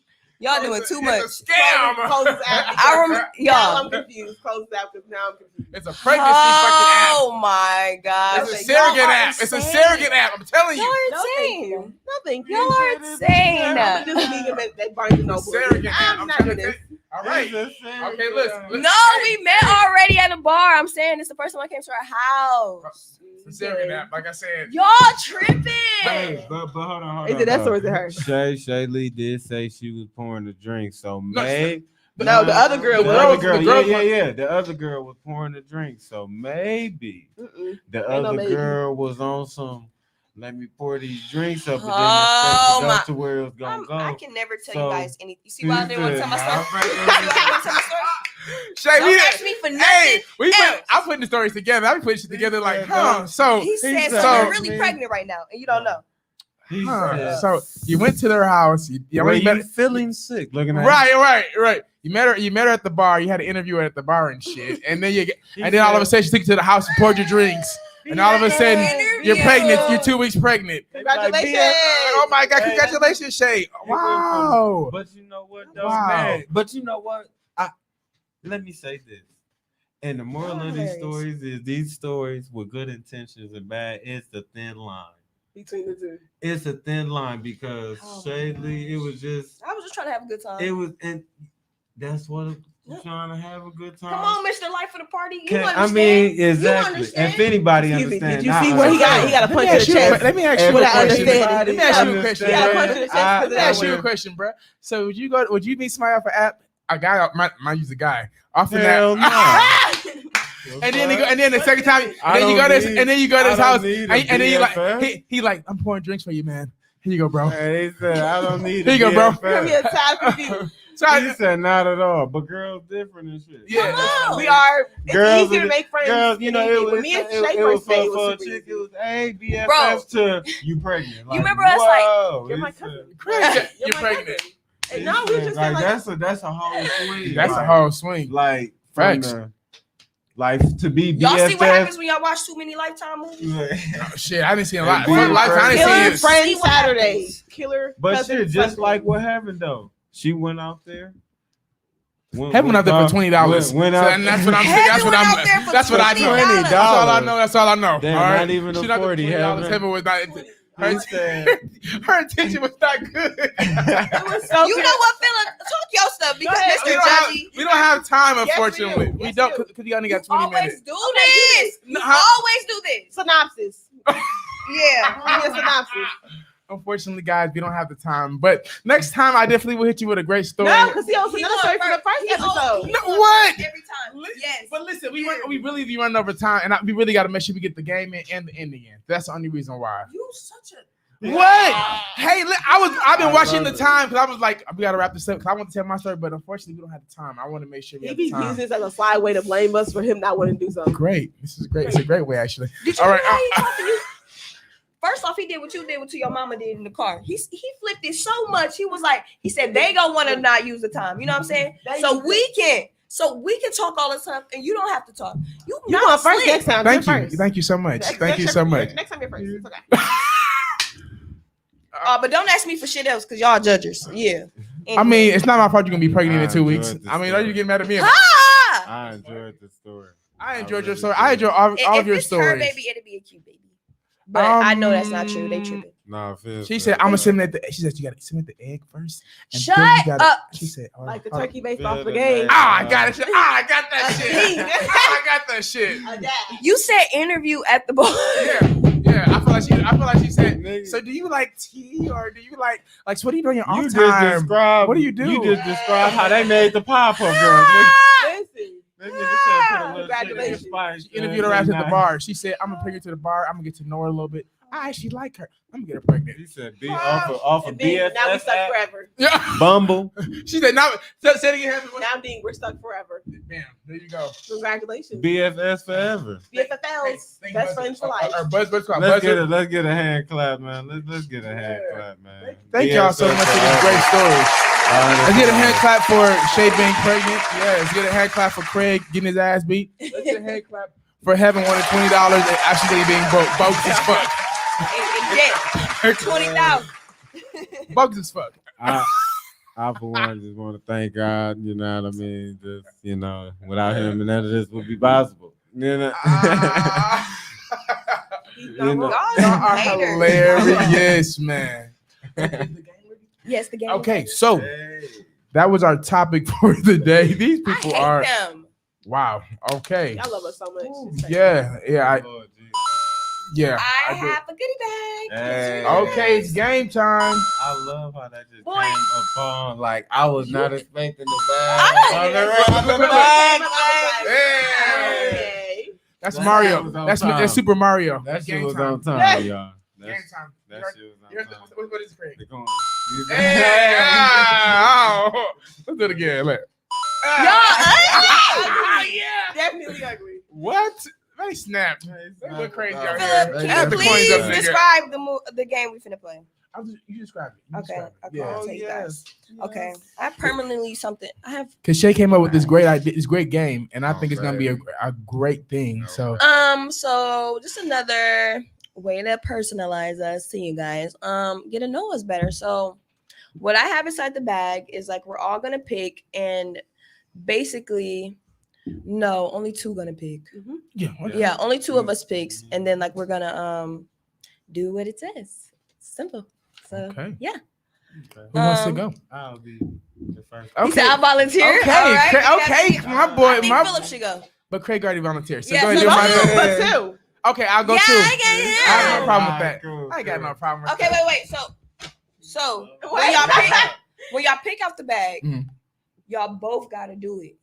Y'all doing too much. It's a scam. Close this app. I remember, Now y'all. I'm confused. Close this app because now I'm confused. It's a pregnancy fucking app. Oh my God. It's a surrogate app. It's a surrogate app. I'm telling Y'all you. are No, thank insane. you. No, thank you. Y'all are insane. I'm just vegan that Barnes and Noble. Surrogate app. I'm I'm not trying doing to this. All right. Okay, listen. No, we met already at a bar. I'm saying it's the first time I came to our house. It's a surrogate app. Like I said. Y'all tripping. Hey, but hold on. Is it us or is it her? Shay Lee did say she was pouring the drink, so maybe. No, the other girl The was. other girl, the girl yeah. The other girl was pouring the drink, so maybe the no other maybe. girl was on some. Let me pour these drinks up and then Oh, expect it my- up to where it was gonna go. I can never tell So, you guys anything. You see why I didn't want to tell my story? Nah, You see why I didn't want to tell my story? Shay, Don't ask me for nothing. Hey, else. I'm putting the stories together. I'm putting shit together like, Yeah, so, He said, said, so you're so- really pregnant right now, and you don't know. He said, so you went to their house. You were already met you feeling sick? Looking at right. You met her at the bar. You had an interview at the bar and shit. And then all of a sudden she took you to the house and poured your drinks. And all of a sudden you're pregnant. You're 2 weeks pregnant. Congratulations. Oh my God! Congratulations, Shay. Wow. But you know what, though, Wow. man? But you know what? Let me say this. And the moral of these stories is these stories with good intentions and bad, it's the thin line. Between the two. It's a thin line because Oh. Shay Lee, it was just I was just trying to have a good time. it was, and that's what You trying to have a good time? Come on, Mr. Life of the Party. You I understand? mean, exactly. understand? If anybody Excuse me, understands, did you see where he got a punch in the chest? Let me ask you a Without question. understanding. Let me ask you a question. He got a punch in the chest because Let of me that ask you a one. question, bro. So would you meet somebody off an app? A guy might use a guy off an Hell app. no. And then the second time, I and then you go don't to need- and then you go to his I don't house, need and a then you like BFF. he like, I'm pouring drinks for you, man. Here you go, bro. Hey, he said, I don't need Here you go, bro. Come here, Todd confused. So He said, not at all. But girls different and shit. Yeah. Come on. We are. It's Girls easier are to make friends. Girls, you know, than it when was, me and it, Shay it was first met, it for was a super chick. easy. It was, hey, BFF Bro. to you pregnant. Like, remember us, like, whoa. You're my He cousin. said- Crazy. You're my pregnant. cousin. And no, we just like, like that's a whole swing. That's a like, whole swing. like from Facts. the, like to be Y'all see what BFF. happens when y'all watch too many Lifetime movies? Oh, shit, I didn't see a lot. Hey, Fuck Lifetime, I Killer didn't see it. Friend See what Saturday. happens. Killer. But Cousin shit, just Sunday. like what happened though. She went out there. Heaven out there for $20. Went So, out and that's what I'm saying. Heaven That's what went I'm. out there for That's what I know. $20. That's all I know. That's all I know. Damn, all right? not even a She not the 40, $20. Heaven. Heaven was not. Her, He said, her attention was not good. It was so You good. know what, Philip? Talk your stuff because ahead. we, Mr. don't have, Judgy, we don't have time, Yes, we unfortunately. do. We Yes, don't we do. because you only got you 20 always minutes. do Okay, this. No, You how- always do this. Synopsis. Yeah. Give me a synopsis. Unfortunately, guys, we don't have the time. But next time, I definitely will hit you with a great story. No, because he owes He another going story from the first He episode. always- he No, going what? first every time. Yes. But listen, we really be running over time, and we really got to make sure we get the game in and the ending in. That's the only reason why. You such a. What? Hey, I've been I watching love the it. time because I was like, we gotta wrap this up because I want to tell my story, but unfortunately, we don't have the time. I want to make sure we He have be the time. using this as a slide way to blame us for him not wanting to do something. Great. This is great. It's a great way, actually. Did you All know right, how he talked to you? First off, he did what you did, what your mama did in the car. He flipped it so much. He was like, he said they gonna want to not use the time. You know what I'm saying? So we can talk all the time, and you don't have to talk. You You not going first slick. next time. Thank You're you. first. Thank you so much. Next- Thank you next so time- much. Next time you're first. It's okay. But don't ask me for shit else because y'all judges. Yeah. I mean, it's not my fault you're gonna be pregnant in I 2 weeks. enjoyed this I mean, are story. you getting mad at me? Ah! I enjoyed the story. I enjoyed your really story. did. I enjoy all If of your it's her stories. baby, it'll be a cute baby. But I know that's not true. They tripping. Nah, Phil She said, said, "I'm gonna send at the." She said, "You gotta send at the egg first. And Shut then you gotta-" up. She said, "Hold Like the on, hold on." turkey based Feel off the the game. night. I got it. I got that A shit. thing. I got that shit. You said interview at the bar. Yeah. I feel like she said. Nigga. So do you like tea or do you like so what do you do on your You off just time? described. What do you do? You just described how they made the pop up, girl. Listen. That nigga said put a little Congratulations. shit in your spice, She interviewed her man. ass at the Nah. bar. She said, "I'm gonna bring her to the bar. I'm gonna get to know her a little bit. I actually like her. I'm gonna get her pregnant." He said, "Be off of And then now we BFF stuck app, forever. Yeah. Bumble." She said, "Now say it again." Heaven. Now I'm being we're stuck forever. Bam. There you go. Congratulations. BFS forever. BFFLs. Thank you, Best friends for life. Our buzz squad. Let's get a hand clap, man. Let's get a hand clap, man. Thank y'all so BFF much for this forever. great story. Let's Let's get a hand clap for Shay being pregnant. Yeah, let's get a hand clap for Craig getting his ass beat. Let's get a hand clap for Heaven wanting $20 and actually being bogus as fuck. Yeah. 20,000. Bogus as fuck. I for one just want to thank God. You know what I mean? Just without him, none of this would be possible. You know. He's You know. not wrong. Y'all Y'all are haters. hilarious, man. Yes, the game. Okay, so that was our topic for the day. These I people hate are them. wow. Okay. Y'all love us so much. Yeah. I Lord Jesus. I do. have a goodie bag. Hey. Okay, it's game time. I love how that just Boy. came upon. Like I was not expecting the I bag. don't- Hey. That's That Mario. was on That's time. Super Mario. That shit Game was time. on time, y'all. Game time. That shit was You're- on time. what is it, Craig? They going- Hey, oh. Let's do it again. Look. Definitely ugly. What? They snapped. Hey, Look crazy oh, out Philip, here. can Add you the coins please up, nigga. describe the game we finna play? You describe it. You Okay, describe it. okay. Yeah. I'll tell you guys. Okay, I permanently something. I have Because Shay came up with this great idea, this great game, and I Oh, think it's gonna be a great thing. So so just another way to personalize us to you guys. Get to know us better. So what I have inside the bag is like we're all gonna pick, and basically, no, only two gonna pick. Yeah, only two of us picks, and then like we're gonna do what it says. Simple. So Okay. yeah. Who wants to Um, go? I'll be the first. He said, "I'll volunteer." Okay, All right. okay, my boy, I think Philip should go. But Craig already volunteered, so Yeah, go ahead. so Do go my ahead. But two. Okay, I'll go Yeah, too. I I have no get problem with that. Cool, I ain't got cool. no problem with Okay, that. wait. So when y'all pick out the bag, Mhm. y'all both got to do it.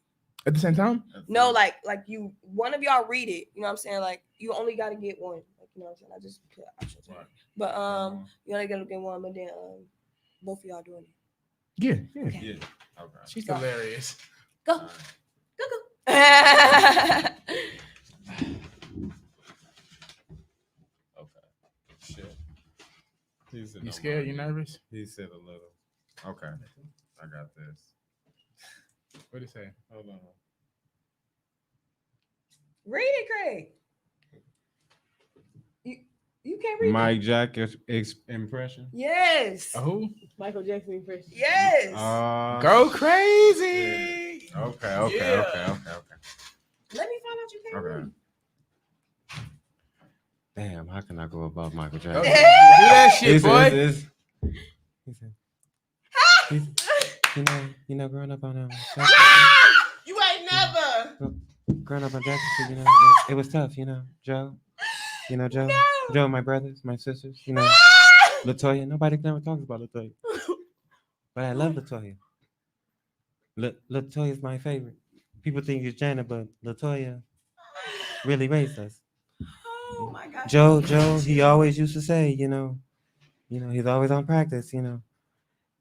At the same time? No, like you, one of y'all read it. You know what I'm saying? Like you only got to get one. Like you know what I'm saying? I just put options. Right. But you only got to get one. But then both of y'all doing it. Yeah, yeah. Yeah. Okay. She's hilarious. Go. Go. Okay. Shit. He said You no scared? mind. You nervous? He said a little. Okay. I got this. What did he say? Hold on. Read it, Craig. You can't read it. Mike Jack impression. Yes. Oh, Michael Jackson impression. Yes. go crazy. Okay. Let me find out you can't Okay. read. Damn, how can I go above Michael Go. Jackson? Do that shit, boy. He said, you know, growing up on You ain't never. growing up on Jackson Street, you know, it was tough, you know, Joe. You know, Joe. No. Joe, my brothers, my sisters, you know, Latoya. Nobody never talks about Latoya. But I love Latoya. Latoya's my favorite. People think it's Janet, but Latoya really raised us. Oh my gosh. Joe, he always used to say, you know, he's always on practice, and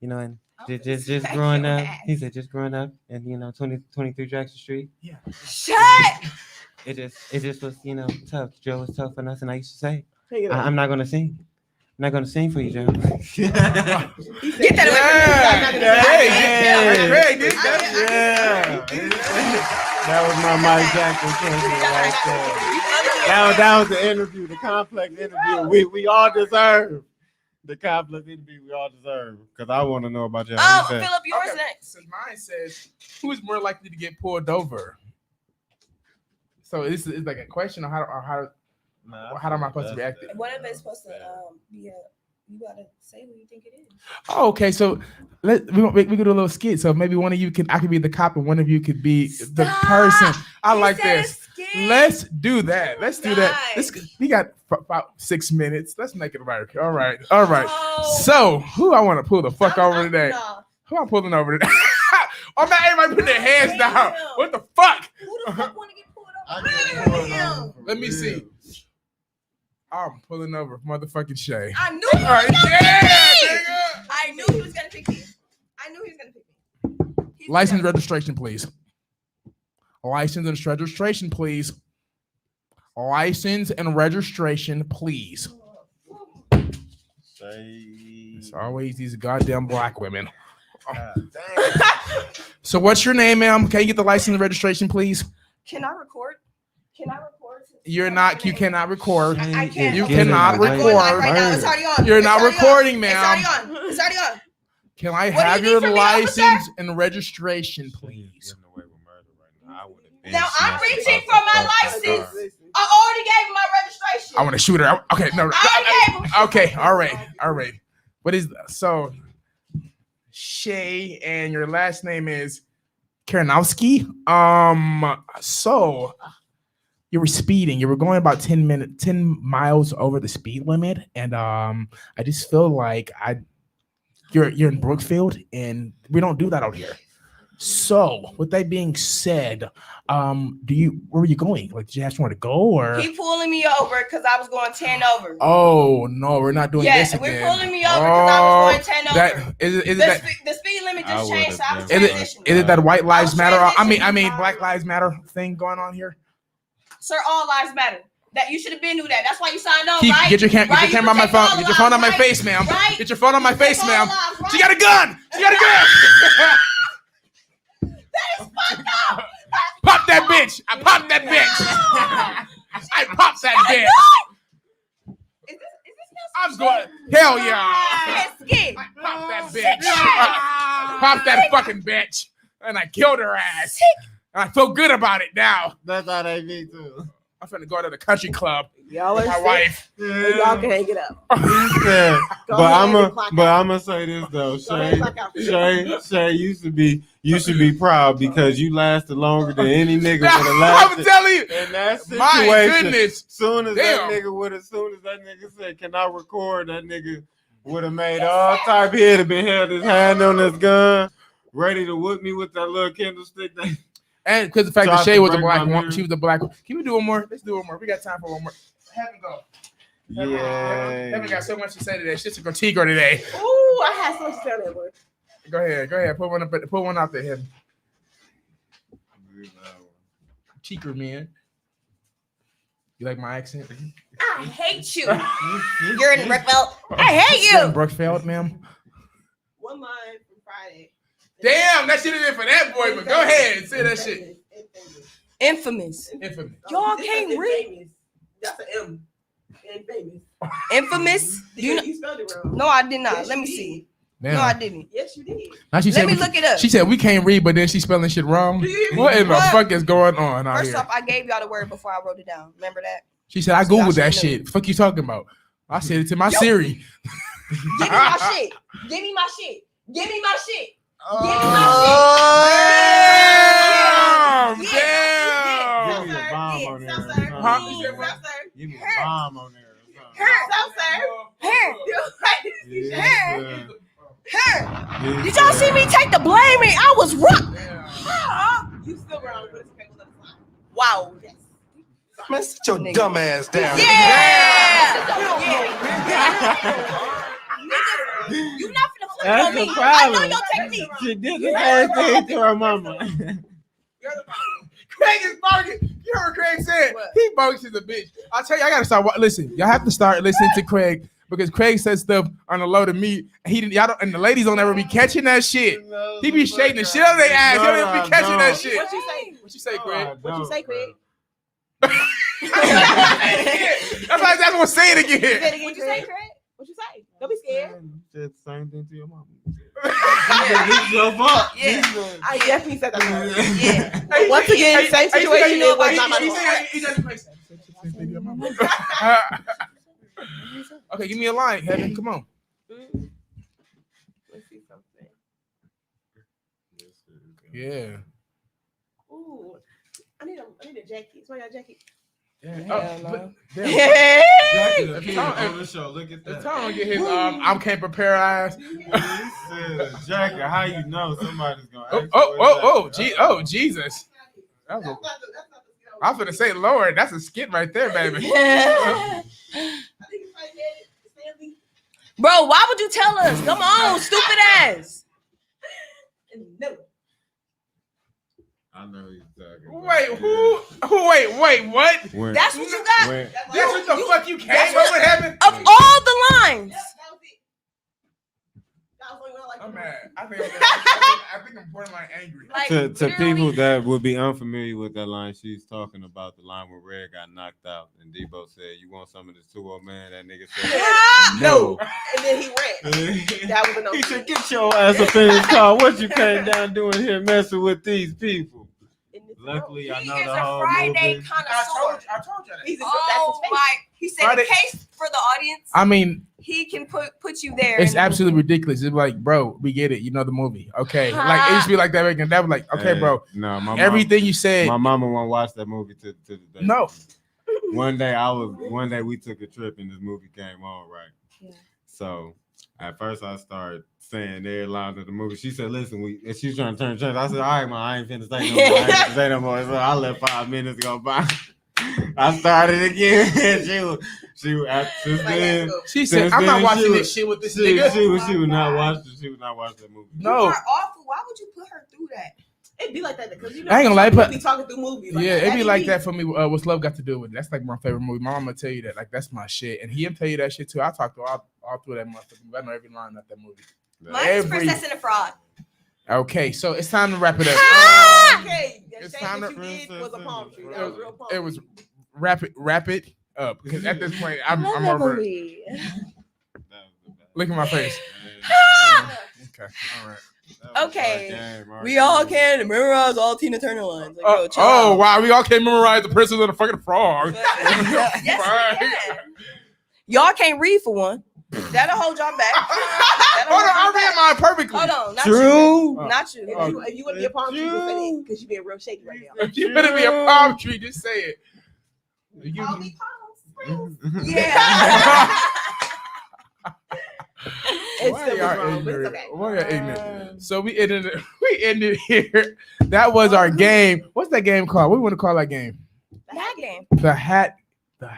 just growing up, he said just growing up and 23 Jackson Street. Yeah. Shut. It just was, tough. Joe was tough on us, and I used to say, Take it out. I'm not gonna sing. I'm not gonna sing for you, Joe. Get that away from me. Craig did Yeah. That was my Mike Jackson right there. That was the interview, the complex interview. We all deserve the complex interview. We all deserve, because I want to know about you. Philip, yours Okay. next. So mine says, who's more likely to get pulled over? So this is like a question on how am I supposed to react? One of it's supposed to be a. You gotta say who you think it is. Oh, okay. So we could do a little skit. So maybe one of you I could be the cop, and one of you could be the Stop. person. I He like said this. skit. Let's do that. Let's do that. Guys. We got about 6 minutes. Let's make it work. All right. All right. Oh. So who I want to pull the fuck over today? No. Who I'm pulling over today? Oh man, everybody put their hands Damn. down. What the fuck? Who the fuck want to get pulled I over? get Damn. pulled over for Let me real. see. I'm pulling over fucking Shay. I knew All he was right, gonna yeah, pick me. nigga. I knew he was gonna pick me. I knew he was gonna pick me. He's License gonna- registration, please. License and registration, please. License and registration, please. It's always these goddamn black women. So what's your name, ma'am? Can you get the license and registration, please? Can I record? Can I record? You cannot record. I can't. You Okay, cannot I'm going live record. right now. It's already on. You're It's not already recording, on. ma'am. It's already on. It's already on. Can I What do you have need your from me, officer? license and registration, please? Now I'm reaching for my license. I already gave him my registration. I want to shoot her. Okay, no. I already gave him. Okay, all right. What is so? Shay, and your last name is Karanowski. So you were speeding. You were going about 10 miles over the speed limit, and I just feel like you're in Brookfield, and we don't do that out here. So, with that being said, where were you going? Like, did you have somewhere to go, or? He pulling me over because I was going 10 over. Oh no, we're not doing this Yeah, we're again. pulling me over because I was going 10 over. That is that. The speed limit I just would've changed, so I was been- transitioning. Is it that White Lives I'm Matter? I mean, transitioning. Black Lives Matter thing going on here. Sir, all lives matter. That you should have been knew that. That's why you signed on, Keep right? get your camera Right, on my you phone. protect all Get your phone on my lives, face, ma'am. right? Get your phone on my face, Protect all ma'am. lives, right? She got a gun. She got a gun. That is fucked up. Pop that bitch. I popped that bitch. I popped that bitch. Is this I'm going. Hell yeah. Let's get. I popped that bitch. I popped that fucking bitch, and I killed her ass. And I feel good about it now. That's how they be too. I'm finna go to the country club Y'all with are my sick. wife. And y'all can hang it up. He said, Go but ahead and clock out. I'm gonna say this though, Go ahead and clock out. Shay, you should be proud because you lasted longer than any nigga would have I'm lasted. telling you, In that situation, my goodness. soon as Damn. that nigga said, "Can I record?" That nigga would have made all type. He'd have been held his hand on his gun, ready to whip me with that little candlestick. And because the fact that Tried Shay to was a break black my woman, mirror. she was a black woman. Can we do one more? Let's do one more. We got time for one more. Have him go. Heaven got so much to say today. She's a critique today. Ooh, I had so much to say on that one. Go ahead. Put one up. Put one out there, Heaven. Cheeker, man. You like my accent? I hate you. You're in Brookville. I hate you. Brookfield, ma'am. One line from Friday. Damn, that should have been for that boy, but go ahead and say that shit. Infamous. Infamous. Y'all can't read. That's an M. Infamous. Infamous. You spelled it wrong. No, I did not. Yes, Let me you see. Damn. No, I didn't. Yes, you did. Now she Let said me look it up. She said we can't read, but then she's spelling shit wrong. Do you hear me? What in the What? fuck is going on out First here? off, I gave y'all the word before I wrote it down. Remember that? She said I So y'all googled that should know. shit. Fuck you talking about? I said it to my Siri. Give me my shit. Give me my shit. Give me my shit. Oh, Yeah. damn. Give me a bomb on there. South sir. Huh? South sir. Give me a bomb on there. South sir. Here. Yes, Here. Did y'all see me take the blame? I was wrong. You still wrong, but it's okay. We'll let it slide. Wow. Yes. Man, sit your dumb ass down. You not finna flip That's on me. the I know problem. your technique. She did the same thing to her mama. You're the problem. Craig is bogus. You heard what Craig said? What? He bogus as a bitch. I tell you, I gotta start. Listen, y'all have to start listening to Craig because Craig said stuff on the low to me. He didn't. Y'all don't, and the ladies don't ever be catching that shit. He be shaking the shit out of their ass. They don't even be catching that shit. What you say? What you say, Craig? What you say, Craig? That's what say it again. What you say, Craig? What you say? Don't be scared. Said the same thing to your mama. Yeah. Your fault. Yeah. I definitely said that. Yeah. Hey, Once again, hey, same hey, situation. you know It was what? not my He fault. said he doesn't play Okay, give me a line, Heaven. Come on. Let's see something. Yeah. Ooh, I need a jacket. So I got a jacket. Hell no. If If on the show, look at If that. Tom get his I can't prepare eyes. He said, Jacket, how you know somebody's gonna ask Jesus. That was That's not the skill. I was gonna say, Lord, that's a skit right there, baby. I think it's like Stanley Bro, why would you tell us? Come on, stupid ass. and Miller. I know he's talking. Wait, who? Wait, what? That's what you got? When, That's what the fuck you came up with, Heaven? Of all the lines. That was it. That was only one I liked. I'm mad. I think I'm borderline angry. Like, to literally. people that would be unfamiliar with that line, she's talking about the line where Red got knocked out and Debo said, "You want some of this too, old man?" That nigga said, No. And then he ran. That was enough. He said, "Get your ass up in his car. What you came down doing here messing with these people?" Luckily, I He know is the a whole Friday movie. connoisseur. I told you that. He's a, Oh that's his face. my! He said, Friday- in case for the audience, I mean, he can put you there. it's and- absolutely ridiculous. It's like, bro, we get it. You know the movie. Okay. Like, it used to be like that back in that was like, okay, Hey, bro. No, my Everything you said. my mama won't watch that movie to the day. No. One day we took a trip and this movie came on, right? Yeah. So at first I started saying every line of the movie. She said, "Listen, and she's trying to turn the church." I said, "All right, man, I ain't finna say no more. I ain't finna say no more." So I let 5 minutes go by. I started again. she was since then. She said, Since I'm not then, watching she this was- shit with this She nigga. would not watch it. She would not watch that movie. You No. are awful. Why would you put her through that? It'd be like that because you know I ain't gonna lie, people but- be talking through movies. Like, Yeah, it'd be that like me. that for me. What's Love Got to Do with it? That's like my favorite movie. My mama tell you that. Like, that's my shit. And he'll tell you that shit too. I talk to all through that motherfucker. I know every line of that movie. Mine is Every- Princess and the Frog. Okay, so it's time to wrap it up. Okay, that It's shade time that to- you did was a palm tree. That was real palm It was tree. wrap it up. Because at this point, I'm Love that over it. movie. That was the best. Look at my face. Yeah. Okay, all right. Okay. We all can memorize all Tina Turner lines. Like, yo, chill Oh out. wow, we all can't memorize the Princess and the fucking Frog. Yes, we can. Y'all can't read for one. That'll hold y'all back. Hold on, I read mine perfectly. Hold on, not True. you. Not you. If you want to be a palm tree, just say it because you're being real shaky right now. If you better be a palm tree, just say it. I'll be palm springs. Yeah. It's Why still y'all wrong, but it's ignorant? okay. Why y'all ignorant? So we ended here. That was our game. What's that game called? What do we want to call that game? That game. The hat game.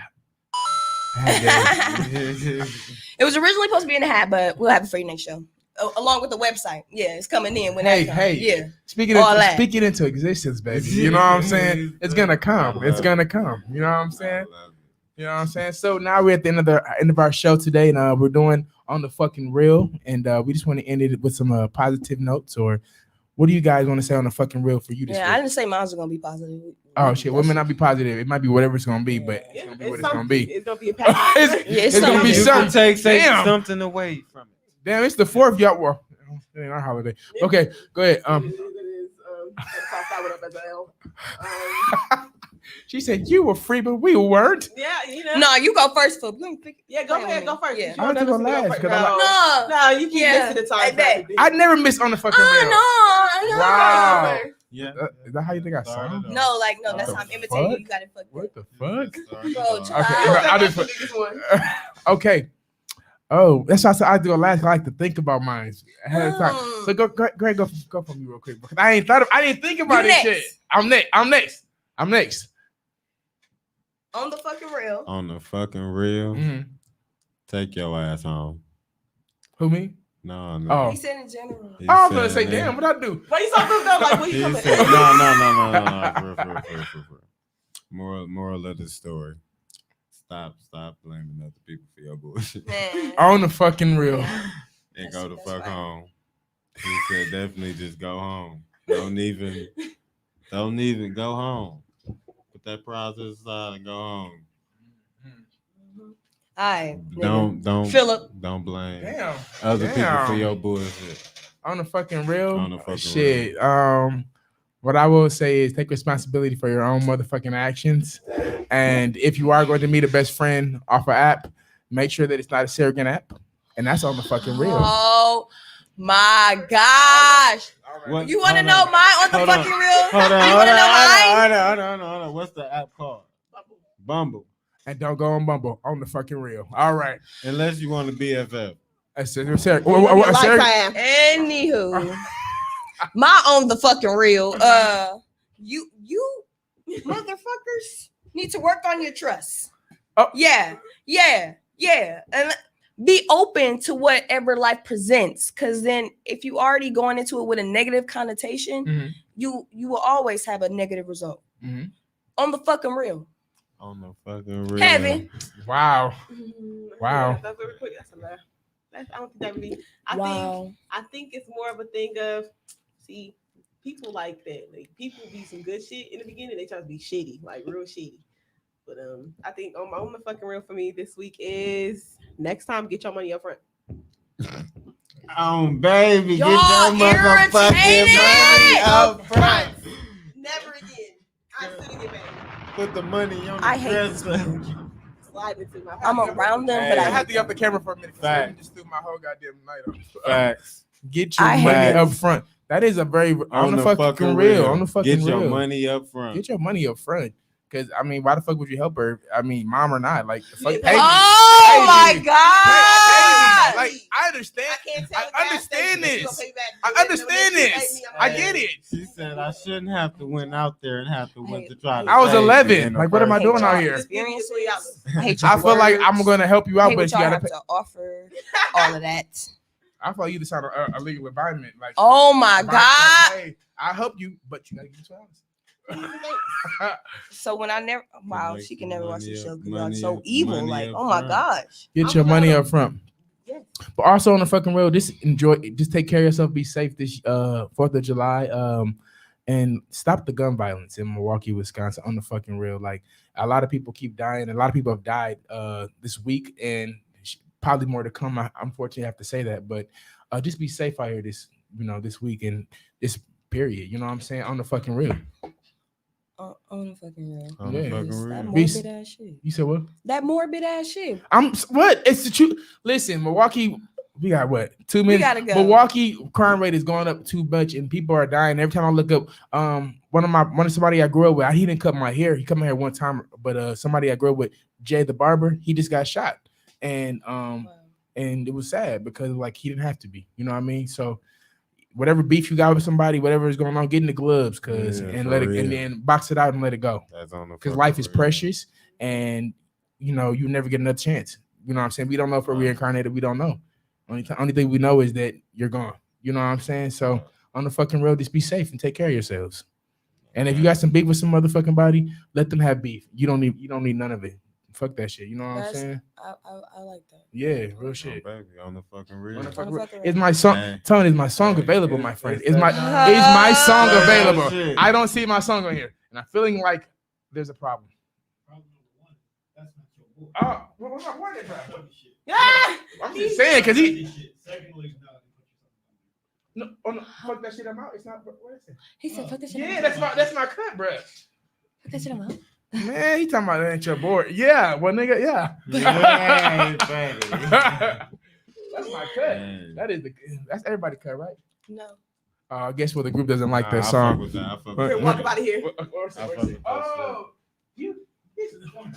It was originally supposed to be in the hat, but we'll have it for you next show. Along with the website. Yeah, it's coming in when that comes. Yeah. Speaking into existence, baby. You know what I'm saying? It's gonna come. It's gonna come. You know what I'm saying? You know what I'm saying? So now we're at the end of our show today, and we're doing On the Fucking Real, and we just want to end it with some positive notes. Or what do you guys want to say on the fucking real for you this Yeah, week? I didn't say mine was gonna be positive. Oh shit, well, it may not be positive. It might be whatever it's gonna be, but it's gonna be what it's gonna be. It's gonna be a package. It's gonna be You something. can take Damn. something away from it. Damn, it's the 4th, y'all. Well, it ain't our holiday. Okay, go ahead. She said you were free, but we weren't. Yeah, you know. No, you go first. Yeah, go ahead. Go first. Yeah. You I don't have to go never last, sit down 'cause first. No. No, you keep Yeah. missing the I time. bet. I never miss on the fucking real. Oh no. Wow. Yeah. Is that how you think I sound? No, like no, that's What how I'm the imitating. fuck? You gotta fuck. What the fuck? Bro, chill Okay, out. I just okay. Oh, that's why I said I do a last. I like to think about mine ahead of time. So go for me real quick because I didn't think about You this next. shit. I'm next. On the fucking real. On the fucking real, Mhm. take your ass home. Who me? No. Oh. He said in general. He I was gonna said say, damn, what I do? Why you so moved up? Like, what He you coming? said, no. For real. Moral of the story. Stop blaming other people for your bullshit. Man. On the fucking real. And go the That's fuck right. home. He said definitely just go home. Don't even go home. Put that process aside and go home. Alright. Don't Philip. Don't blame Damn. other people for Damn. your bullshit. On the fucking real. On the fucking shit. What I will say is take responsibility for your own motherfucking actions. And if you are going to meet a best friend off an app, make sure that it's not a surrogate app. And that's on the fucking real. Oh my gosh. What? You want to Hold know on. mine on the Hold on. fucking real? Hold on, You hold want to know mine? on. What's the app called? Bumble. And don't go on Bumble. On the fucking real. All right. Unless you want to BFF. That's a surrogate. Lifetime. Anywho, my on the fucking real. You motherfuckers need to work on your trust. Oh. Yeah, and be open to whatever life presents. Because then, if you already going into it with a negative connotation, Mhm. you will always have a negative result. Mhm. On the fucking real. On the fucking real. Heavy. Wow. Wow. Yeah, that's very quick. That's a laugh. I don't think that really. I think it's more of a thing of see people like that. Like people be some good shit in the beginning. They try to be shitty, like real shitty. But I think on the fucking real for me this week is next time get your money up front. Baby, Y'all get your motherfucking irritated. money up front. Never again. I'm sitting it back. Put the money on the I hate this dresser. Slide into my. I'm around them, Hey, but I I had to get up the camera for a minute. Facts. You just threw my whole goddamn night off. Facts. Get your I money hate up it. front. That is a very on the fucking real. On the fucking Get real. your money up front. Get your money up front. Because I mean, why the fuck would you help her? I mean, mom or not? Like, the fuck, Yeah, pay me. Oh Pay my me. god! Like, I understand. I can't tell. I understand this. I understand this. I get it. She said I shouldn't have to went out there and have to went to try to. I was save you 11. in the Like, what am I first doing place. out here? Experiences. $3. Hate your I feel like words. I'm gonna help you out, Hate but what you y'all gotta have pay. to offer. All of that. I feel like you just sound a legal environment. Like, Oh my like, god! hey, I'll help you, but you gotta give me $2. So when I never, wow, Like she can never watch the money show up- because y'all money so up- evil. money Like, up oh my front. gosh. Get your money up front. Yes. But also on the fucking road, just take care of yourself, be safe this 4th of July. And stop the gun violence in Milwaukee, Wisconsin on the fucking real. Like, a lot of people keep dying. A lot of people have died this week, and probably more to come. I unfortunately have to say that, but just be safe out here this week and this period. You know what I'm saying? On the fucking real. On the fucking real. On the Yeah. fucking That real. morbid ass shit. You said what? That morbid ass shit. What? It's the truth. Listen, Milwaukee. We got what? 2 minutes. gotta go. Milwaukee crime rate is going up too much, and people are dying. Every time I look up, somebody I grew up with, he didn't cut my hair. He cut my hair one time, but somebody I grew up with, Jay the barber, he just got shot, and it was sad because like he didn't have to be. You know what I mean? So whatever beef you got with somebody, whatever is going on, get in the gloves, and let it, and then box it out and let it go. That's on the Because fucking life is real. precious, and you never get another chance. You know what I'm saying? We don't know if we're reincarnated. We don't know. Only thing we know is that you're gone. You know what I'm saying? So on the fucking road, just be safe and take care of yourselves. And if you got some beef with some motherfucking body, let them have beef. You don't need none of it. Fuck that shit. You know what I'm saying? I like that. Yeah, real Oh, shit. baby, on the fucking real. On the fucking On the real. fucking Is real. my song, Man. Tony? Is my song available, my friend? Is my song Oh, available? shit. I don't see my song on here, and I'm feeling like there's a problem. Oh, what am I wondering about? I'm just saying, cause he. No, fuck that shit. I'm out. It's not. What is it? He said, "Fuck this shit." Yeah, that's my cut, bro. Fuck this shit. I'm out. Man, he talking about that ain't your board. Yeah, well, nigga, yeah. Yeah, baby. That's my cut. Man. That's everybody cut, right? No. I guess the group doesn't like Nah, that I fuck song. with that. I fuck But- with Here, that. walk up out of here. I fuck with that Oh,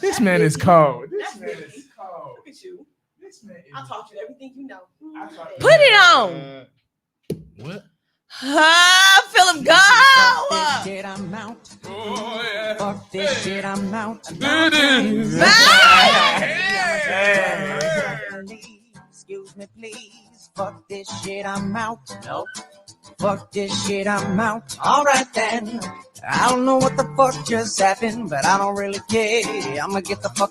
this man is cold. This man is cold. Look at you. This man is. I taught you everything you know. Put it on. What? I feel him go. Fuck this shit, I'm out. Oh, yeah. Fuck this shit, I'm out. Excuse me, please. Fuck this shit, I'm out. Nope. Fuck this shit, I'm out. Alright then. I don't know what the fuck just happened, but I don't really care. I'ma get the fuck